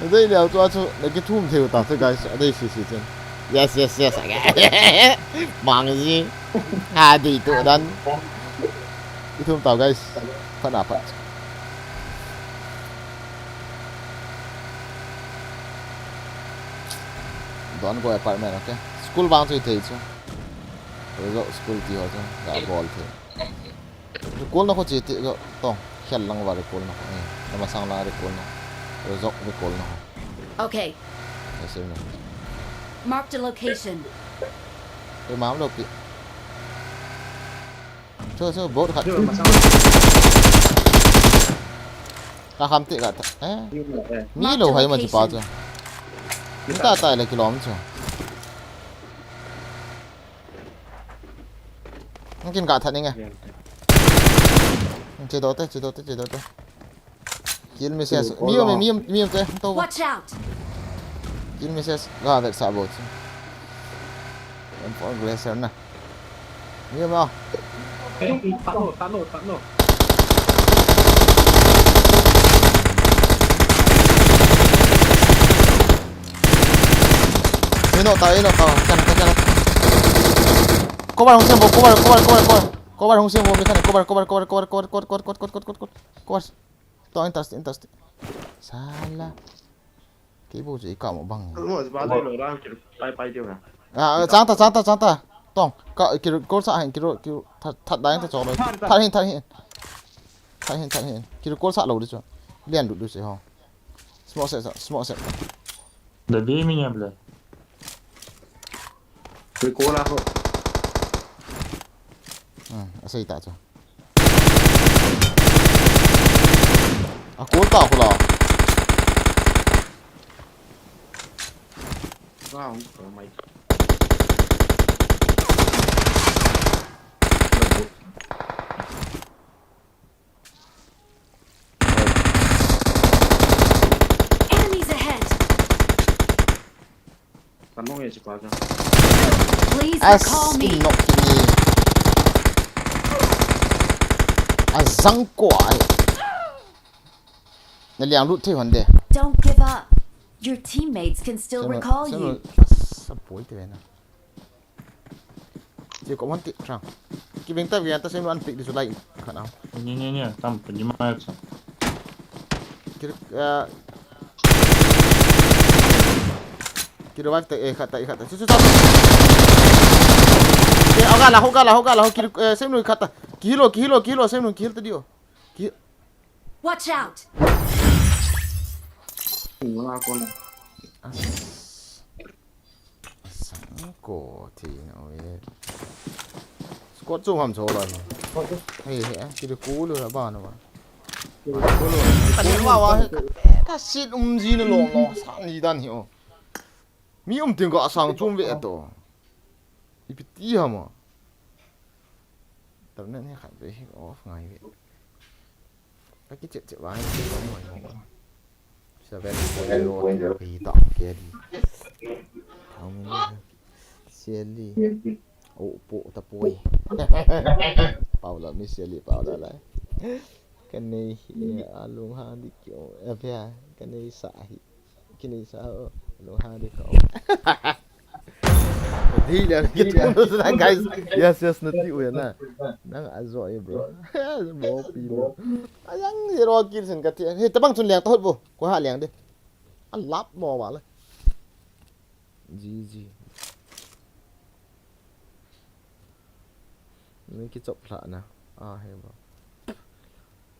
Ndai leo to chu na ki thum theo ta so guys dai si chen. Yes yes yes. Mang gì. Ha đi tụ dan. Ki thum tao guys. Phát à phát. Don't go apartment okay. School bang chơi thế chứ, rồi school thì họ chứ, đã ball thế. School nó có chơi thế rồi, tông, khel lăng vào school nó, nó mà sang lại school nó, rồi dọc với school nó. Okay. Để xem nào. Marked a location. Cái máu đâu kì. Chơi bot khát. Ta khám tị cả, mỹ lâu hay mà chỉ bao giờ. Chúng ta tại là cái lóm chứ. Nó kiên cả thật anh nghe. เรียน Chế độ thế. Kill misses. Mium thế. Tao. Watch out! Kill misses. Gà được xả bột. Em phải glacier nè. Mium không? เฮ้ยตัดโหลด Ino tao. Can. Cover hong sim bo. Cover hong sim bo. Mikan cover. Cover. Tao interest. Salah. Cái bộ gì cả một bằng. หมดบ้านได้โหลดได้ไปเดียวนะ Chanta. Tong. Kiểu cố xã hành kiểu thật đánh thật cho rồi. Thật hiện. Kiểu cố xã lâu đi cho. Liên được gì không? Small set. Да бей меня, блядь. คือโก้ละเขา Xây tại cho. Cố tạo của nó. ว้าวทำไม Enemies ahead! ตันน้องเอชิปาจ้ะ Please As recall me. in nọc thì răng quải. Này liang lút thế hoàn đề. Don't give up. Your teammates can still recall you. Sắp bối thế này. Chỉ có một tiện rằng. Cái bên ta vì ta xem nó ăn tịnh đi xuống đây khả năng. Не-не-не, там поднимаются. Kira bác tại khát. Chút. Áo gà là kira xem nuôi khát. Kilo xem nuôi kilo tới điều. Watch out! ถึงเวลาคน Sáng cổ thì nói Squad chung hầm số rồi. Hay hả? Chỉ được cú luôn là bao nào mà. Cú luôn. Anh vào à? Ta shit gì nó lộn nó sang gì đàn hiểu. Mi tiếng gọi sang chung vậy tổ. Ít tí hả mà. Tầm nên khẳng về off ngày vậy. Cái chuyện vãi có người. Sẽ về rồi vì tọng kia đi. Không Shelly. Bộ ta bôi. Bảo là mi Shelly bảo là lại. Cái này luôn ha đi kiểu FA. Cái này xả. Cái này xả luôn ha đi cậu. Đi là cái chuyện đó guys. Yes nanti uya na. Nang azo bro. Bo pilo. Ayang hero kill sen kati. Hey tabang chun liang tot bo. Ko ha liang đi. Ăn lap mo ba la. GG. Mấy cái chọc lạ nè. Hay mà.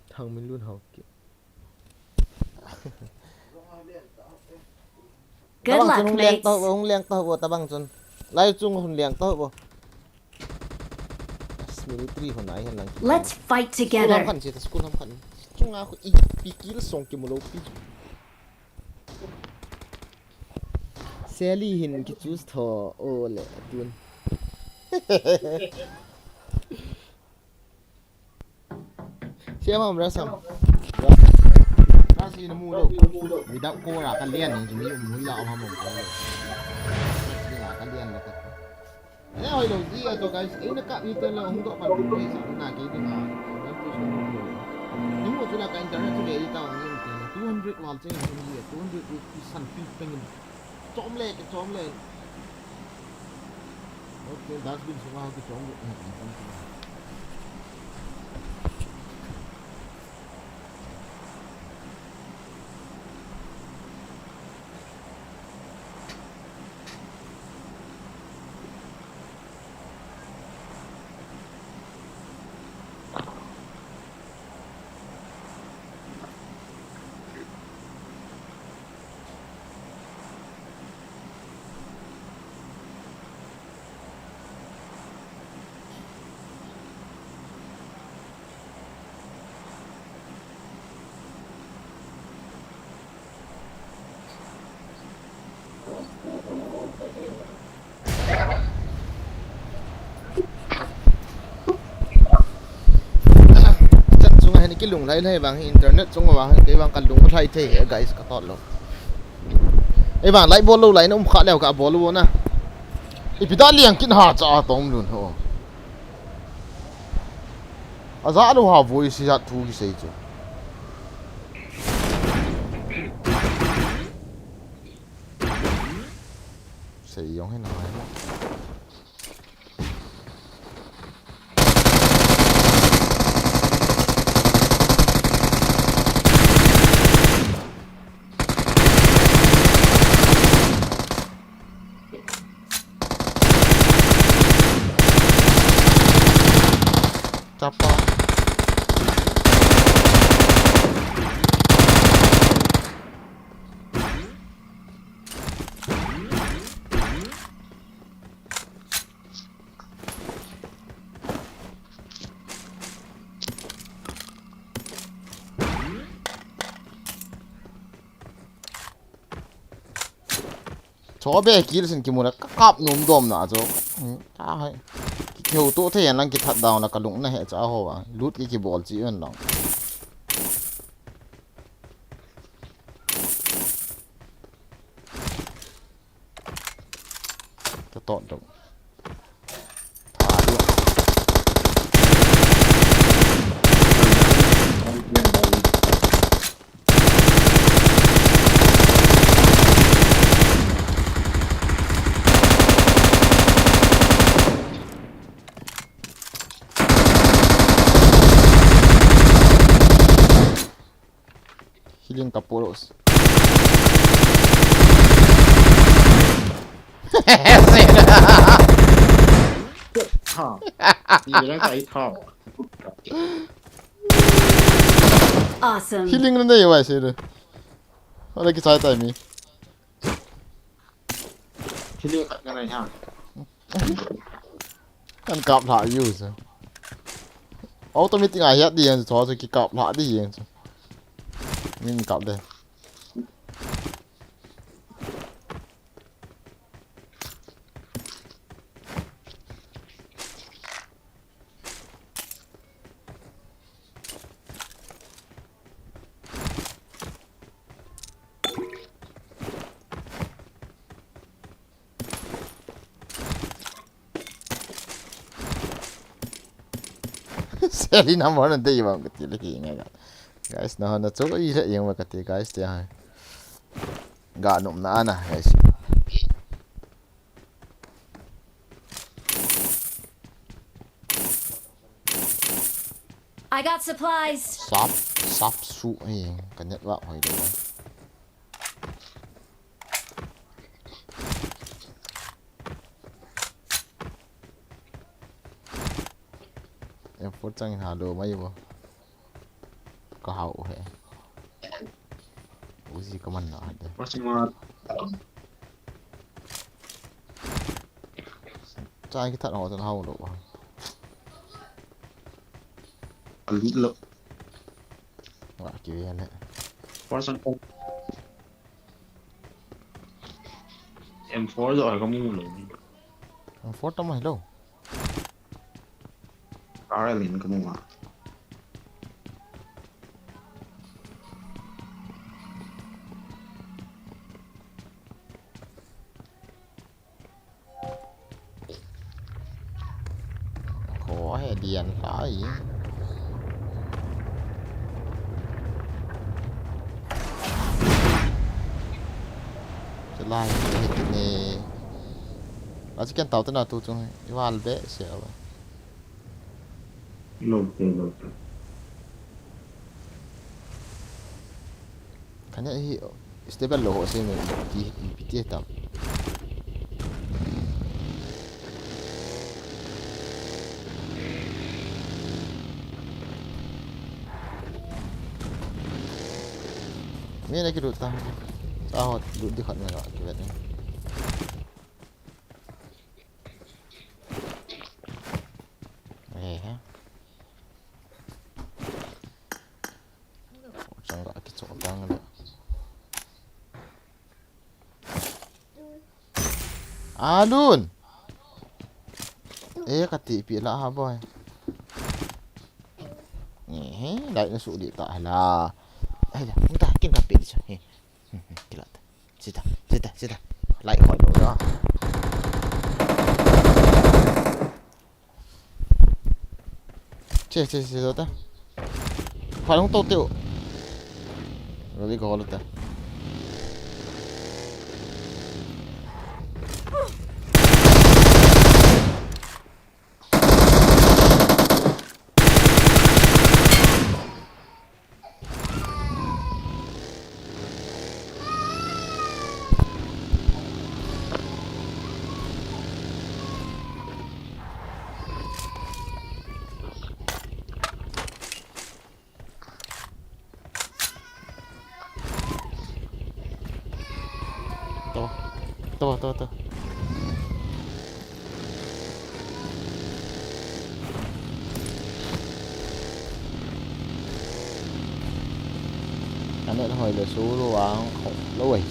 Thằng mình luôn học kìa. Good luck, mates. Không liang tao bo tabang chun. Lai chung hun liang tao bo. Military hồi nãy hen lang. Let's fight School together. ham khan school ham khan. Chung a ko i kill song ki mulo pi. Sally hin ki choose tho o le tun. Xem không ra xong. Ra gì nó mua đâu. Vì đạo cô là cái liên thì mình muốn lạo ham mồm cô. Đây là cái liên là cái. Thế hồi đầu gì à tôi cái ấy nó cạn như tên là không độ bằng cái gì là cái gì mà nó tôi không hiểu. Nhưng mà chúng là cái internet tôi để đi tao như thế 200 wall trên cái gì 200 sun peak pengen chóm lên cái chóm lên. Okay, that's been so how cái chóm được. cái lùng lấy này bằng internet chúng mà bằng cái bằng cần lùng thay thế guys cả tọt luôn ấy bằng lấy ball lấy nó khá leo cả ball luôn nè ít bị đá liền kinh hà cha tông luôn ho à giá đâu hà vui xí hạt thu cái gì chứ gì giống thế nào Capa. Chó bé kia xin kim một cặp núm đom nè cho, ta hay, kiểu tụ thế anh cái thật đào là cái lũng này hệ trả hồ à, lút cái ball chỉ ơn lòng, cái tọt được, healing kapulos. Awesome. Healing na yun sih tu. Ada kisah tay mi. Healing kat cái này ha. Kan cặp lại use. Automatic ai hết đi anh cho cái cặp lại đi anh. Mình cặp đây. Seri nama nanti yang kecil lagi ni kan. Guys, nah na coba ira yang makati guys dia. Enggak nom na ana guys. I got supplies. Sap su ai kan nhất vọng hồi đó. Em phút chẳng hà đồ mấy vô có hậu hệ ủa gì có mình nọ đây Masih trai cái thật họ thật hậu độ lít lợ. gọi kiểu em đấy Masih M4 rồi có mua rồi. em phút trong mày đâu Có ra liền có mua. khó hệ điện phảiจะไล่เห็ดนี่เราจะกันเต่าตัวน่ะตัวจงว่าเบะเสียว่ะ Lột. Kanya stable lo ho se me piti tam Ini lagi duduk tahan Sahot duduk di kat mana akibat ni ha Chẳng gọi cái chỗ tăng nữa Alun kati pi lah ha boy Lại nó sụ điện thoại là hay là chúng ta kiếm cà phê đi chơi. Cái lợn. Chết ta. Lại khỏi đồ đó. Chết rồi ta. Phải không tốt tiêu. Rồi đi có luôn ta. Tuh. Anh ấy hỏi là số đồ án lâu rồi.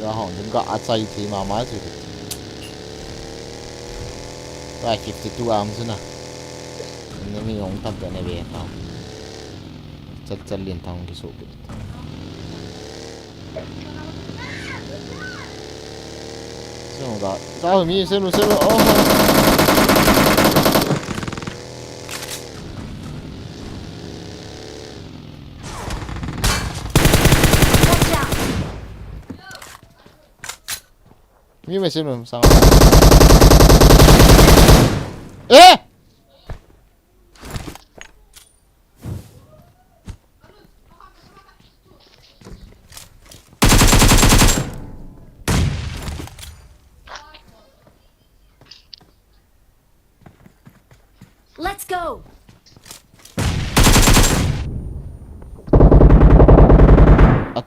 Rồi họ những gã chạy thì mà máy rồi. Rồi 52 arms na. Ini mi yung tab na be ta. Chal lin tang ki so bit. Đó mi xem rồi. Watch out! Mi mày xem rồi sao? Ê! Let's go!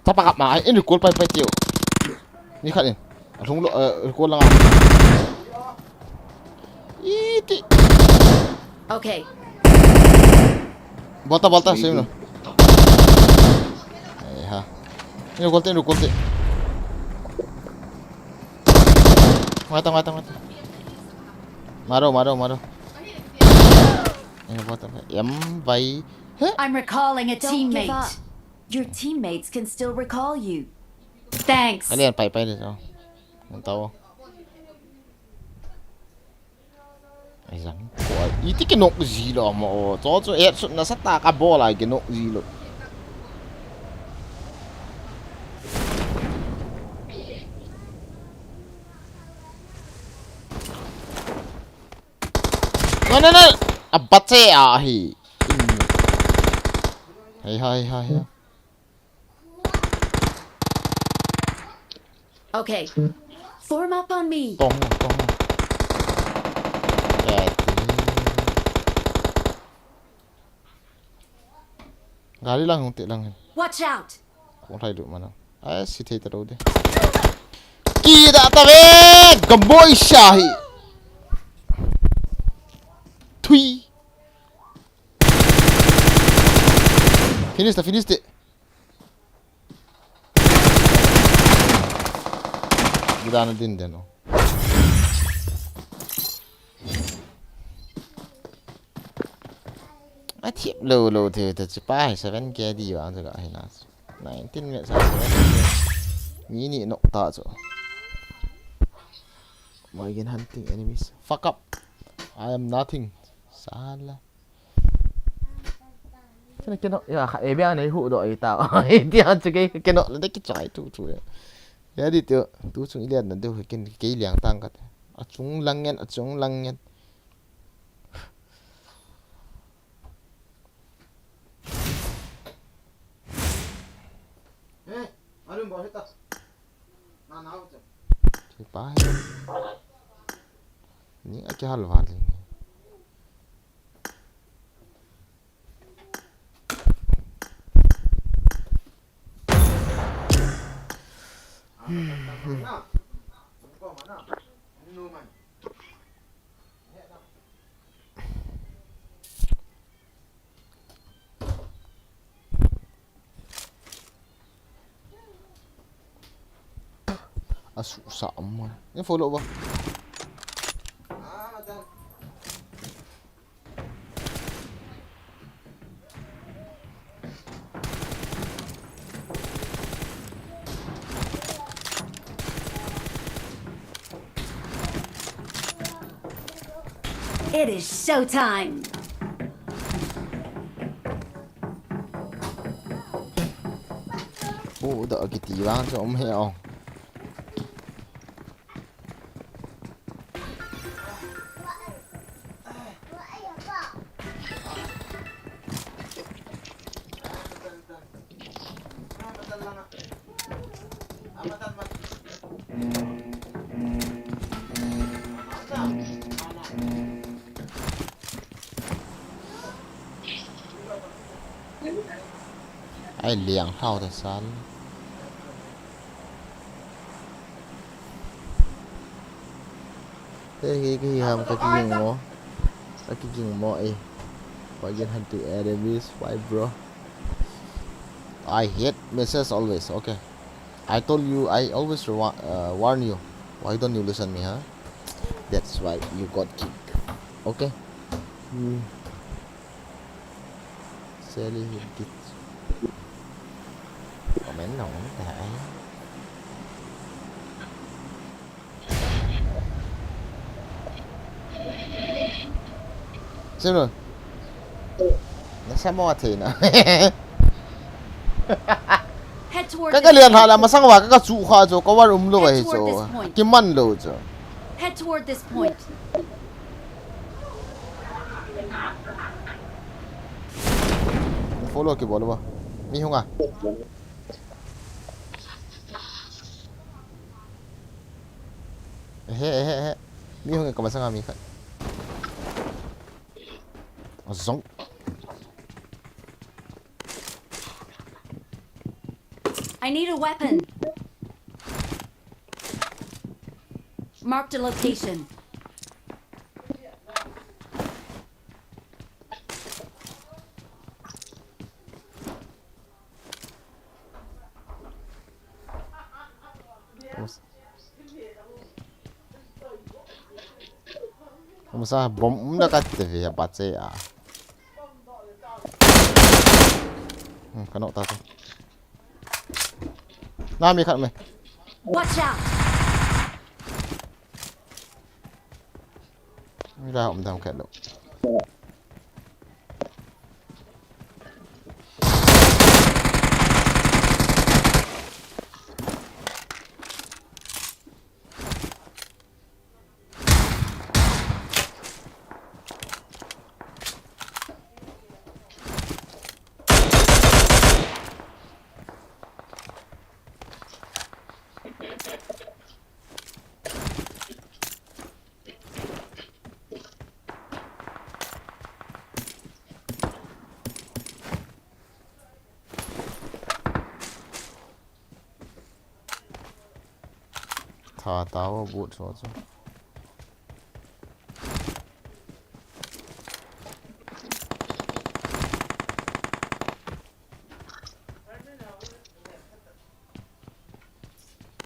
Tapak ma ini kul pai tiu. Ni khat ni. Thung lo kul lang. Iti. Okay. Volta xem rồi. Ha. Ini kul te. Mata. Maro. Ini volta. Em vai. I'm recalling a Don't give up. teammate. Your teammates can still recall you. Thanks. Kalian pai đi sao? Không tahu. Ai rằng, ý cái nốt gì đó mà, cho hết nó sát ta cái ball lại cái nốt gì luôn. Nó, bắt xe à hi. Hay. Okay. Form up on me. Tông. Gali lang unti lang. Watch out! Kung tayo do man. Ay, si Tita Rode. Kita tabi! Gamboy Shahi! Tui! Finished it. Gidana din din, oh. I tip low to the spy 7 k đi vào rồi gọi là 19 minutes nghĩ nhị nộ tạ rồi mọi game hunting enemies fuck up I am nothing sala cái nọ ya ai biết này hụ đội tao đi ăn cái nọ là cái trái tu ya đi tiêu tu xuống liền là tiêu cái liang tăng cái ở chúng lăng nhân Aduh, bawa kita. Mana aku? Bye. Ni aja hal vale. Mana? Kau mana? Minuman. Susah aman. Ini follow ba? Macam. It is showtime. Đợi cái tí vang cho ông heo. Ai liang hao ta san. Cái hầm cái gì ngó ấy. Why you have to add this? Why bro? I hate messages always. Okay. I told you I always warn you. Why don't you listen me, huh? That's why you got kicked. Okay. Sally hit. Comment nào cũng tệ. Xem rồi. Nó sẽ mua thì nữa. Head toward Cái liền hạ là mà sang vào cái trụ khoa rồi có vào lo vậy rồi. Cái mặn lo rồi. Head toward this point. Follow cái ball ba. Mi không à? He. Mi không cái mà sang mi khát. Giống. I need a weapon. Marked a location. Không sao, bom đã cắt về bắt xe à? Cái nọ ta thôi. Nào mi khát mày. Watch out. Ra không thằng khét đâu. Thả tao bụt rồi chứ.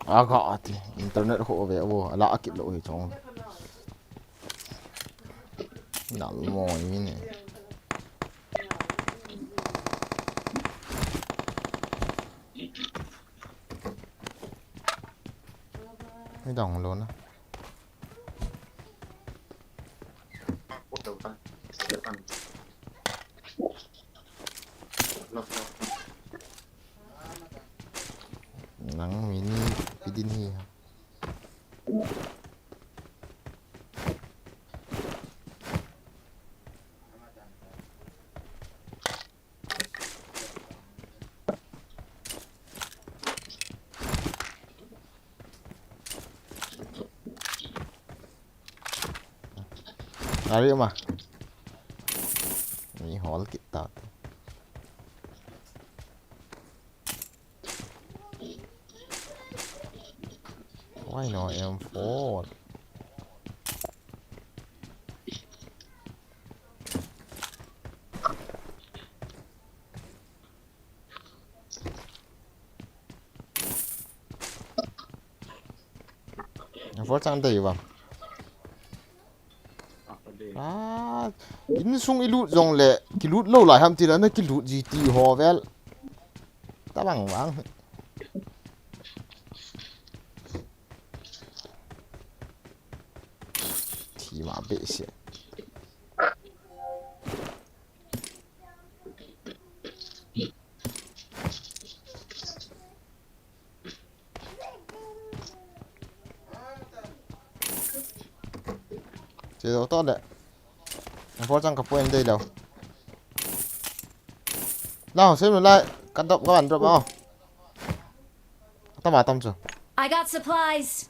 Agak thì internet khổ về vô lạ kịp lỗi trong. Nằm mỏi như này. Cái đồng luôn á. Nắng mini pidin hi. Lari mà. Ini hol kita. Why no M4? M4 sang đây vào. In sung ilut zong le kilut lo lai ham ti la na kilut GT ho vel ta bang wang thì mà bệ sẽ chế độ tốt đấy em phó trang cặp quen đây đâu nào xem lại lại cắt động các bạn drop không tao mà tao chưa I got supplies.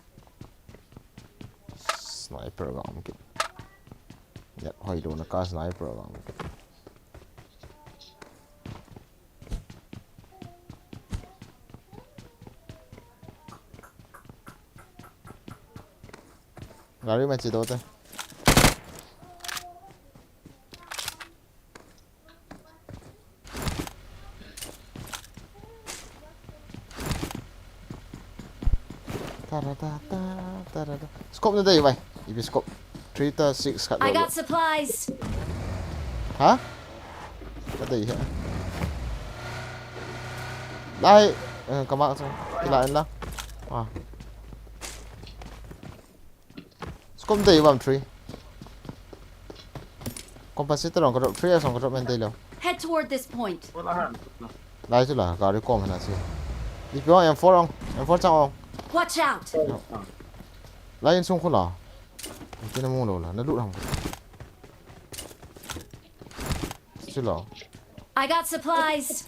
sniper gom kịp nhận hoài đồ nó cả sniper gom kịp gari mà chế độ thôi scope nó đây vậy if scope 3 to 6 cut I rồi got supplies. hả cái gì hả đây các bạn xem thì lại là à scope đây vào 3 compensator on có 3 xong có bên đây đâu Head toward this point. đây chứ là gari com hay là gì đi phía em phó không em phó trong không Watch out. lấy xuống không lò cái nó mua đồ là nó đụng không chứ lò I got supplies.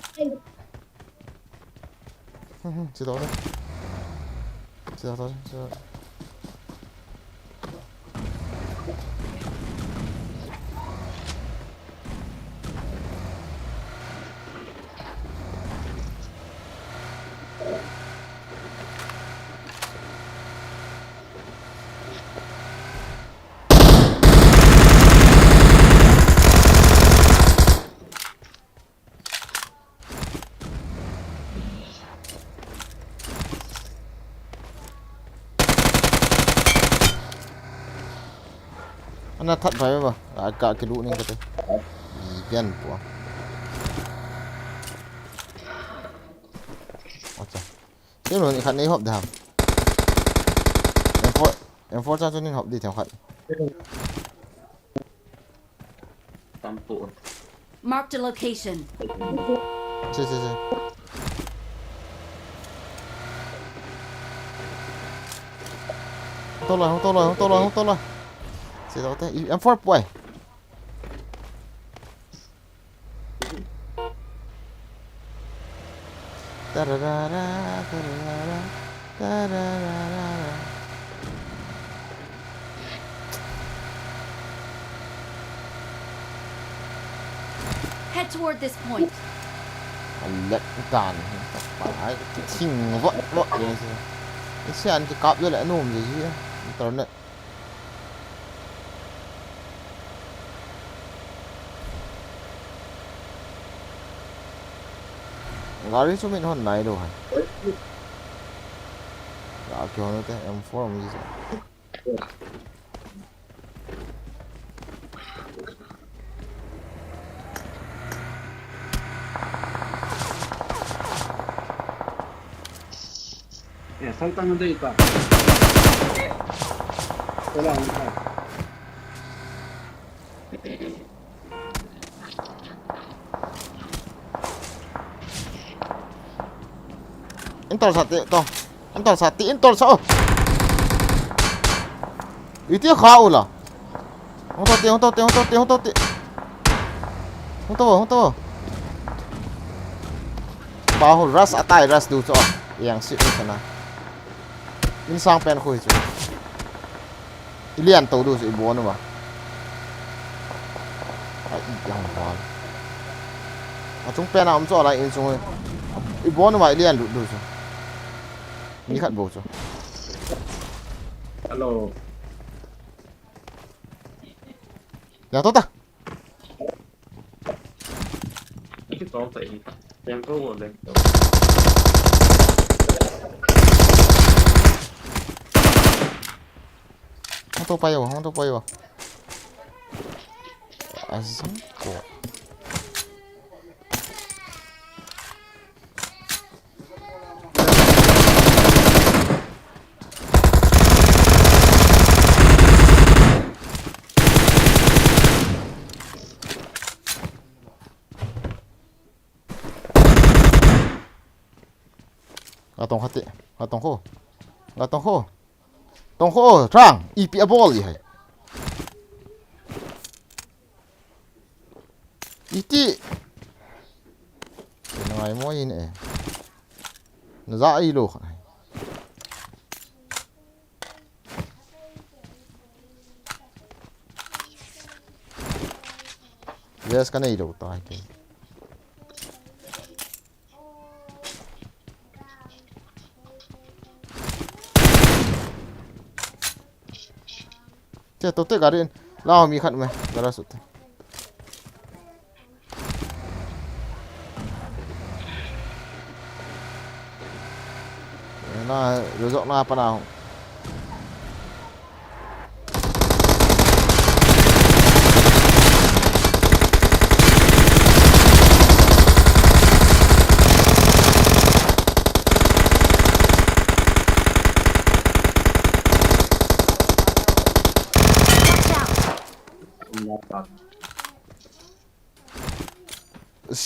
chứ đó đấy chứ đó thôi chứ anh thật phải mà cả cái lũ này cái gì ghen của thế rồi những khán ấy hộp được em phó ra cho nên hộp đi theo khẩn Tam tụ. Marked a location. chơi không tốt rồi chỉ đâu thế em phó quay Head toward this point. lật tàn phải cái chinh vợ vậy cái xe ăn cái cọp vô lại nôm gì chứ tao này gari số mình hòn này đâu hả gạo kiểu nó thế em phô làm gì vậy 야, 설탕은 돼 있다. 올라온다. anh tol sati anh tol sao itu kau lah không to bahu ras atai ras du cho yang sit ni sana in sang pen khoi chu ilian to du chu bo no ba ai yang ba a chung pen am cho lại in chung i bo no ba ilian du chu ni khat bo chu Alo. ya to ta Cái có thể em có một lần. không to bay vào azim ko tông hati tông khô trang ipi a ball gì hay iti ngai mo in e na za ai lo yes ka nei lo ta ke che to te garin lao mi khat me gara sut na rồi dọn na pa nào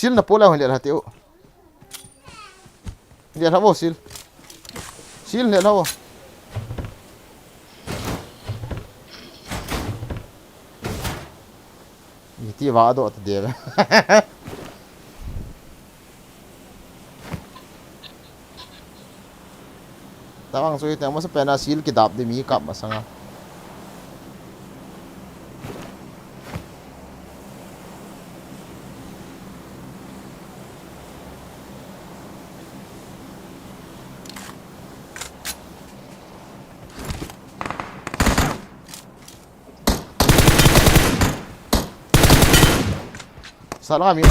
sil na pola hon le ha teu le ha bo sil le ha bo ti va do ta de tawang so ita mo sa pena sil ki dap de mi kap masanga salah kami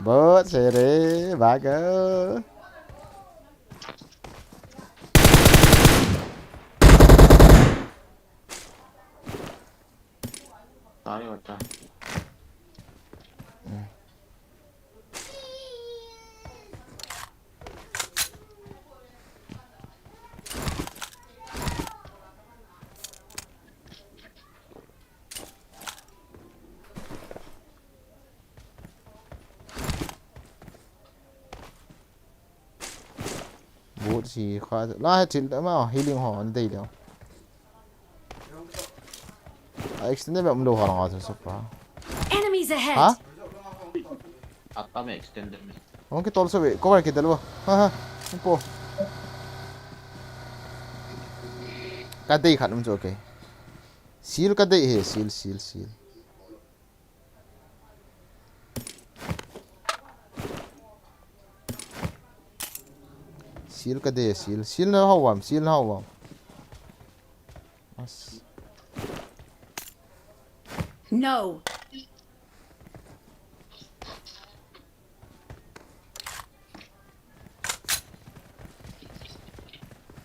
bớt xe đi bà cơ tao đi vào trong bố chỉ khoa la chỉ đã mà healing họ anh đây đâu extendแบบมันดูหอหอสุดๆป่ะ Enemies ahead. ฮะ apa me extended me Mungkin tol sabi cover kita dulu ha po kadai khat um jo ke seal kadai he seal kadai seal na hawam as No.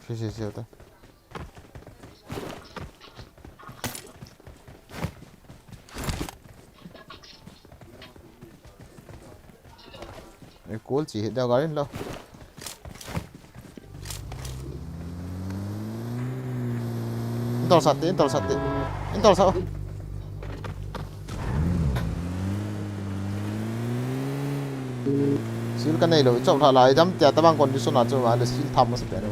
sí otra cool chỉ hiện ra gói lên đâu tol sate sao sil cái này rồi chọn thà lại dám tiệt ta bang còn đi số nào cho mà để sil tham nó sẽ đâu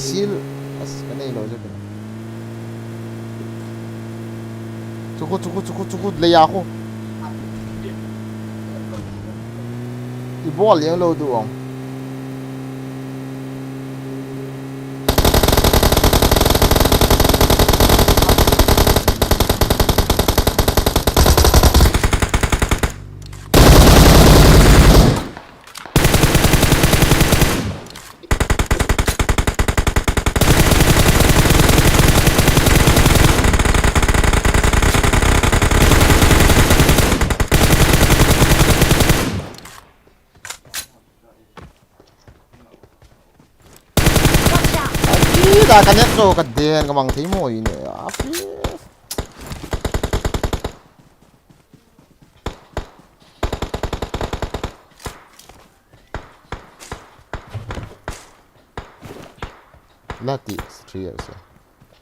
sil cái này rồi cho cukup lấy aku di ball yang lo doang Dah kan net so kaden kamang timo ini api Lati 3 years.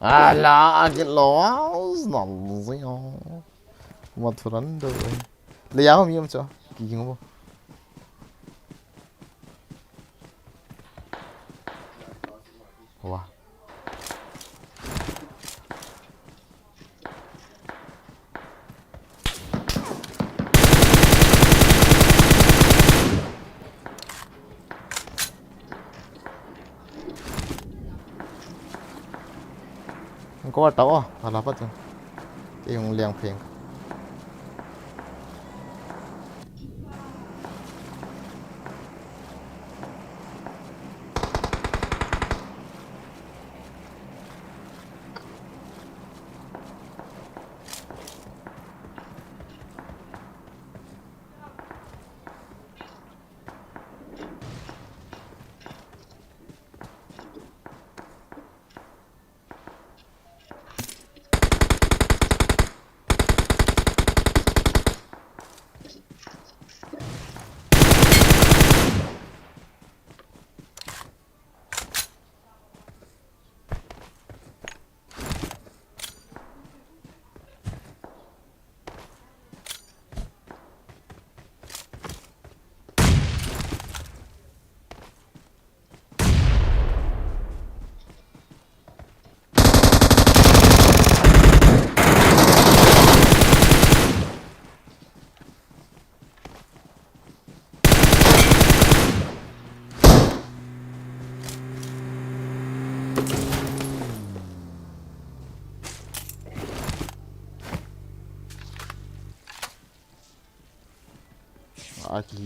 Ala, get lost. Non sei oh. Một phần rồi. Lấy áo không em cho. Kỳ không? Wow. Có bắt tàu à? Là bắt rồi. Cái hùng liang phèn.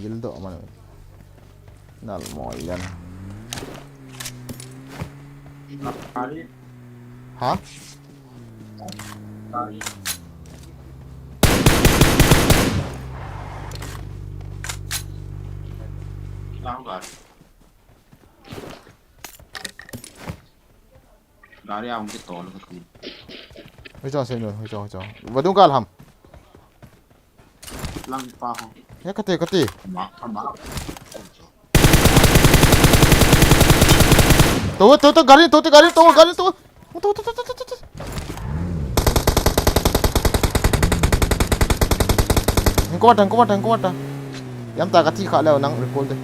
Heal độ mà nở mỏi lên hả Lao rồi. Đó đi ông cái tổ nó không. hơi cho xem rồi hơi cho và đúng cả làm Lăng pha không? nhé cái tì tôi garin kuat dah yang tak kati kak leo nang recall deh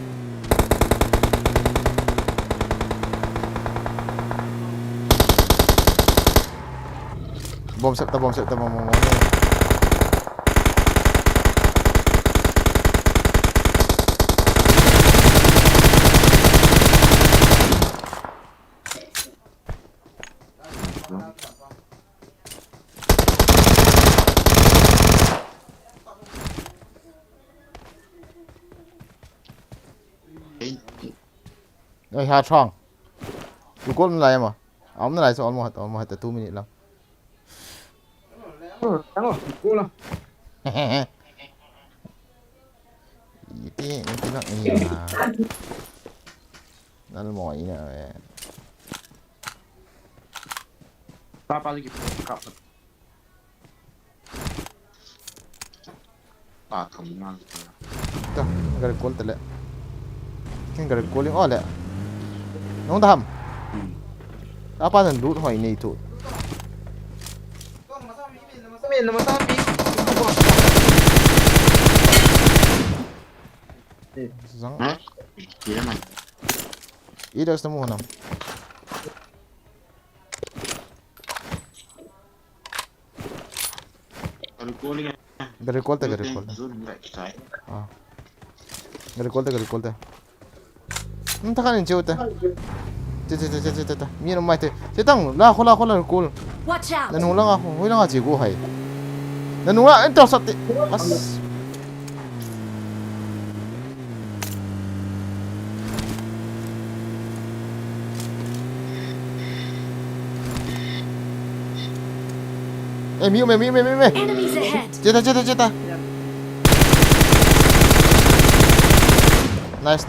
bom set bom Hà Trang, tụi con này mà, ông này sao ông mà hết 2 minutes lắm. Đúng rồi, cô là. Ini nak ni lah. Nal moi ni lah. Apa lagi kap. Tak kenal. Dah, ada call terlek. Kan ada calling all lek. Nong tham. Apa dan loot hoi ni tu. Nama sabi. Sang. Kira mana? Ida semua nam. Dari call tak. Ah. Dari call tak. Entah kan jauh tak. Cita. Minum mai tu. Citang lah khola call. Watch out! Dan ulang aku cikgu hai. Dan ulang entah satu. As. Miu. Enemies ahead! Cita. Nice.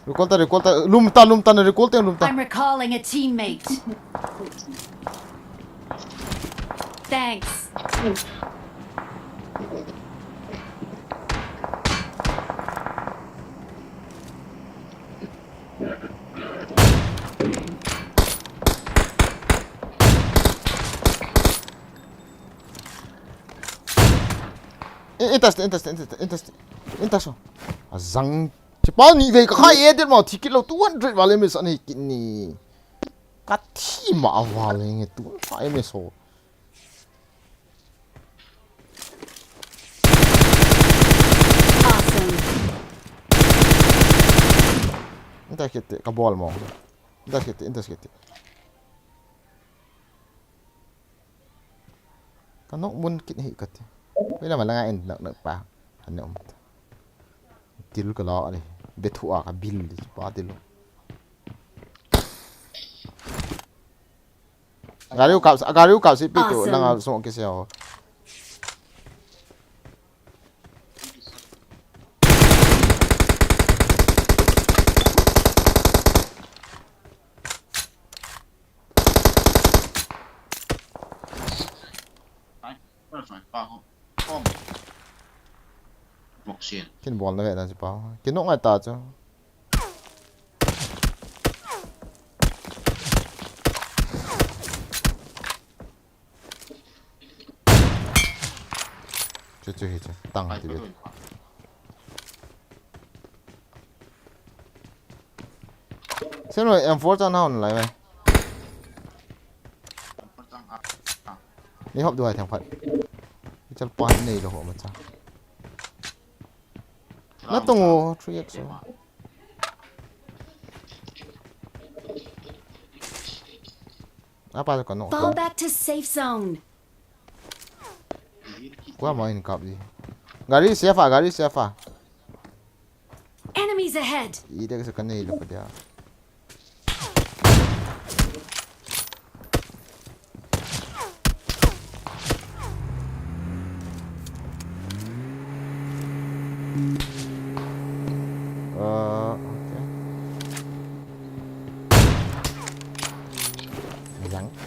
Rekolta. Lumta rekolta. I'm recalling a teammate. Thanks. Intas. Azang cepat ni về khai edit mau ticket lo 200 wale mes ani kini. Kati ma wale nge tu khai mes so. Awesome. Intas kete ka ball mo. Intas kete. Kanok mun kit hi kete. Bây giờ mà là anh nợ pa anh nợ til cái lọ này bet thua cả bill đi quá til gariu cạo sĩ pito Awesome. đang sống cái sao một xiên cái ball nó vậy là gì bao cái nóc này ta chứ chưa tăng thì biết xem rồi em phốt ra nào lại mày đi học đuổi thằng phật chân quan này là họ mà sao nó tung 3x apa còn nọ Fall back to safe zone. quá mà anh cặp gì gari safe à Enemies ahead. ý đây cái này là phải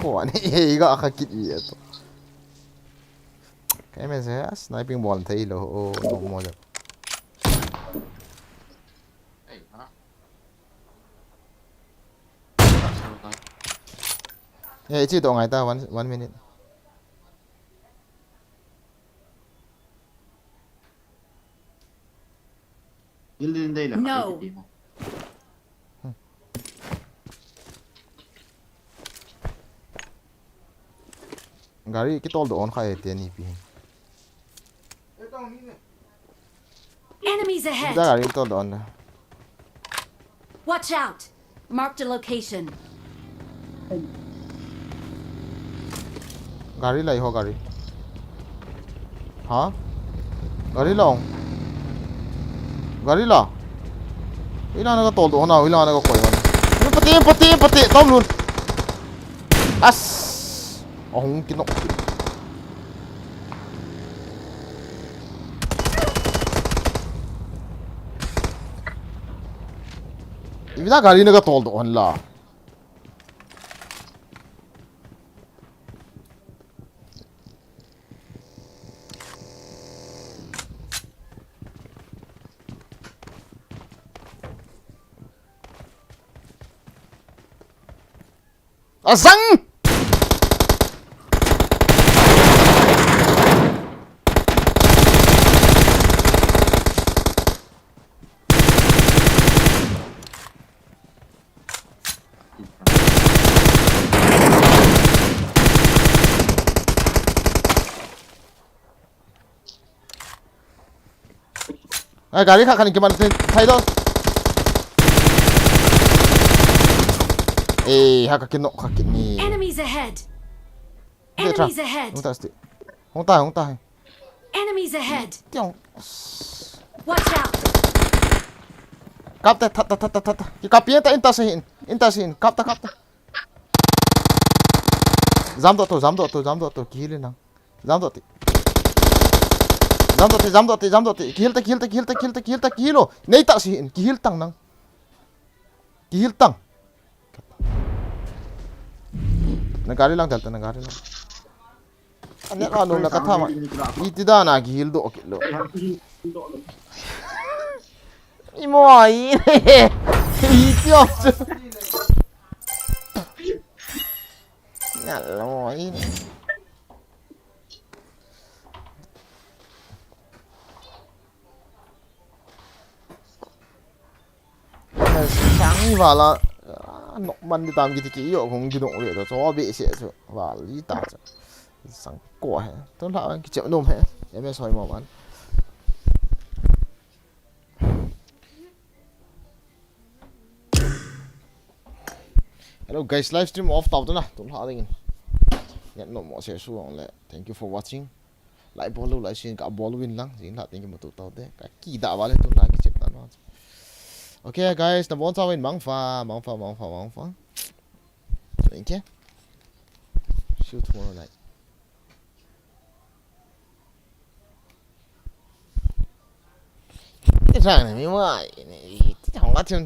Wah, ini juga kaki dia tu. Kayak macam sniping ball tadi loh. Oh, normal je. Chỉ độ ngày ta 1 minute. lên đây là No. phải tìm Gari cái tol độ on khai tiền đi pi. Enemies ahead. Kita gari tol độ on. Watch out. Marked a location. Gari lại ho gari. Hả? Gari long. Gari là. Ila nó có tol độ nào, ila nó có quậy mà. Pati tóm luôn. As. Ông cái nọ. Ivida gari nó có tol độ on là. Asang! Gari khác khăn gimana thay đó. Haka kinok kaki ni. Enemies ahead. Dia tra. Enemies ahead. Hong tai. Enemies ahead. Tiong. Watch out. Kap ta. Ki kapinya ta intasin. Kap ta. Zam do to kihili nang. Zam do ti. Kihil ta kihilo. Nei ta sin kihil tang nang. Kihil tang. Nagari lang. Ano ka nung nakatama? Itida na gihil do okilo. Imo ay. Ityo. Ngalo mo ini. vào là nó mình đi tạm cái thì yếu không cái động để cho bị sẽ cho và lý ta cho sáng quả tôi lại cái chợ nôm hết em soi màu bán hello guys livestream off tàu tôi nè tôi lại đi nhận nộp mọi sẽ xuống lại thank you for watching lại follow lại xin cả ball win lắm chỉ là thank you một tụt tàu đấy cái kỳ đạo vào lên tôi lại cái chợ nó okay guys na bon tawin mang fa thank you see you tomorrow night cái thằng này mới mày này không có thêm